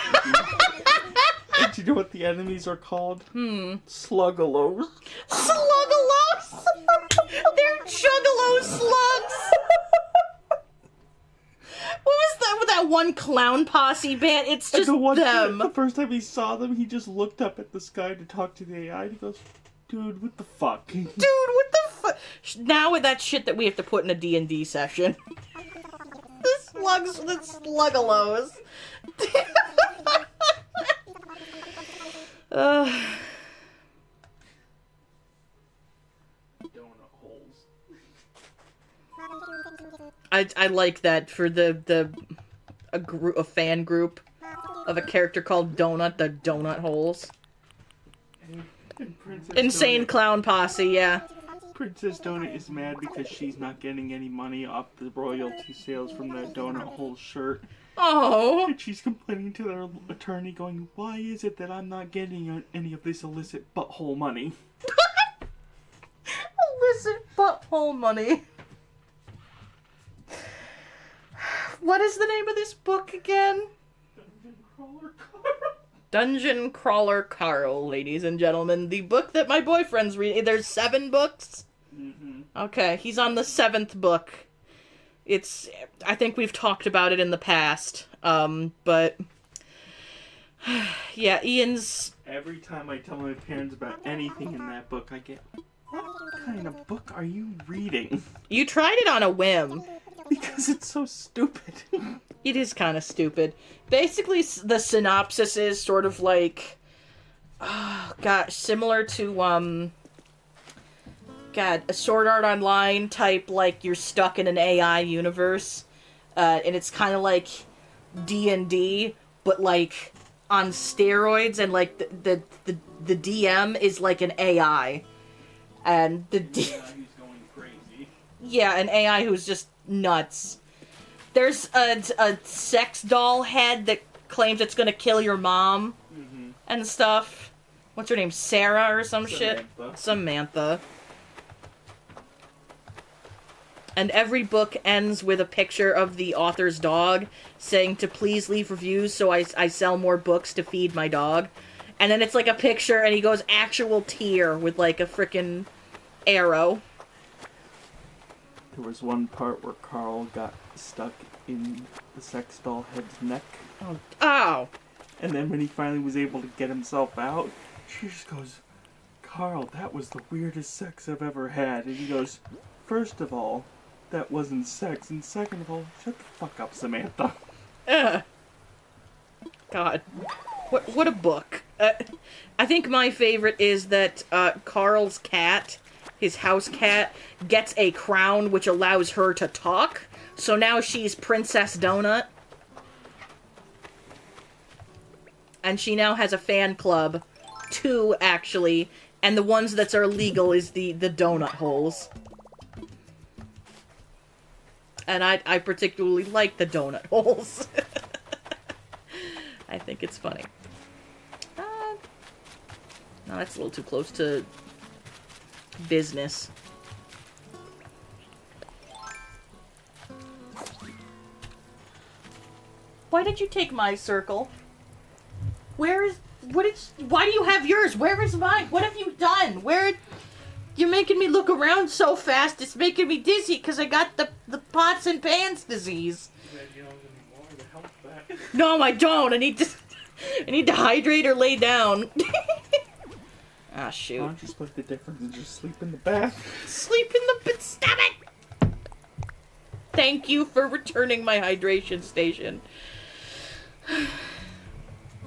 And do you know what the enemies are called? Sluggalos. Sluggalos! They're juggalo slugs! What was that with that one clown posse band? It's just them. The first time he saw them, he just looked up at the sky to talk to the AI, and he goes, dude, what the fuck? Dude, what the fuck? Now with that shit that we have to put in a D&D session. The slugs, the sluggalos. Donut holes. I like that for a fan group of a character called Donut, the Donut Holes. And Princess Insane Donut, clown posse, yeah. Princess Donut is mad because she's not getting any money off the royalty sales from that donut hole shirt. Oh. And she's complaining to their attorney going, why is it that I'm not getting any of this illicit butthole money? Illicit butthole money. What is the name of this book again? Dungeon Crawler Carl, ladies and gentlemen. The book that my boyfriend's reading. There's 7 books? Mm-hmm. Okay, he's on the 7th book. I think we've talked about it in the past. But... yeah, Ian's... Every time I tell my parents about anything in that book, I get, what kind of book are you reading? You tried it on a whim. Because it's so stupid. It is kind of stupid. Basically, the synopsis is sort of like... Oh, gosh, similar to, a Sword Art Online type, like, you're stuck in an AI universe. And it's kind of like D&D, but, like, on steroids, and, like, the DM is like an AI. And the Who's going crazy. Yeah, an AI who's just nuts. There's a sex doll head that claims it's gonna kill your mom and stuff. What's her name? Sarah or some shit? Samantha. And every book ends with a picture of the author's dog saying to please leave reviews so I sell more books to feed my dog. And then it's like a picture and he goes actual tear with like a frickin' arrow. There was one part where Carl got stuck in the sex doll head's neck. Oh. And then when he finally was able to get himself out, she just goes, Carl, that was the weirdest sex I've ever had. And he goes, first of all, that wasn't sex. And second of all, shut the fuck up, Samantha. God. What a book. I think my favorite is that Carl's cat, his house cat, gets a crown which allows her to talk. So now she's Princess Donut. And she now has a fan club. 2, actually. And the ones that are legal is the donut holes. And I particularly like the donut holes. I think it's funny. No, that's a little too close to business. Why did you take my circle? Why do you have yours? Where is mine? What have you done? You're making me look around so fast, it's making me dizzy because I got the pots and pans disease. No, I don't. I need to hydrate or lay down. Ah, shoot. Why don't you split the difference and just sleep in the bath? Sleep in the bed. Stop it! Thank you for returning my hydration station.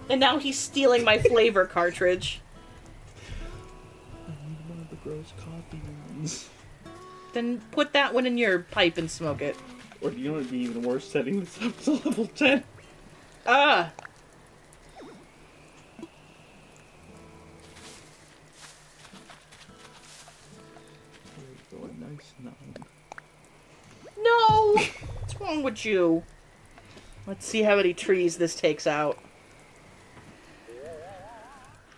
And now he's stealing my flavor cartridge. I need one of the gross coffee ones. Then put that one in your pipe and smoke it. Or do you know what would be even worse, setting this up to level 10? Ah! There you go, a nice 9. No! What's wrong with you? Let's see how many trees this takes out.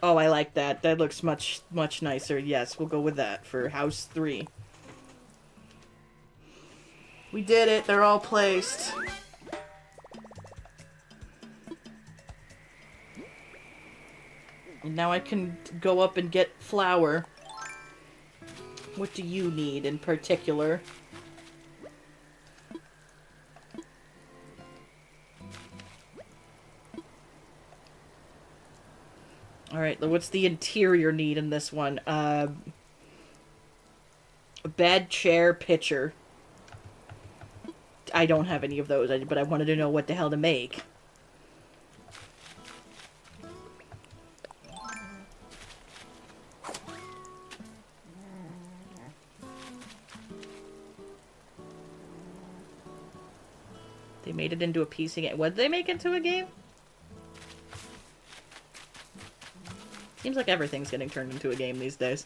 Oh, I like that. That looks much, much nicer. Yes, we'll go with that for house 3. We did it. They're all placed. And now I can go up and get flour. What do you need in particular? Alright, what's the interior need in this one? A bed, chair, pitcher. I don't have any of those, but I wanted to know what the hell to make. They made it into a PC game. What did they make into a game? Seems like everything's getting turned into a game these days.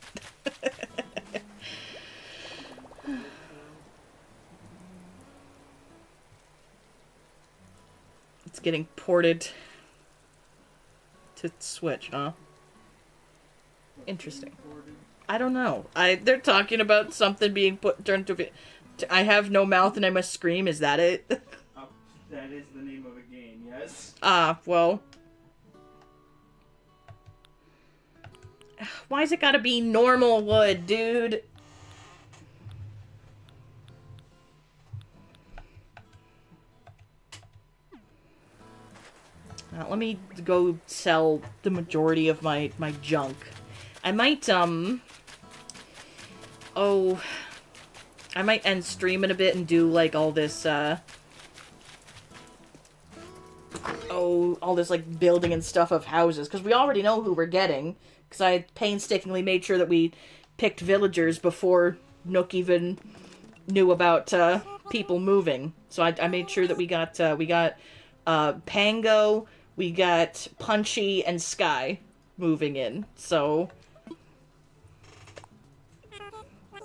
It's getting ported to Switch, huh? Interesting. I don't know. They're talking about something being turned to. I have no mouth and I must scream. Is that it? That is the name of a game, yes. Ah, well. Why's it gotta be normal wood, dude? Now, let me go sell the majority of my junk. I might, oh, I might end stream in a bit and do, like, all this, all this, like, building and stuff of houses. Because we already know who we're getting. Because I painstakingly made sure that we picked villagers before Nook even knew about, people moving. So I made sure that we got Pango, we got Punchy, and Sky moving in. So,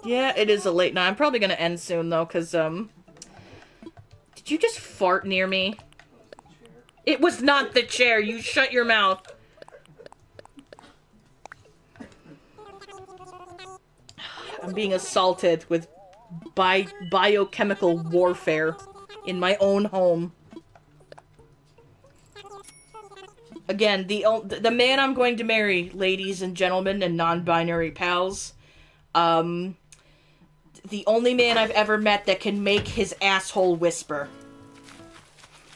yeah, it is a late night. I'm probably gonna end soon, though, because, did you just fart near me? It was not the chair. You shut your mouth. I'm being assaulted with biochemical warfare in my own home. Again, the man I'm going to marry, ladies and gentlemen and non-binary pals, the only man I've ever met that can make his asshole whisper.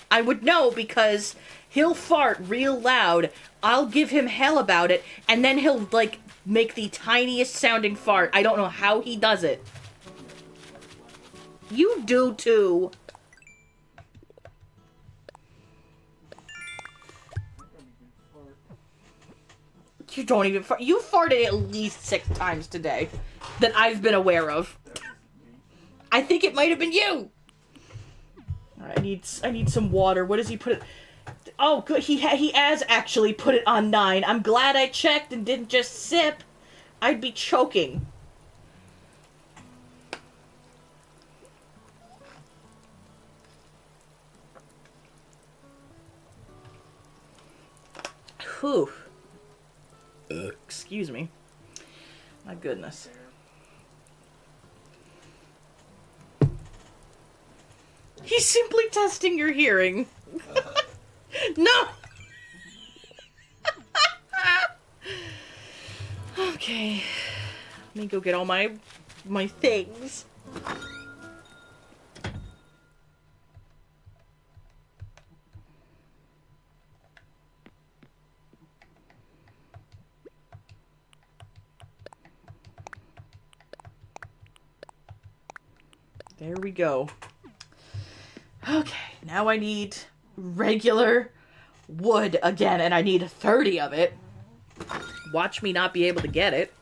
I would know because he'll fart real loud, I'll give him hell about it, and then he'll, like, make the tiniest sounding fart. I don't know how he does it. You do too. You don't even fart. You farted at least 6 times today that I've been aware of. I think it might have been you. Alright, I need some water. What does he put it? Oh, good. He has actually put it on 9. I'm glad I checked and didn't just sip. I'd be choking. Whew. Excuse me. My goodness. He's simply testing your hearing. No! Okay. Let me go get all my things. There we go. Okay, now I need regular wood again, and I need 30 of it. Watch me not be able to get it.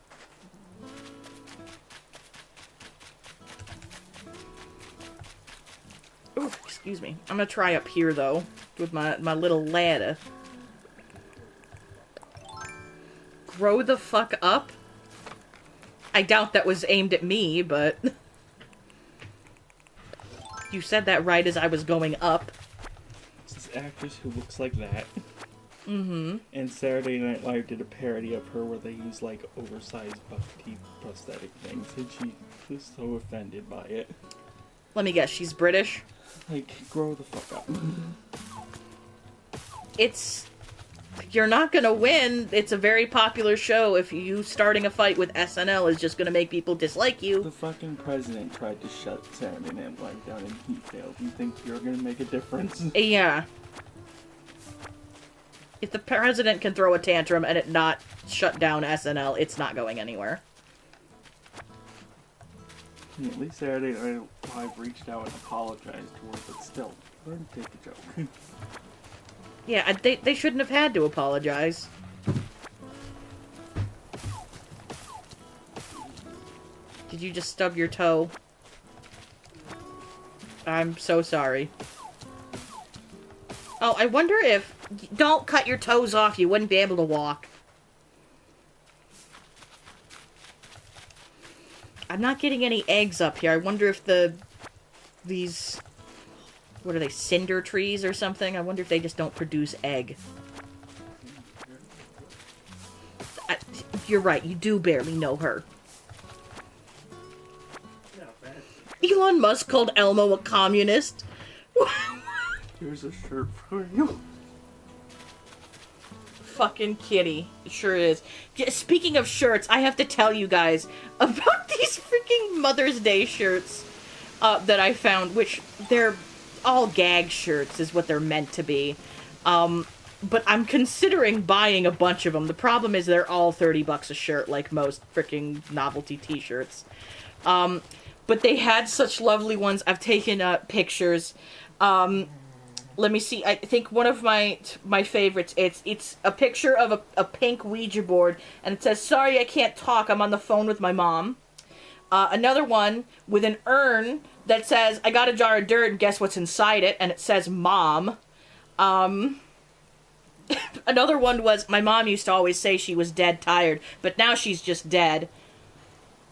Ooh, excuse me. I'm gonna try up here, though, with my little ladder. Grow the fuck up? I doubt that was aimed at me, but... You said that right as I was going up. This actress who looks like that. Mm-hmm. And Saturday Night Live did a parody of her where they use like oversized buck teeth prosthetic things, and she was so offended by it. Let me guess, she's British? Like, grow the fuck up. It's... You're not gonna win. It's a very popular show. If you starting a fight with SNL is just gonna make people dislike you. The fucking president tried to shut Saturday Night Live down and he failed. You think you're gonna make a difference? Yeah. If the president can throw a tantrum and it not shut down SNL, it's not going anywhere. At least Saturday Night Live reached out and apologized to her, but still, learn to take a joke. Yeah, they shouldn't have had to apologize. Did you just stub your toe? I'm so sorry. Oh, I wonder if... Don't cut your toes off, you wouldn't be able to walk. I'm not getting any eggs up here. I wonder if these... What are they, cinder trees or something? I wonder if they just don't produce egg. You're right, you do barely know her. Elon Musk called Elmo a communist. Here's a shirt for you. Fucking kitty. It sure is. Speaking of shirts, I have to tell you guys about these freaking Mother's Day shirts that I found, which they're all gag shirts is what they're meant to be. But I'm considering buying a bunch of them. The problem is they're all $30 a shirt, like most freaking novelty t-shirts. But they had such lovely ones. I've taken pictures. Let me see. I think one of my favorites, it's a picture of a pink Ouija board, and it says, "Sorry, I can't talk. I'm on the phone with my mom." Another one with an urn that says, "I got a jar of dirt, and guess what's inside it?" And it says, "Mom." Another one was, my mom used to always say she was dead tired, but now she's just dead.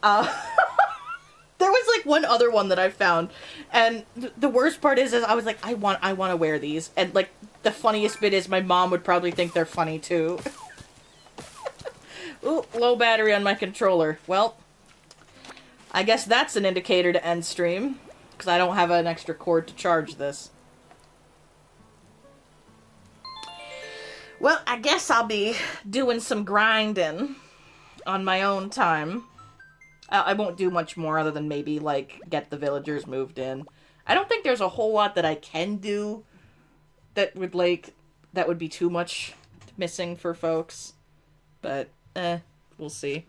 There was, like, one other one that I found, and the worst part is I was like, I want to wear these, and, like, the funniest bit is my mom would probably think they're funny, too. Ooh, low battery on my controller. Well, I guess that's an indicator to end stream, because I don't have an extra cord to charge this. Well, I guess I'll be doing some grinding on my own time. I won't do much more other than maybe, like, get the villagers moved in. I don't think there's a whole lot that I can do that would, like, that would be too much missing for folks. But, we'll see.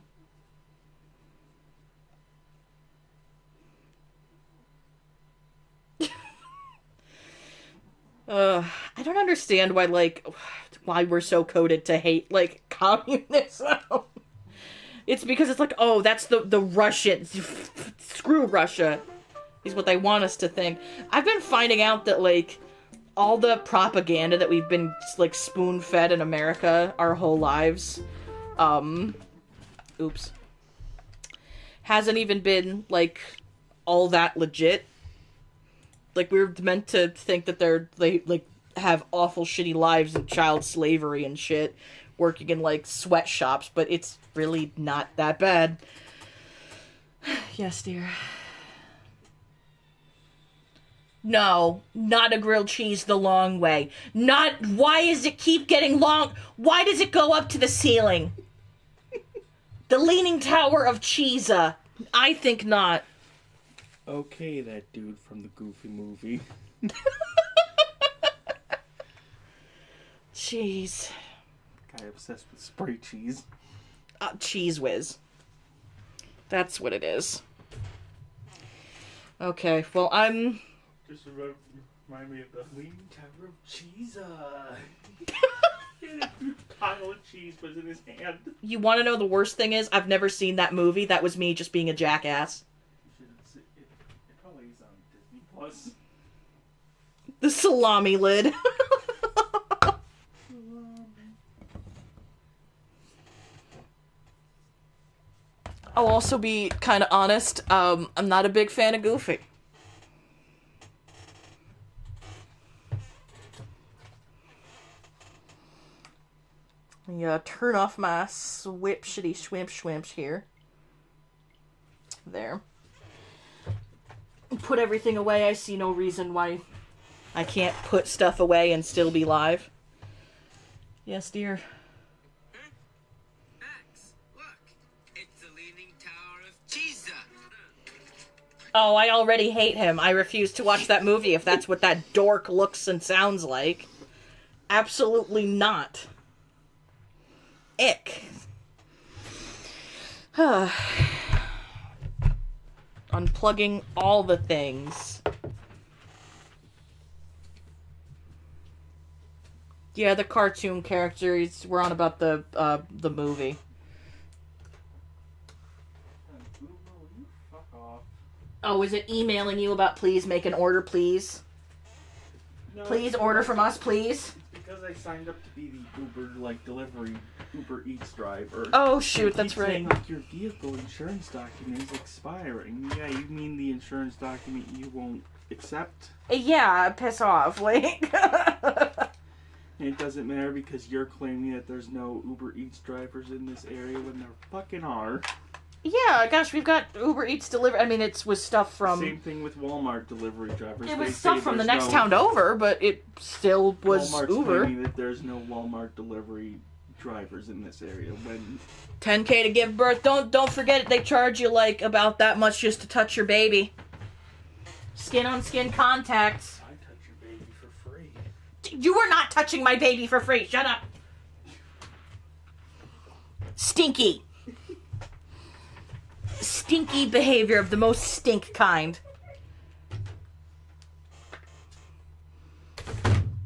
I don't understand why, like, why we're so coded to hate, like, communism. It's because it's like, oh, that's the Russians. Screw Russia, is what they want us to think. I've been finding out that, like, all the propaganda that we've been, like, spoon-fed in America our whole lives, oops, hasn't even been, like, all that legit. Like, we're meant to think that they like, have awful, shitty lives and child slavery and shit, working in, like, sweatshops, but it's really not that bad. Yes, dear. No, not a grilled cheese the long way. Why does it keep getting long? Why does it go up to the ceiling? The Leaning Tower of Cheesa. I think not. Okay, that dude from the Goofy movie. Cheese. Guy obsessed with spray cheese. Cheese Whiz. That's what it is. Okay, well, I'm... Just remind me of the Leaning Tower of Cheesa. Pile of cheese was in his hand. You want to know the worst thing is? I've never seen that movie. That was me just being a jackass. It probably is on Disney Plus. The salami lid. I'll also be kind of honest. I'm not a big fan of Goofy. Turn off my swipshity swimps here. There. Put everything away. I see no reason why I can't put stuff away and still be live. Yes, dear. Max, look. It's the Leaning Tower of Cheesa. Oh, I already hate him. I refuse to watch that movie if that's what that dork looks and sounds like. Absolutely not. Ick. Unplugging all the things. Yeah, the cartoon characters. We're on about the movie. Google, you fuck off. Oh, is it emailing you about please make an order, please? No, Please order from us, please. It's because I signed up to be the Uber delivery Uber Eats driver. Oh shoot, They that's keep right. saying, like, your vehicle insurance document is expiring. Yeah, you mean the insurance document you won't accept? Yeah, piss off. Like, And it doesn't matter because you're claiming that there's no Uber Eats drivers in this area when there fucking are. yeah, gosh, we've got Uber Eats delivery. I mean, it was stuff from. Same thing with Walmart delivery drivers. It They was say stuff from the there's next no- town over, but it still was Walmart's Uber. claiming that there's no Walmart delivery drivers in this area when 10K to give birth. Don't forget it. They charge you like about that much just to touch your baby. Skin on skin contacts. I touch your baby for free. You are not touching my baby for free. Shut up. Stinky. Stinky behavior of the most stink kind.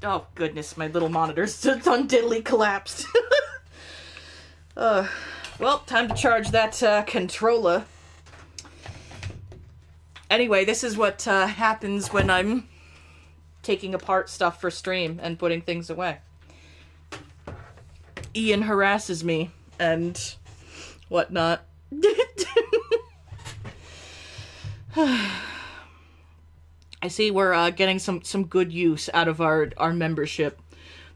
Oh, goodness, my little monitor's undiddly collapsed. Well, time to charge that controller. Anyway, this is what happens when I'm taking apart stuff for stream and putting things away. Ian harasses me and whatnot. I see we're getting some good use out of our membership.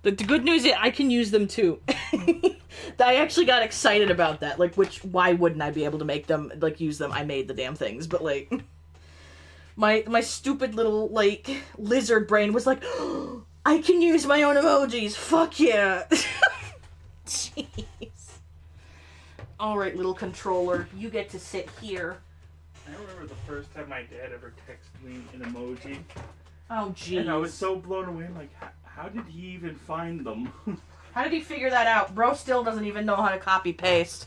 The good news is I can use them too. I actually got excited about that. Like, why wouldn't I be able to make them, like, use them? I made the damn things, but, like, my stupid little, like, lizard brain was like, oh, I can use my own emojis. Fuck yeah. Jeez. Alright, little controller, you get to sit here. I remember the first time my dad ever texted me an emoji. Oh, jeez. And I was so blown away. I'm like, how did he even find them? How did he figure that out? Bro still doesn't even know how to copy paste.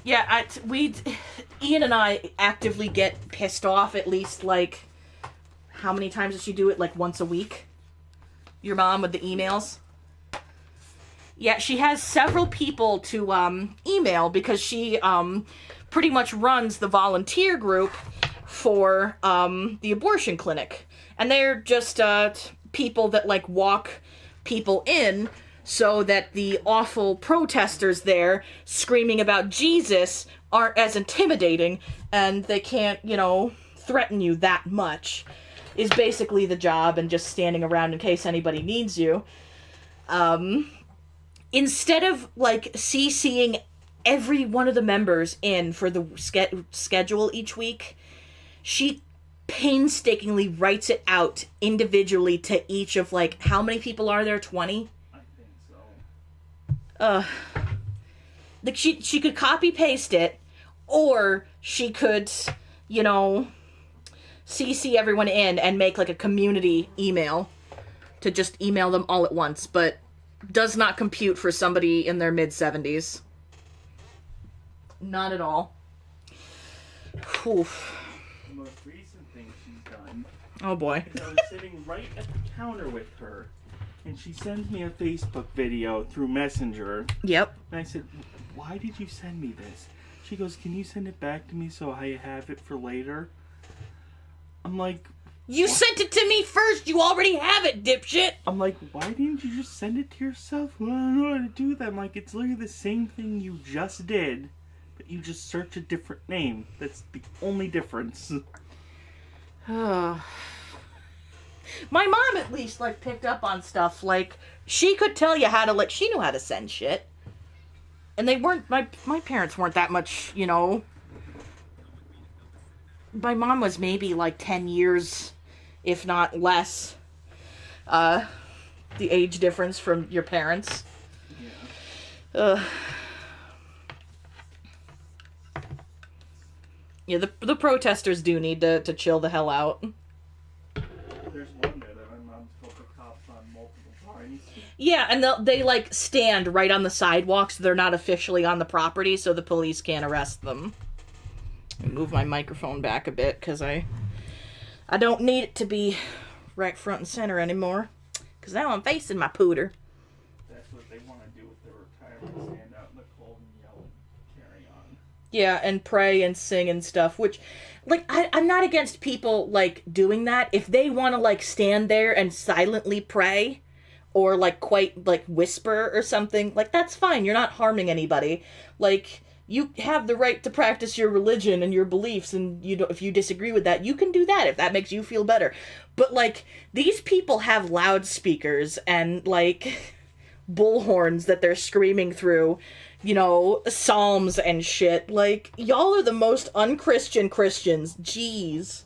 Yeah, Ian and I actively get pissed off at least, like, how many times does she do it? Like, once a week? Your mom with the emails? Yeah, she has several people to email because she pretty much runs the volunteer group for the abortion clinic. And they're just people that, like, walk people in so that the awful protesters there screaming about Jesus aren't as intimidating and they can't, threaten you that much is basically the job, and just standing around in case anybody needs you. instead of, like, CCing every one of the members in for the schedule each week, she painstakingly writes it out individually to each of, like, how many people are there? 20? I think so. Like, she could copy paste it, or she could, you know, CC everyone in and make, like, a community email to just email them all at once, but does not compute for somebody in their mid-70s. Not at all. Oof. The most recent thing she's done Oh boy. is I was sitting right at the counter with her, and she sends me a Facebook video through Messenger. Yep. And I said, why did you send me this? She goes, can you send it back to me so I have it for later? I'm like... You sent it to me first! You already have it, dipshit! I'm like, why didn't you just send it to yourself? Well, I don't know how to do that. I'm like, it's literally the same thing you just did, but you just search a different name. That's the only difference. My mom at least, like, picked up on stuff. Like, she could tell you how to, like, she knew how to send shit. And they weren't, my parents weren't that much, you know. My mom was maybe, like, 10 years, if not less, the age difference from your parents. Yeah. Yeah, the protesters do need to chill the hell out. There's one there that my mom's called the cops on multiple times. Yeah, and they like, stand right on the sidewalk, so they're not officially on the property, so the police can't arrest them. Move my microphone back a bit, because I don't need it to be right front and center anymore. Because now I'm facing my pooter. That's what they want to do with their retirement. Stand out in the cold and yell and carry on. Yeah, and pray and sing and stuff, which, like, I'm not against people, like, doing that. If they want to, like, stand there and silently pray, or, like, quite, like, whisper or something, like, that's fine. You're not harming anybody. Like, you have the right to practice your religion and your beliefs, and if you disagree with that, you can do that if that makes you feel better. But, like, these people have loudspeakers and, like, bullhorns that they're screaming through, you know, psalms and shit. Like, y'all are the most unchristian Christians. Jeez.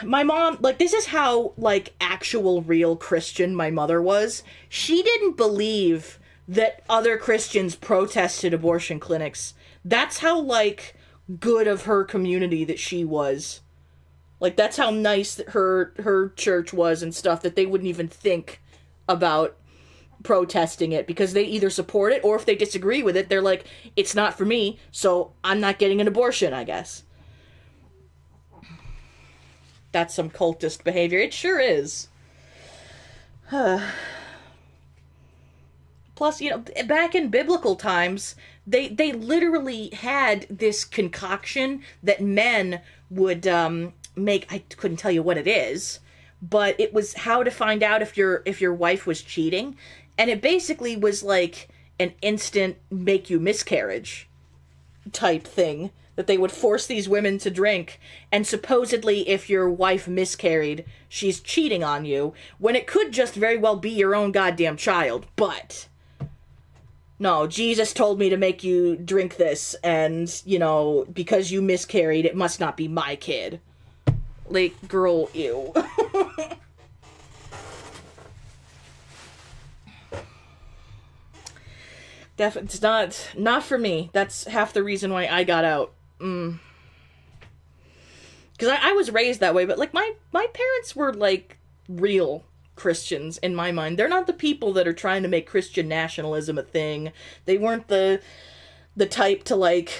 My mom, like, this is how, like, actual real Christian my mother was. She didn't believe that other Christians protested abortion clinics. That's how, like, good of her community that she was. Like, that's how nice that her church was and stuff, that they wouldn't even think about protesting it, because they either support it, or if they disagree with it, they're like, it's not for me, so I'm not getting an abortion, I guess. That's some cultist behavior. It sure is. Plus, you know, back in biblical times, they literally had this concoction that men would make. I couldn't tell you what it is, but it was how to find out if your wife was cheating, and it basically was like an instant make you miscarriage type thing that they would force these women to drink, and supposedly if your wife miscarried, she's cheating on you, when it could just very well be your own goddamn child. But no, Jesus told me to make you drink this, and, you know, because you miscarried, it must not be my kid. Like, girl, ew. It's not for me. That's half the reason why I got out. Because I was raised that way, but, like, my parents were, like, real Christians in my mind. They're not the people that are trying to make Christian nationalism a thing. They weren't the type to, like,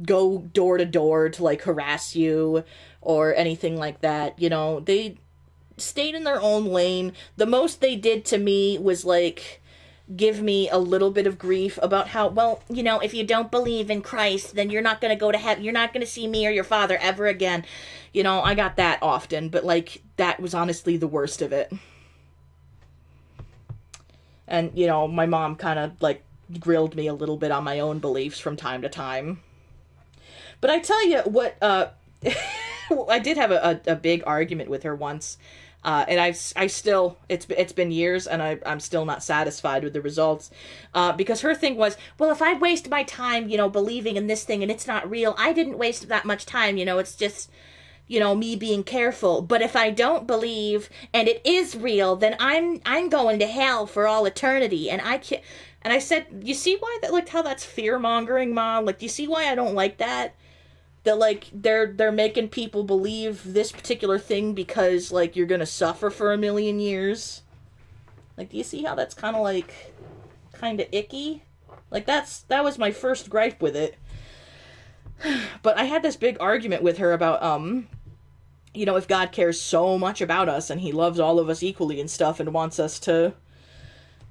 go door to door to, like, harass you or anything like that. You know, they stayed in their own lane. The most they did to me was, like, give me a little bit of grief about how, well, you know, if you don't believe in Christ, then you're not going to go to heaven. You're not going to see me or your father ever again. You know, I got that often, but, like, that was honestly the worst of it. And, you know, my mom kind of, like, grilled me a little bit on my own beliefs from time to time. But I tell you what, I did have a big argument with her once. And I still, it's been years, and I'm still not satisfied with the results, because her thing was, well, if I waste my time, believing in this thing and it's not real, I didn't waste that much time, it's just, me being careful. But if I don't believe and it is real, then I'm going to hell for all eternity, and I can't. And I said, you see why that, like, how that's fear mongering, Mom? Like, do you see why I don't like that? That, like, they're making people believe this particular thing because, like, you're gonna suffer for a million years. Like, do you see how that's kind of icky? Like, that was my first gripe with it. But I had this big argument with her about, if God cares so much about us and he loves all of us equally and stuff and wants us to,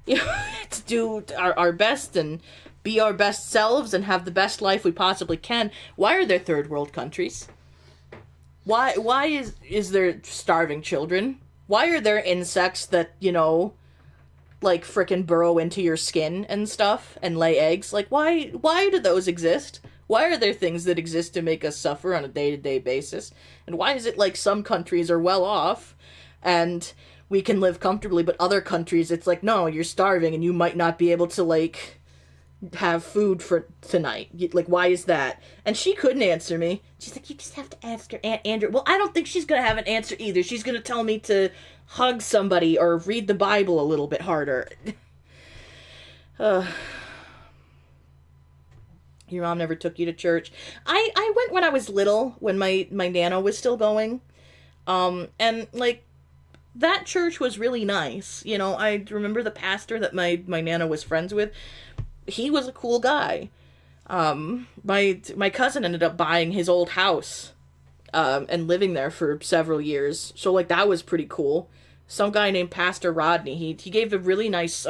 to do our best and be our best selves and have the best life we possibly can, why are there third world countries? Why is there starving children? Why are there insects that, like frickin' burrow into your skin and stuff and lay eggs? Like, why do those exist? Why are there things that exist to make us suffer on a day-to-day basis? And why is it like some countries are well off and we can live comfortably, but other countries it's like, no, you're starving and you might not be able to, like, have food for tonight. Like, why is that? And she couldn't answer me. She's like, you just have to ask your Aunt Andrew. Well, I don't think she's gonna have an answer either. She's gonna tell me to hug somebody or read the Bible a little bit harder. Your mom never took you to church. I went when I was little, when my Nana was still going. And, like, that church was really nice. I remember the pastor that my Nana was friends with. He was a cool guy. My cousin ended up buying his old house, and living there for several years. So, like, that was pretty cool. Some guy named Pastor Rodney, he gave a really nice,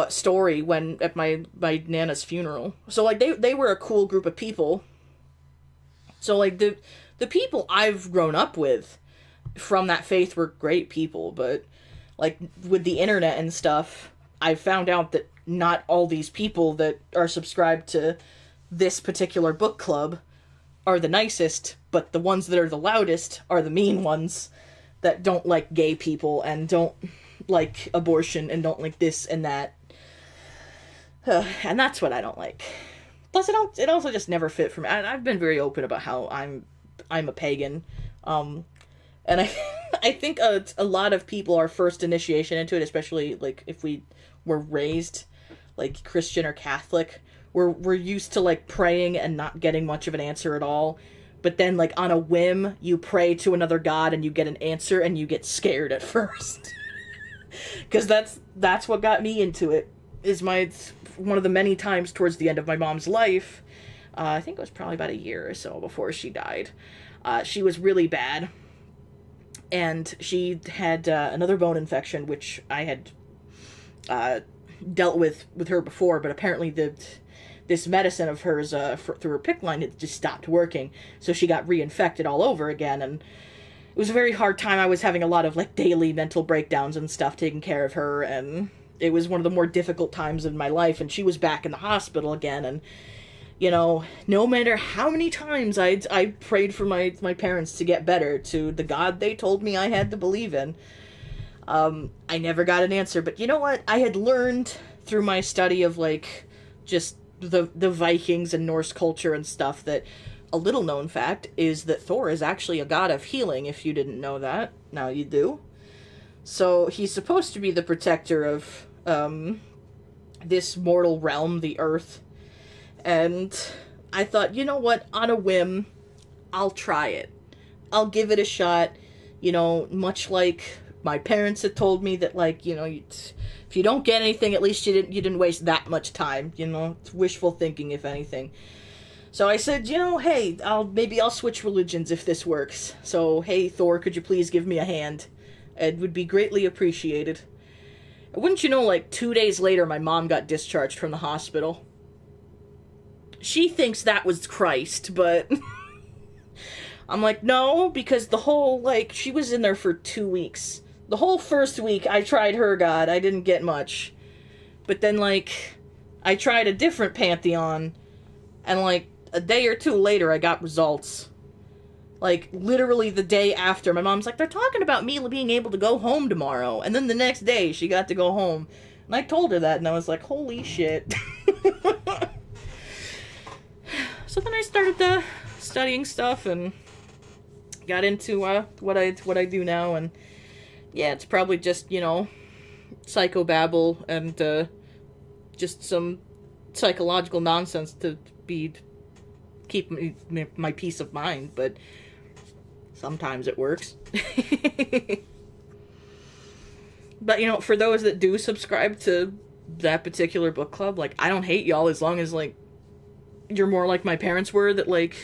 story at my Nana's funeral. So, like, they were a cool group of people. So, like, the people I've grown up with from that faith were great people, but, like, with the internet and stuff, I found out that not all these people that are subscribed to this particular book club are the nicest, but the ones that are the loudest are the mean ones that don't like gay people and don't like abortion and don't like this and that. And that's what I don't like. Plus, it also just never fit for me. I've been very open about how I'm a pagan. And I think a lot of people, our first initiation into it, especially, like, if we were raised, like, Christian or Catholic, we're used to, like, praying and not getting much of an answer at all. But then, like, on a whim, you pray to another god and you get an answer and you get scared at first. Because that's what got me into it, is one of the many times towards the end of my mom's life, I think it was probably about a year or so before she died, she was really bad. And she had another bone infection, which I had dealt with her before, but apparently this medicine of hers through her PICC line had just stopped working, so she got reinfected all over again, and it was a very hard time. I was having a lot of, like, daily mental breakdowns and stuff taking care of her, and it was one of the more difficult times in my life, and she was back in the hospital again, and, no matter how many times I prayed for my parents to get better, to the God they told me I had to believe in, I never got an answer. But you know what? I had learned through my study of, like, just the Vikings and Norse culture and stuff, that a little known fact is that Thor is actually a god of healing, if you didn't know that. Now you do. So he's supposed to be the protector of this mortal realm, the Earth. And I thought, you know what, on a whim, I'll try it. I'll give it a shot, much like my parents had told me that, like, if you don't get anything, at least you didn't waste that much time, it's wishful thinking, if anything. So I said, hey, maybe I'll switch religions if this works. So, hey, Thor, could you please give me a hand? It would be greatly appreciated. Wouldn't you know, like, 2 days later, my mom got discharged from the hospital. She thinks that was Christ, but I'm like, no, because the whole, like, she was in there for 2 weeks. The whole first week, I tried her god. I didn't get much. But then, like, I tried a different pantheon, and, like, a day or two later, I got results. Like, literally the day after, my mom's like, they're talking about me being able to go home tomorrow. And then the next day, she got to go home. And I told her that, and I was like, holy shit. So then I started studying stuff and got into what I do now. And yeah, it's probably just, psychobabble and just some psychological nonsense to keep my peace of mind, but sometimes it works. But, for those that do subscribe to that particular book club, like, I don't hate y'all as long as, like, you're more like my parents were, that, like,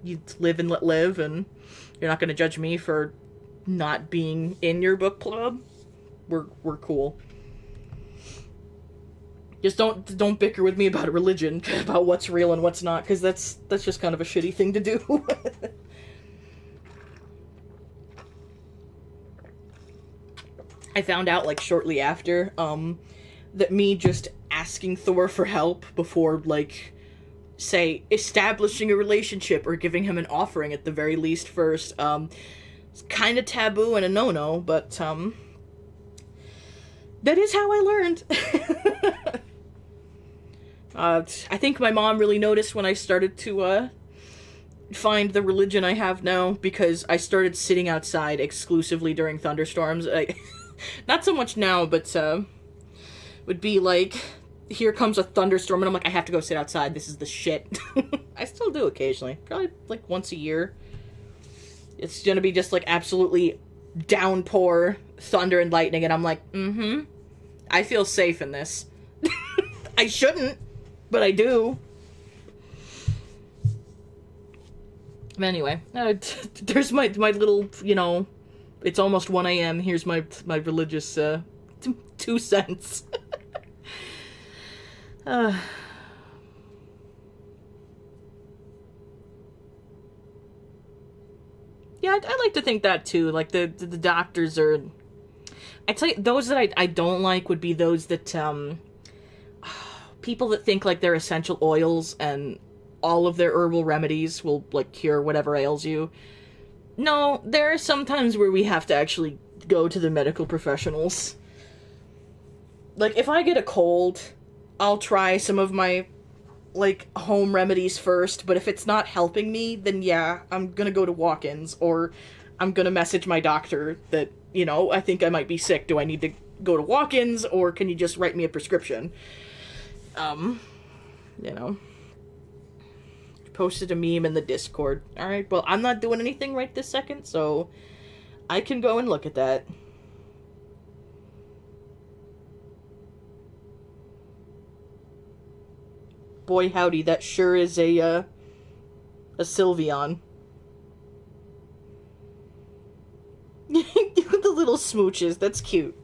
you live and let live, and you're not gonna judge me for not being in your book club. We're cool. Just don't bicker with me about religion, about what's real and what's not, because that's just kind of a shitty thing to do. I found out, like, shortly after, that me just asking Thor for help before, like, say, establishing a relationship or giving him an offering at the very least first, it's kind of taboo and a no-no, but, that is how I learned. I think my mom really noticed when I started to, find the religion I have now, because I started sitting outside exclusively during thunderstorms. Not so much now, but, would be like, here comes a thunderstorm, and I'm like, I have to go sit outside, this is the shit. I still do occasionally, probably, like, once a year. It's gonna be just, like, absolutely downpour, thunder and lightning, and I'm like, I feel safe in this. I shouldn't, but I do. Anyway, there's my little, it's almost 1 a.m. Here's my religious 2 cents. Yeah, I like to think that too. Like the doctors are. I'd say those that I don't like would be those that people that think like their essential oils and all of their herbal remedies will like cure whatever ails you. No, there are some times where we have to actually go to the medical professionals. Like, if I get a cold, I'll try some of my, like, home remedies first, but if it's not helping me, then yeah, I'm gonna go to walk-ins, or I'm gonna message my doctor that, I think I might be sick. Do I need to go to walk-ins, or can you just write me a prescription? Posted a meme in the Discord. Alright, well, I'm not doing anything right this second, so I can go and look at that. Boy howdy, that sure is a Sylveon. The little smooches, that's cute.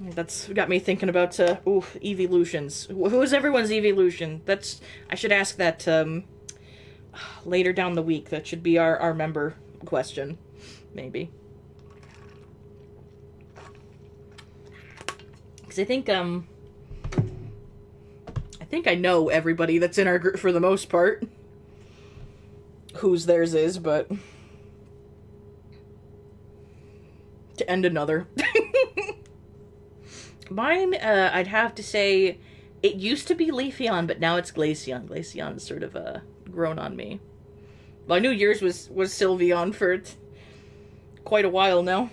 That's got me thinking about, evolutions. Who's everyone's evolution? I should ask that, later down the week. That should be our member question. Maybe. Because I think I know everybody that's in our group for the most part. Whose theirs is, but... To end another. Mine, I'd have to say, it used to be Leafeon, but now it's Glaceon. Glaceon's sort of, grown on me. Well, I knew yours was Sylveon for quite a while now.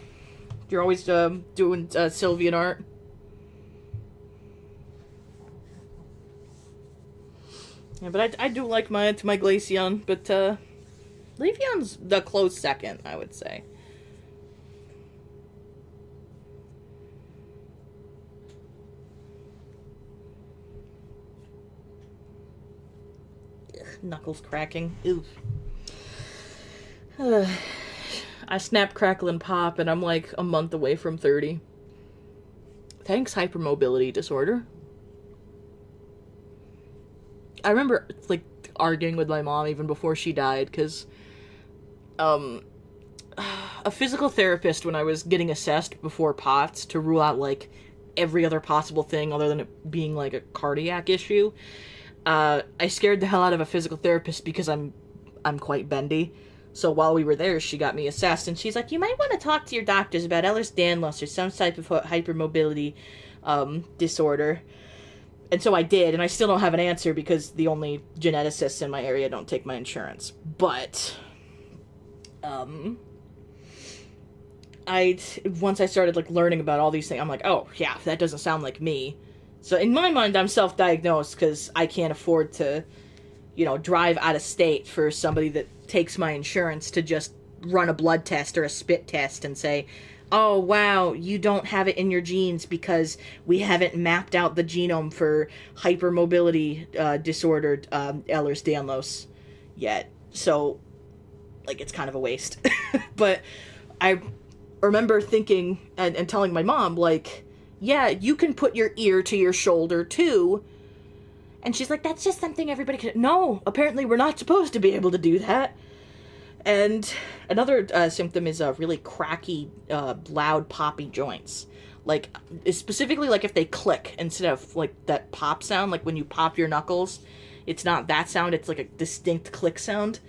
You're always, doing, Sylveon art. Yeah, but I do like my Glaceon, but, Leafeon's the close second, I would say. Knuckles cracking. Oof. I snap, crackle, and pop, and I'm like a month away from 30. Thanks, hypermobility disorder. I remember, like, arguing with my mom even before she died, because, a physical therapist, when I was getting assessed before POTS to rule out, like, every other possible thing other than it being like a cardiac issue. I scared the hell out of a physical therapist because I'm quite bendy. So while we were there, she got me assessed, and she's like, you might want to talk to your doctors about Ehlers-Danlos or some type of hypermobility disorder. And so I did, and I still don't have an answer because the only geneticists in my area don't take my insurance. But, once I started, like, learning about all these things, I'm like, oh, yeah, that doesn't sound like me. So in my mind, I'm self-diagnosed because I can't afford to, drive out of state for somebody that takes my insurance to just run a blood test or a spit test and say, oh, wow, you don't have it in your genes because we haven't mapped out the genome for hypermobility disordered Ehlers-Danlos yet. So, like, it's kind of a waste. But I remember thinking and telling my mom, like, yeah, you can put your ear to your shoulder, too. And she's like, that's just something everybody can... No, apparently we're not supposed to be able to do that. And another symptom is really cracky, loud, poppy joints. Like, specifically, like, if they click instead of, like, that pop sound, like when you pop your knuckles. It's not that sound, it's like a distinct click sound.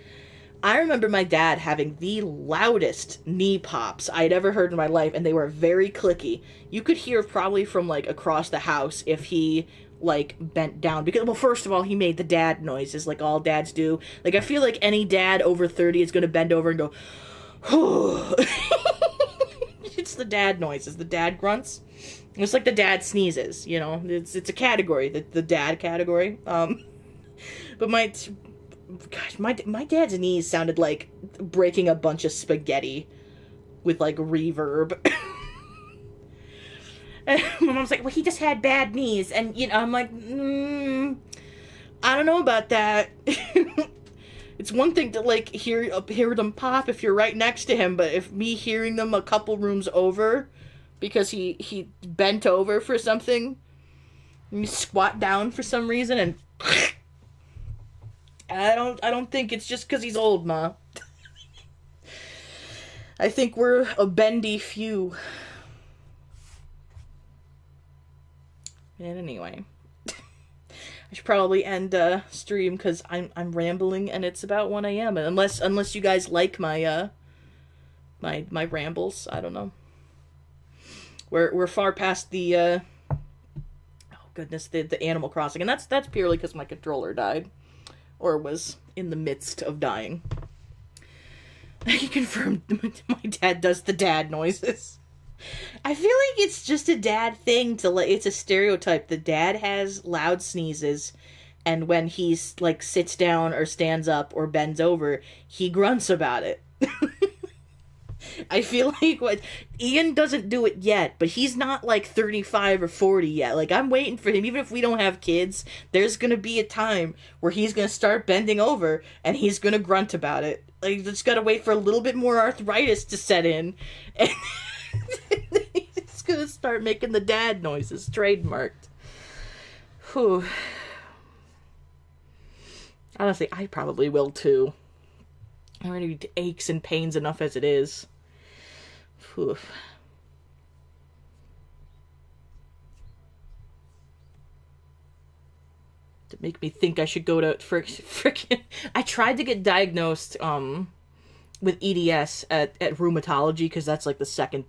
I remember my dad having the loudest knee pops I'd ever heard in my life, and they were very clicky. You could hear probably from, like, across the house if he... like, bent down, because, well, first of all, he made the dad noises, like all dads do. Like, I feel like any dad over 30 is gonna bend over and go, whew. It's the dad noises, the dad grunts. It's like the dad sneezes, it's a category, the dad category. But my dad's knees sounded like breaking a bunch of spaghetti with, like, reverb. And my mom's like, well, he just had bad knees. And, I'm like, I don't know about that. It's one thing to, like, hear them pop if you're right next to him, but if me hearing them a couple rooms over because he bent over for something, and you squat down for some reason, and I don't think it's just because he's old, Ma. I think we're a bendy few. And anyway, I should probably end stream because I'm rambling and it's about 1 a.m. Unless you guys like my my rambles, I don't know. We're far past the oh goodness, the Animal Crossing, and that's purely because my controller died, or was in the midst of dying. I can confirm my dad does the dad noises. I feel like it's just a dad thing it's a stereotype. The dad has loud sneezes, and when he's, like, sits down or stands up or bends over, he grunts about it. I feel like Ian doesn't do it yet, but he's not, like, 35 or 40 yet. Like, I'm waiting for him. Even if we don't have kids, there's gonna be a time where he's gonna start bending over, and he's gonna grunt about it. Like, just gotta wait for a little bit more arthritis to set in, and... He's gonna start making the dad noises, trademarked. Whew. Honestly, I probably will too. I'm already aches and pains enough as it is. Whew. To make me think I should go to frickin'... I tried to get diagnosed, with EDS at rheumatology, because that's, like, the second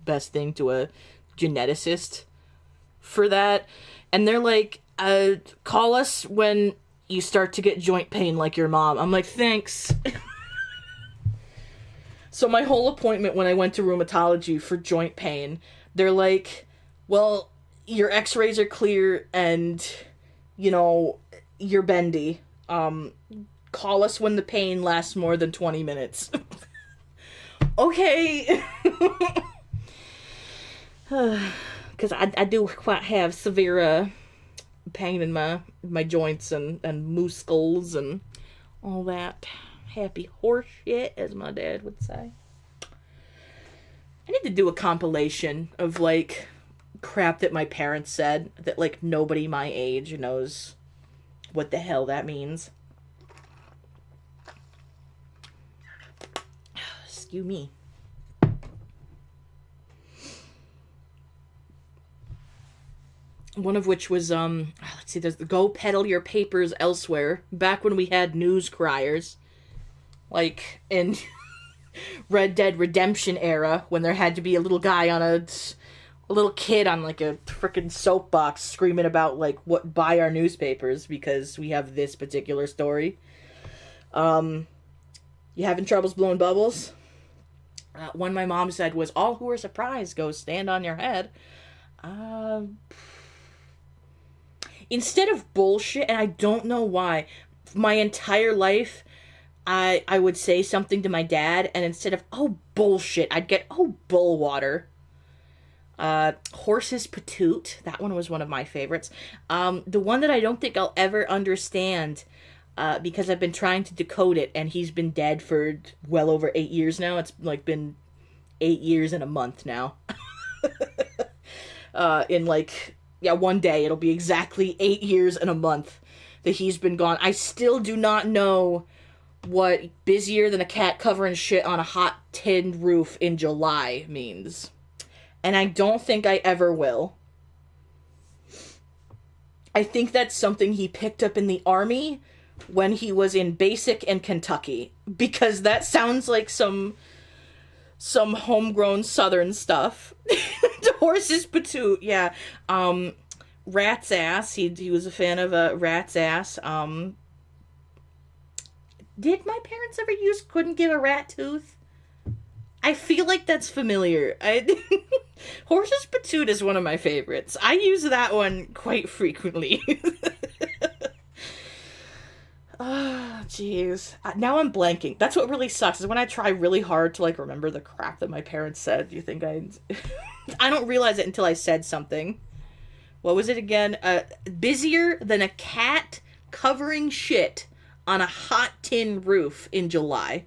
best thing to a geneticist for that. And they're like, call us when you start to get joint pain like your mom. I'm like, thanks. So my whole appointment when I went to rheumatology for joint pain, they're like, well, your x-rays are clear and, you're bendy. Call us when the pain lasts more than 20 minutes. Okay. Because I do quite have severe pain in my joints and muscles and all that happy horse shit, as my dad would say. I need to do a compilation of, like, crap that my parents said that, like, nobody my age knows what the hell that means. Excuse me. One of which was, let's see, there's the Go Peddle Your Papers Elsewhere, back when we had news criers. Like, in Red Dead Redemption era, when there had to be a little guy on a little kid on, like, a frickin' soapbox screaming about, like, buy our newspapers, because we have this particular story. You having troubles blowing bubbles? One my mom said was, all who are surprised go stand on your head. Instead of bullshit, and I don't know why, my entire life, I would say something to my dad, and instead of, oh, bullshit, I'd get, oh, bull water. Horses Patoot, that one was one of my favorites. The one that I don't think I'll ever understand, because I've been trying to decode it, and he's been dead for well over 8 years now. It's, like, been 8 years and a month now. In, like... Yeah, one day it'll be exactly 8 years and a month that he's been gone. I still do not know what busier than a cat covering shit on a hot tin roof in July means. And I don't think I ever will. I think that's something he picked up in the army when he was in basic in Kentucky. Because that sounds like some homegrown southern stuff. Horses Patoot, yeah. Rat's Ass, he was a fan of Rat's Ass. Did my parents ever use Couldn't Give a Rat Tooth? I feel like that's familiar. Horses Patoot is one of my favorites. I use that one quite frequently. Oh, jeez. Now I'm blanking. That's what really sucks, is when I try really hard to, like, remember the crap that my parents said. You think I don't realize it until I said something. What was it again? Busier than a cat covering shit on a hot tin roof in July.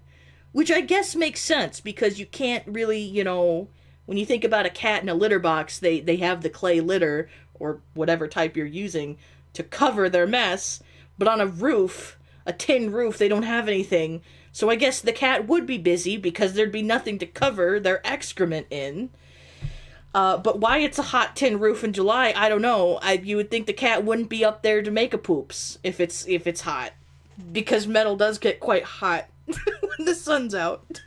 Which I guess makes sense, because you can't really, you know... When you think about a cat in a litter box, they have the clay litter, or whatever type you're using, to cover their mess. But on a roof... a tin roof, they don't have anything. So I guess the cat would be busy because there'd be nothing to cover their excrement in. But why it's a hot tin roof in July, I don't know. You would think the cat wouldn't be up there to make a poops if it's hot. Because metal does get quite hot when the sun's out.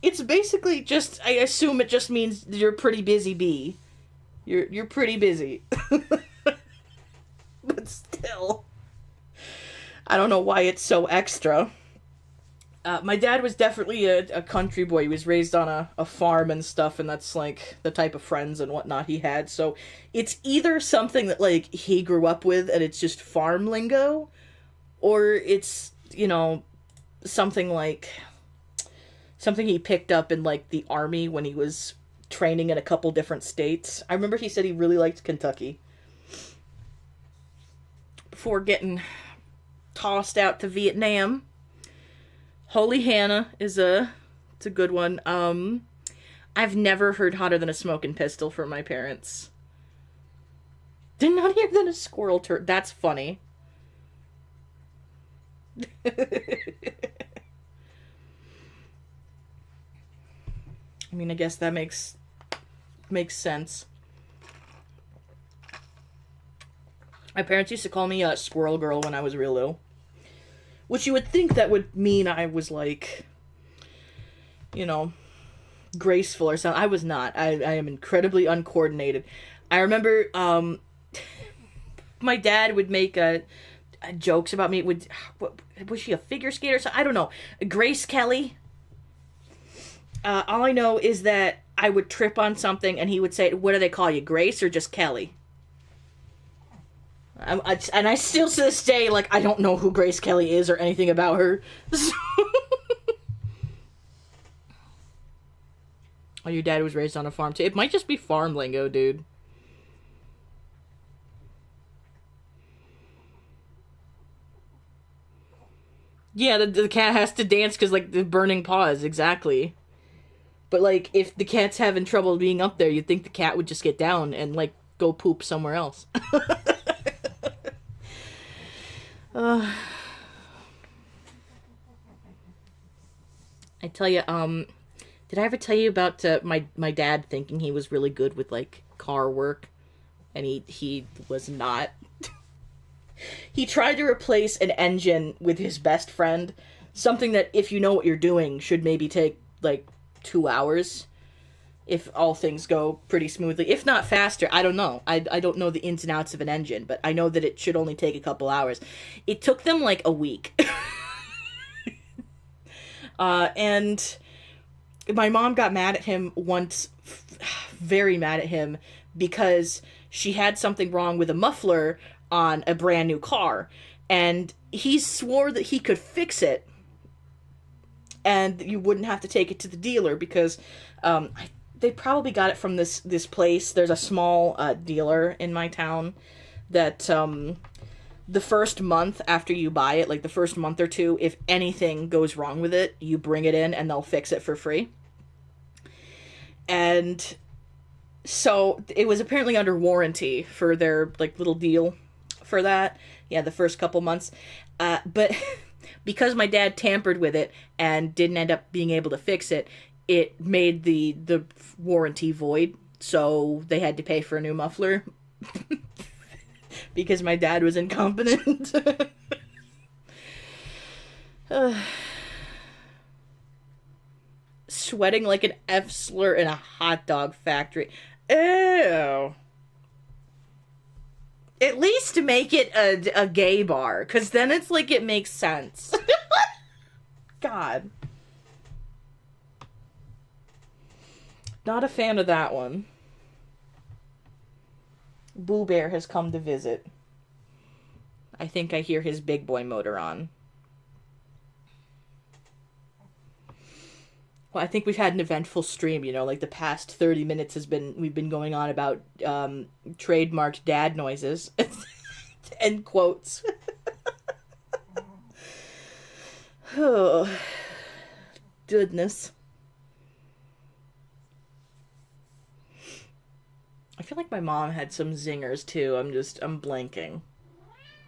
It's basically just, I assume it just means you're a pretty busy bee. You're pretty busy. But still, I don't know why it's so extra. My dad was definitely a country boy. He was raised on a farm and stuff, and that's, like, the type of friends and whatnot he had. So it's either something that, like, he grew up with and it's just farm lingo, or it's, you know, something he picked up in, like, the army when he was training in a couple different states. I remember he said he really liked Kentucky. Before getting tossed out to Vietnam. Holy Hannah is it's a good one. I've never heard Hotter Than a Smoking Pistol from my parents. Did not hear than a squirrel turd. That's funny. I mean, I guess that makes sense. My parents used to call me a squirrel girl when I was real little. Which you would think that would mean I was, like, you know, graceful or something. I was not. I am incredibly uncoordinated. I remember, my dad would make jokes about me. Was she a figure skater or something? I don't know. Grace Kelly. All I know is that I would trip on something and he would say, what do they call you, Grace or just Kelly? And I still to this day, like, I don't know who Grace Kelly is or anything about her. Oh, your dad was raised on a farm too. It might just be farm lingo, dude. Yeah, the cat has to dance because, like, the burning paws, exactly. But, like, if the cat's having trouble being up there, you'd think the cat would just get down and, like, go poop somewhere else. I tell you, Did I ever tell you about my dad thinking he was really good with like car work, and he was not. He tried to replace an engine with his best friend, something that, if you know what you're doing, should maybe take like 2 hours, if all things go pretty smoothly. If not faster, I don't know. I don't know the ins and outs of an engine, but I know that it should only take a couple hours. It took them like a week. And my mom got mad at him once, very mad at him, because she had something wrong with a muffler on a brand new car, and he swore that he could fix it, and you wouldn't have to take it to the dealer, because they probably got it from this place. There's a small dealer in my town that the first month after you buy it, like the first month or two, if anything goes wrong with it, you bring it in and they'll fix it for free. And so it was apparently under warranty for their like little deal for that. Yeah, the first couple months. But because my dad tampered with it and didn't end up being able to fix it, it made the warranty void. So they had to pay for a new muffler. Because my dad was incompetent. Sweating like an F-slur in a hot dog factory. Ew. At least to make it a gay bar, because then it's like it makes sense. God. Not a fan of that one. Boo Bear has come to visit. I think I hear his big boy motor on. Well, I think we've had an eventful stream, you know, like the past 30 minutes we've been going on about trademarked dad noises. End quotes. Oh, goodness. I feel like my mom had some zingers too. I'm blanking.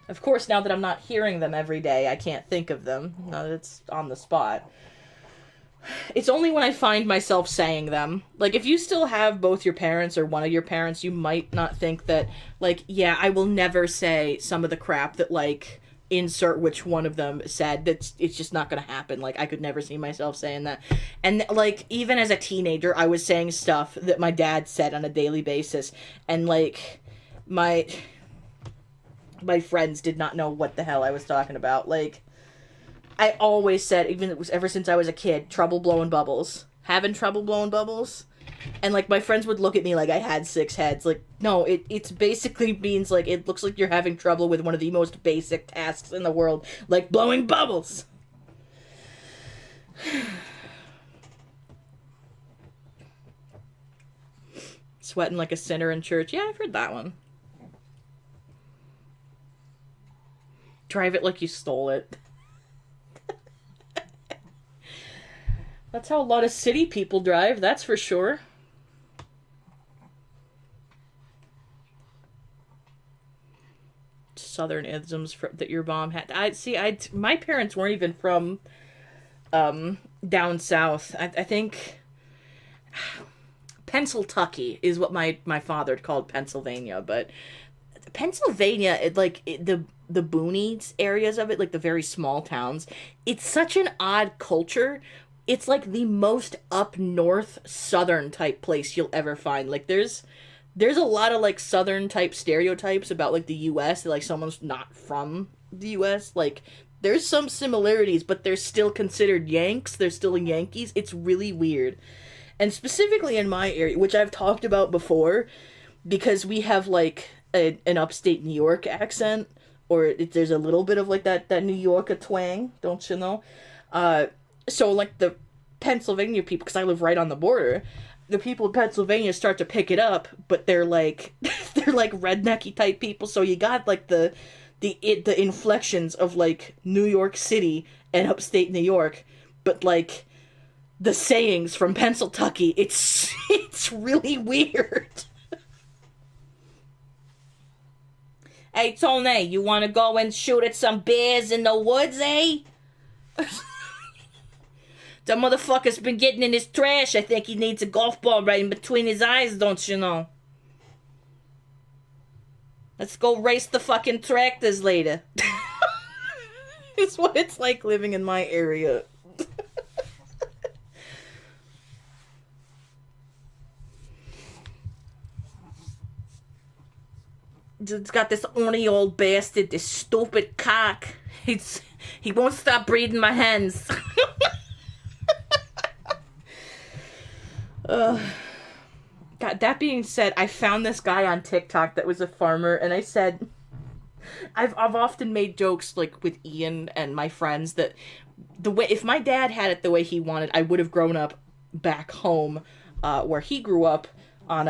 Of course, now that I'm not hearing them every day, I can't think of them. Now that it's on the spot. It's only when I find myself saying them. Like, if you still have both your parents or one of your parents, you might not think that, like, yeah, I will never say some of the crap that, like, insert which one of them said. It's just not gonna happen. Like, I could never see myself saying that. And like, even as a teenager, I was saying stuff that my dad said on a daily basis, and like my friends did not know what the hell I was talking about. Like, I always said, even it was ever since I was a kid, trouble blowing bubbles, having trouble blowing bubbles. And, like, my friends would look at me like I had 6 heads. Like, no, it's basically means, like, it looks like you're having trouble with one of the most basic tasks in the world, like blowing bubbles. Sweating like a sinner in church. Yeah, I've heard that one. Drive it like you stole it. That's how a lot of city people drive, that's for sure. Southern isms that your mom had. My parents weren't even from down south. I think Pennsyltucky is what my father called Pennsylvania, but Pennsylvania, the boonies areas of it, like the very small towns, it's such an odd culture. It's like the most up north southern type place you'll ever find. Like there's a lot of like southern type stereotypes about like the US, like someone's not from the US. Like there's some similarities, but they're still considered Yanks. They're still Yankees. It's really weird. And specifically in my area, which I've talked about before, because we have like an upstate New York accent, or there's a little bit of like that New Yorker twang, don't you know? So, like, the Pennsylvania people, because I live right on the border, the people in Pennsylvania start to pick it up, but they're like rednecky type people, so you got, like, the inflections of, like, New York City and upstate New York, but, like, the sayings from Pennsyltucky, it's really weird. Hey, Tony, you want to go and shoot at some bears in the woods, eh? The motherfucker's been getting in his trash. I think he needs a golf ball right in between his eyes, don't you know? Let's go race the fucking tractors later. It's what it's like living in my area. It's got this orny old bastard, this stupid cock. He won't stop breeding my hens. God, that being said, I found this guy on TikTok that was a farmer, and I said, I've often made jokes like with Ian and my friends that the way, if my dad had it the way he wanted, I would have grown up back home where he grew up on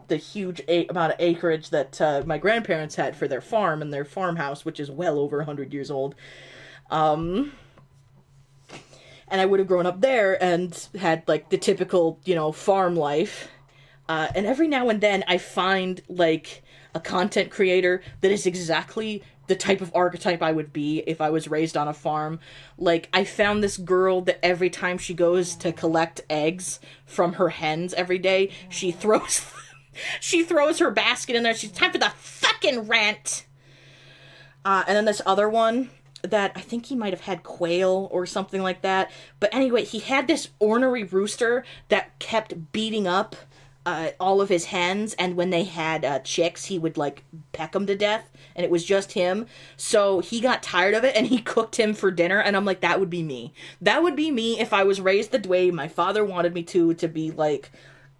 the huge amount of acreage that my grandparents had for their farm and their farmhouse, which is well over 100 years old. And I would have grown up there and had, like, the typical, farm life. And every now and then I find, like, a content creator that is exactly the type of archetype I would be if I was raised on a farm. Like, I found this girl that every time she goes to collect eggs from her hens every day, she throws her basket in there. She's time for the fucking rent. And then this other one that I think he might have had quail or something like that. But anyway, he had this ornery rooster that kept beating up all of his hens, and when they had chicks, he would, like, peck them to death, and it was just him. So he got tired of it, and he cooked him for dinner, and I'm like, that would be me. That would be me if I was raised the way my father wanted me to be, like,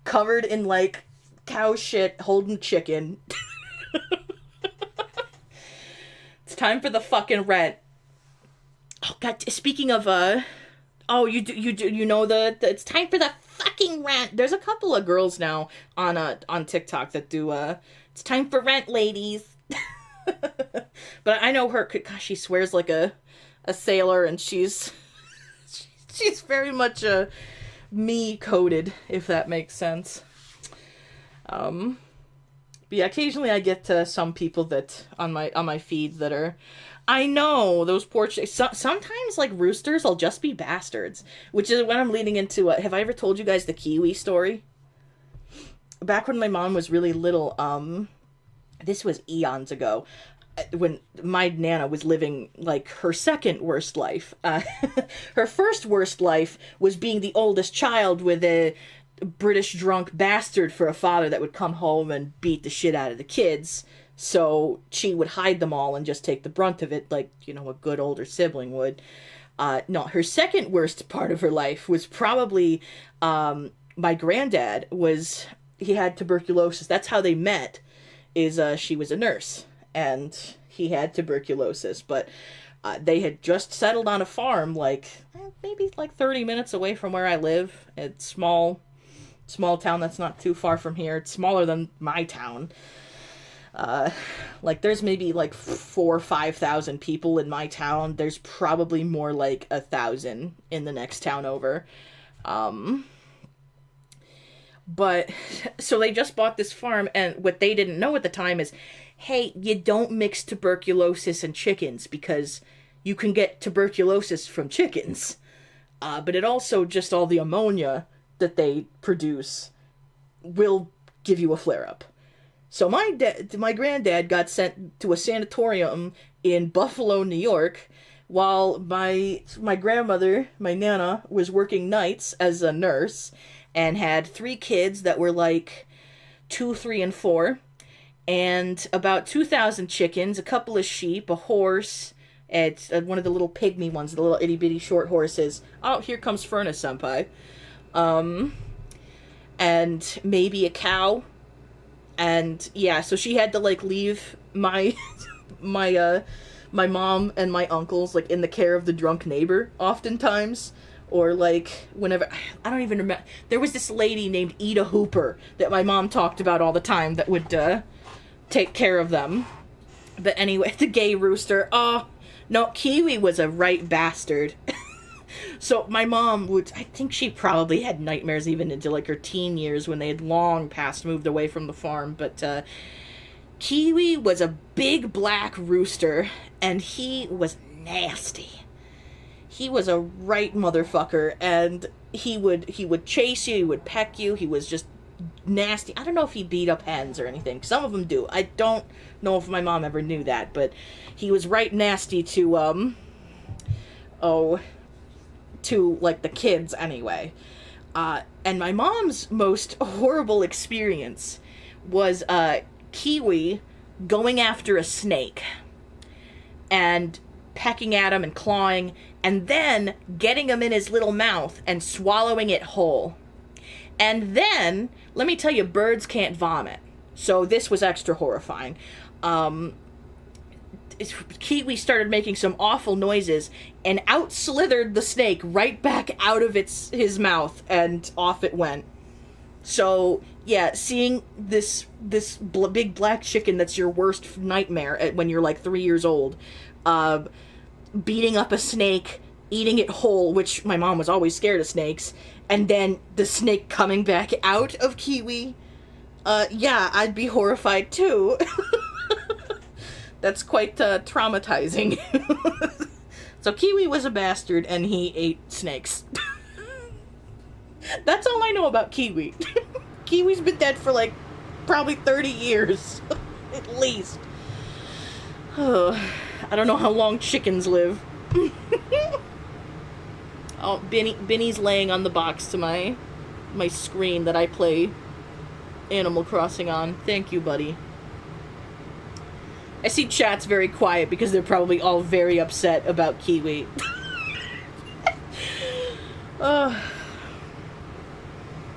covered in, like, cow shit, holding chicken. It's time for the fucking rent. Oh, God, speaking of, you know it's time for the fucking rent. There's a couple of girls now on TikTok that do, it's time for rent, ladies. But I know her, gosh, she swears like a sailor, and she's very much, me-coded, if that makes sense. But yeah, occasionally I get some people that, on my feed that are, I know, those poor sometimes, like, roosters will just be bastards. Which is when I'm leading into, have I ever told you guys the Kiwi story? Back when my mom was really little, this was eons ago, when my Nana was living, like, her second worst life. Her first worst life was being the oldest child with a British drunk bastard for a father that would come home and beat the shit out of the kids. So she would hide them all and just take the brunt of it, like, a good older sibling would. No, her second worst part of her life was probably, my granddad he had tuberculosis. That's how they met, she was a nurse, and he had tuberculosis, but they had just settled on a farm, like, maybe, like, 30 minutes away from where I live. It's small town that's not too far from here. It's smaller than my town. Like, there's maybe, like, 4,000 or 5,000 people in my town. There's probably more like 1,000 in the next town over. But, so they just bought this farm, and what they didn't know at the time is, hey, you don't mix tuberculosis and chickens, because you can get tuberculosis from chickens. But it also, just all the ammonia that they produce will give you a flare-up. So my granddad got sent to a sanatorium in Buffalo, New York, while my grandmother, my Nana, was working nights as a nurse and had 3 kids that were like 2, 3, and 4, and about 2,000 chickens, a couple of sheep, a horse, and one of the little pygmy ones, the little itty-bitty short horses. Oh, here comes Furnace Senpai. And maybe a cow. And yeah, so she had to, like, leave my my mom and my uncles, like, in the care of the drunk neighbor oftentimes, or, like, whenever, I don't even remember. There was this lady named Ida Hooper that my mom talked about all the time that would take care of them. But anyway, the gay rooster. Oh no, Kiwi was a right bastard. So my mom I think she probably had nightmares even into, like, her teen years when they had long past moved away from the farm. But Kiwi was a big black rooster, and he was nasty. he was a right motherfucker, and he would chase you, he would peck you, he was just nasty. I don't know if he beat up hens or anything. Some of them do. I don't know if my mom ever knew that, but he was right nasty to like the kids anyway. And my mom's most horrible experience was Kiwi going after a snake and pecking at him and clawing, and then getting him in his little mouth and swallowing it whole. And then, let me tell you, birds can't vomit. So this was extra horrifying. Kiwi started making some awful noises, and out slithered the snake right back out of his mouth, and off it went. So, yeah, seeing this big black chicken that's your worst nightmare when you're like 3 years old, beating up a snake, eating it whole, which my mom was always scared of snakes, and then the snake coming back out of Kiwi, yeah, I'd be horrified too. That's quite traumatizing. So Kiwi was a bastard, and he ate snakes. That's all I know about Kiwi. Kiwi's been dead for like probably 30 years, at least. Oh, I don't know how long chickens live. Oh, Benny's laying on the box to my screen that I play Animal Crossing on. Thank you, buddy. I see chat's very quiet because they're probably all very upset about Kiwi.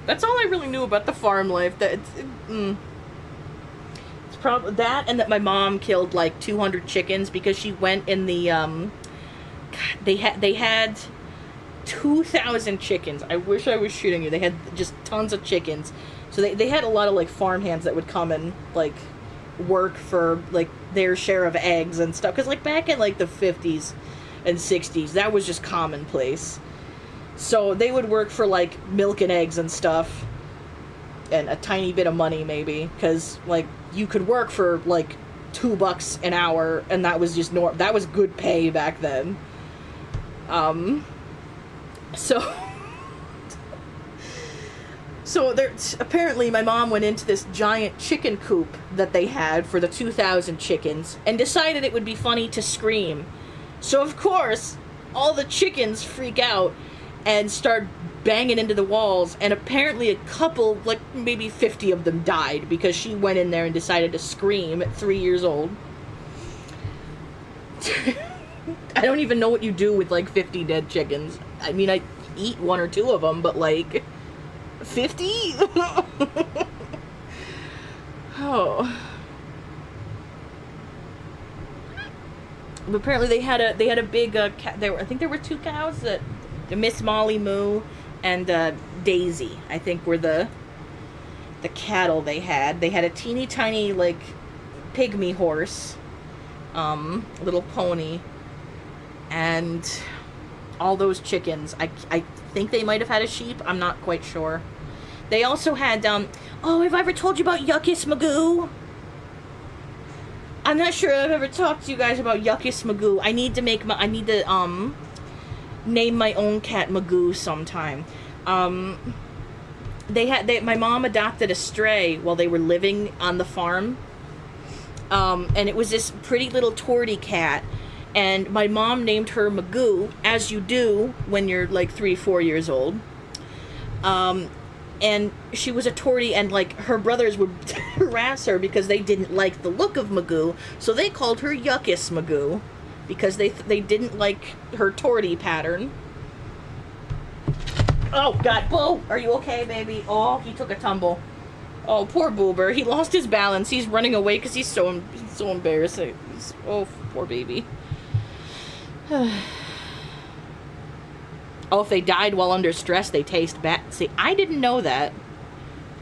That's all I really knew about the farm life. It's probably that, and that my mom killed like 200 chickens because she went in the they had 2,000 chickens. I wish I was shooting you. They had just tons of chickens. So they had a lot of like farm hands that would come and like work for like their share of eggs and stuff. Because like back in like the 50s and 60s, that was just commonplace. So they would work for like milk and eggs and stuff, and a tiny bit of money maybe, because like you could work for like $2 an hour, and that was just that was good pay back then. So there's apparently my mom went into this giant chicken coop that they had for the 2,000 chickens and decided it would be funny to scream. So of course, all the chickens freak out and start banging into the walls, and apparently a couple, like maybe 50 of them died because she went in there and decided to scream at 3 years old. I don't even know what you do with like 50 dead chickens. I mean, I eat 1 or 2 of them, but like 50? Oh. But apparently they had a big I think there were 2 cows that Miss Molly Moo and Daisy, I think, were the cattle they had. They had a teeny tiny like pygmy horse, little pony, and all those chickens. I think they might have had a sheep. I'm not quite sure. They also had oh, have I ever told you about Yuckus Magoo? I'm not sure I've ever talked to you guys about Yuckus Magoo. I need to name my own cat Magoo sometime. My mom adopted a stray while they were living on the farm. And it was this pretty little tortie cat. And my mom named her Magoo, as you do when you're like 3-4 years old. And she was a tortie, and like her brothers would harass her because they didn't like the look of Magoo, so they called her Yuckus Magoo because they didn't like her tortie pattern. Oh God, Boo, are you okay, baby? Oh, he took a tumble. Oh, poor Boober, he lost his balance. He's running away because he's so embarrassed. Oh, poor baby. Oh, if they died while under stress, they taste bad. See, I didn't know that.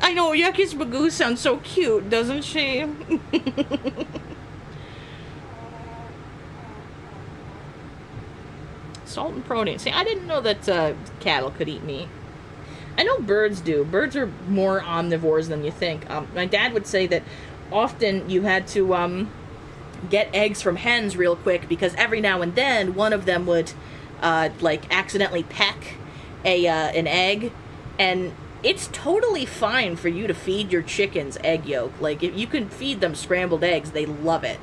I know, Yuckus Magoo sounds so cute, doesn't she? Salt and protein. See, I didn't know that cattle could eat meat. I know birds do. Birds are more omnivores than you think. My dad would say that often you had to get eggs from hens real quick because every now and then one of them would like accidentally peck an egg, and it's totally fine for you to feed your chickens egg yolk. Like, if you can feed them scrambled eggs, they love it.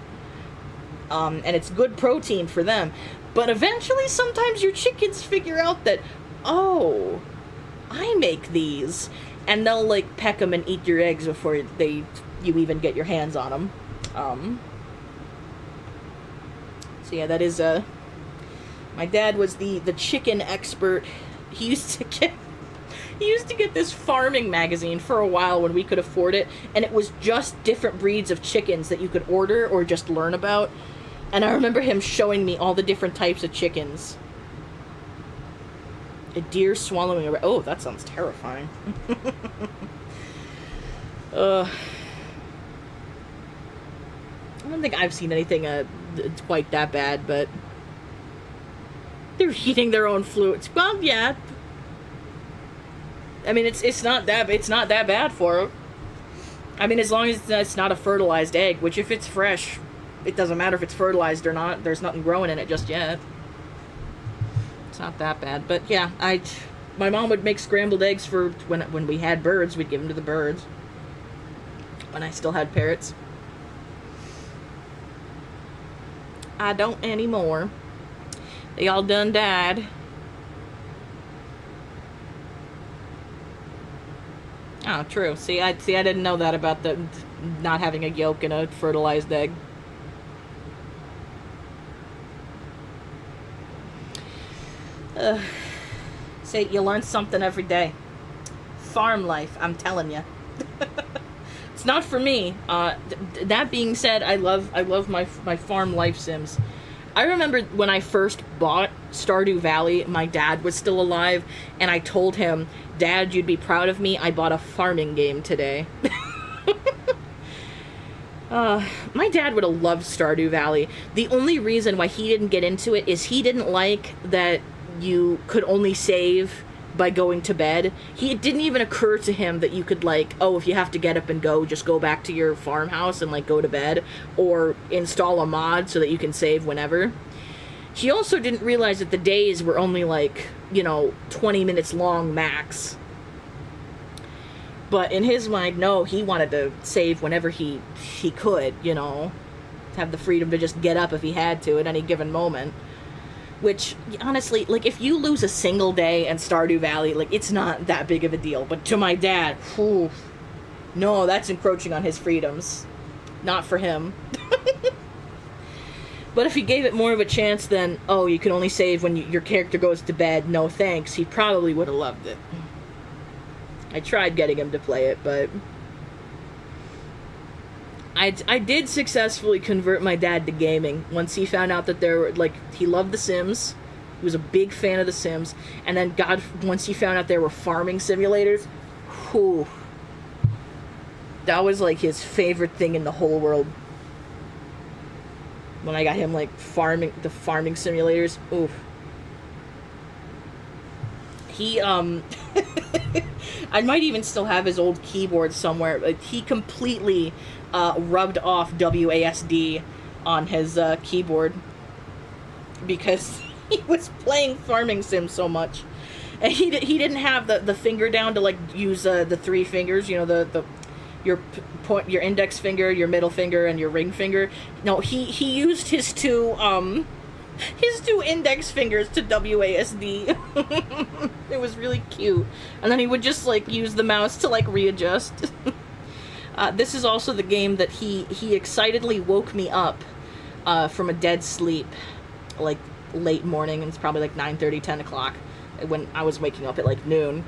And it's good protein for them. But eventually, sometimes your chickens figure out that, oh, I make these. And they'll, like, peck them and eat your eggs before you even get your hands on them. So yeah, that is, my dad was the chicken expert. He used to get this farming magazine for a while when we could afford it, and it was just different breeds of chickens that you could order or just learn about. And I remember him showing me all the different types of chickens. A deer swallowing a... Oh, that sounds terrifying. I don't think I've seen anything quite that bad, but... They're eating their own fluids. Well, yeah. I mean, it's not that bad for them. I mean, as long as it's not a fertilized egg, which if it's fresh, it doesn't matter if it's fertilized or not. There's nothing growing in it just yet. It's not that bad. But yeah, my mom would make scrambled eggs for when we had birds. We'd give them to the birds. When I still had parrots. I don't anymore. They all done died. Oh, true. See, I didn't know that about the not having a yolk in a fertilized egg. See, you learn something every day. Farm life, I'm telling you. It's not for me. That being said, I love my farm life sims. I remember when I first bought Stardew Valley, my dad was still alive, and I told him, "Dad, you'd be proud of me, I bought a farming game today." My dad would have loved Stardew Valley. The only reason why he didn't get into it is he didn't like that you could only save by going to bed. It didn't even occur to him that you could, like, oh, if you have to get up and go, just go back to your farmhouse and, like, go to bed, or install a mod so that you can save whenever. He also didn't realize that the days were only, like, 20 minutes long max. But in his mind, no, he wanted to save whenever he could, have the freedom to just get up if he had to at any given moment. Which, honestly, like, if you lose a single day in Stardew Valley, like, it's not that big of a deal. But to my dad, whew, no, that's encroaching on his freedoms. Not for him. But if he gave it more of a chance than, oh, you can only save when your character goes to bed, no thanks, he probably would have loved it. I tried getting him to play it, but... I did successfully convert my dad to gaming once he found out that he loved The Sims. He was a big fan of The Sims. And then, once he found out there were farming simulators, whew, that was, like, his favorite thing in the whole world. When I got him, like, farming simulators, oof. He, I might even still have his old keyboard somewhere, but he completely... rubbed off WASD on his keyboard because he was playing Farming Sim so much, and he didn't have the finger down to, like, use the three fingers, your index finger, your middle finger, and your ring finger. No, he used his two index fingers to WASD. It was really cute, and then he would just, like, use the mouse to, like, readjust. This is also the game that he excitedly woke me up from a dead sleep, like, late morning, and it's probably like 9:30, 10 o'clock, when I was waking up at, like, noon.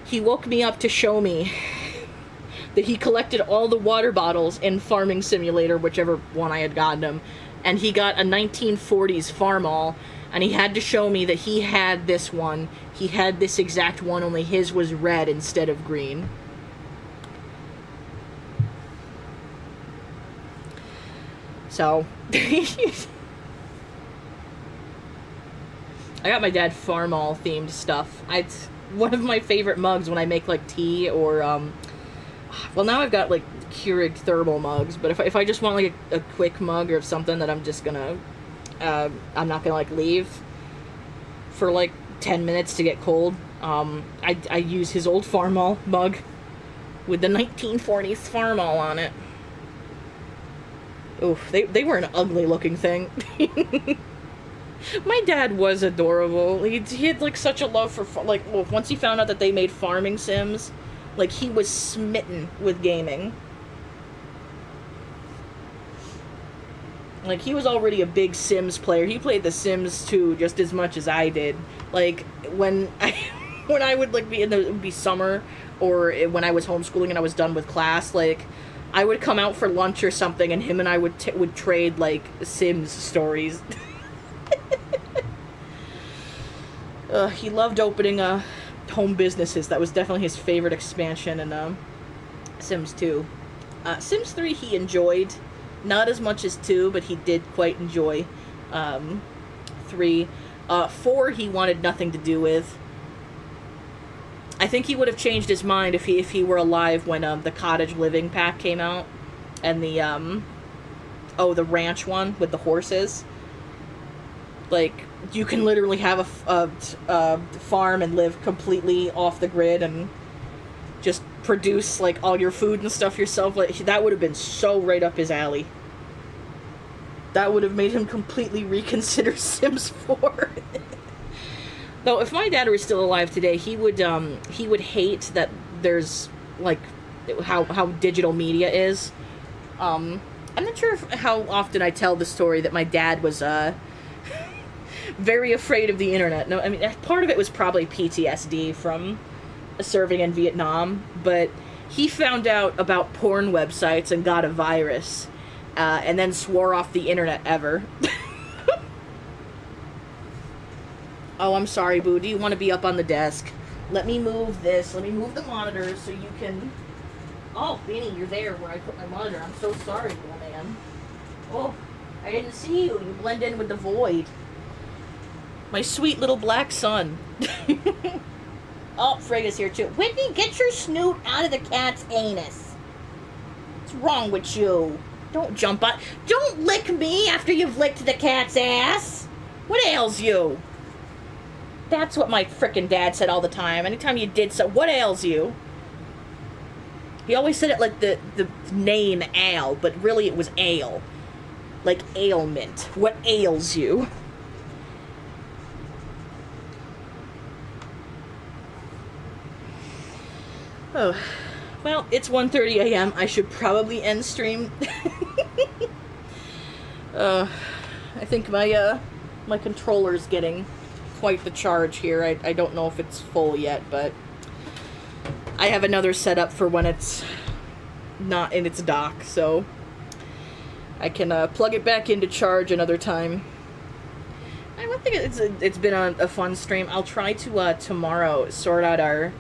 He woke me up to show me that he collected all the water bottles in Farming Simulator, whichever one I had gotten him, and he got a 1940s Farmall, and he had to show me that he had this one. He had this exact one, only his was red instead of green. So, I got my dad Farmall themed stuff. It's one of my favorite mugs when I make, like, tea or, well, now I've got, like, Keurig thermal mugs, but if I just want, like, a quick mug or something that I'm just gonna, I'm not gonna, like, leave, for like 10 minutes to get cold. I use his old Farmall mug with the 1940s Farmall on it. Oof, they were an ugly looking thing. My dad was adorable. He had like such a love for once he found out that they made farming sims, like he was smitten with gaming. Like, he was already a big Sims player. He played The Sims 2 just as much as I did. Like, when I would, like, it would be summer, or when I was homeschooling and I was done with class, like, I would come out for lunch or something, and him and I would trade, like, Sims stories. He loved opening, home businesses. That was definitely his favorite expansion in, Sims 2. Sims 3 he enjoyed. Not as much as 2, but he did quite enjoy 3. 4 he wanted nothing to do with. I think he would have changed his mind if he were alive when the cottage living pack came out, and the the ranch one with the horses. Like, you can literally have a farm and live completely off the grid and just produce, like, all your food and stuff yourself. Like, that would have been so right up his alley. That would have made him completely reconsider Sims 4. Though, if my dad were still alive today, he would hate that there's, like, how digital media is. I'm not sure how often I tell the story that my dad was, very afraid of the internet. No, I mean, part of it was probably PTSD from serving in Vietnam, but he found out about porn websites and got a virus, and then swore off the internet ever. Oh, I'm sorry, Boo. Do you want to be up on the desk? Let me move this. Let me move the monitor so you can... Oh, Beanie, you're there where I put my monitor. I'm so sorry, little man. Oh, I didn't see you. You blend in with the void. My sweet little black son. Oh, Frega's here too. Whitney, get your snoot out of the cat's anus. What's wrong with you? Don't jump on. Don't lick me after you've licked the cat's ass. What ails you? That's what my frickin' dad said all the time. Anytime you did so, what ails you? He always said it like the name Al, but really it was ale. Like ailment. What ails you? Oh, well, it's 1:30 a.m. I should probably end stream. I think my controller's getting quite the charge here. I don't know if it's full yet, but I have another setup for when it's not in its dock, so I can plug it back into charge another time. I think it's been a fun stream. I'll try to tomorrow sort out our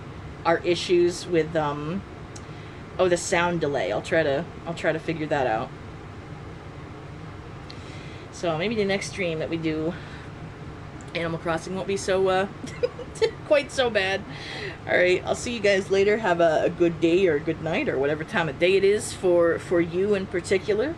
issues with the sound delay. I'll try to figure that out. So maybe the next stream that we do Animal Crossing won't be so quite so bad. Alright, I'll see you guys later. Have a good day or a good night or whatever time of day it is for you in particular.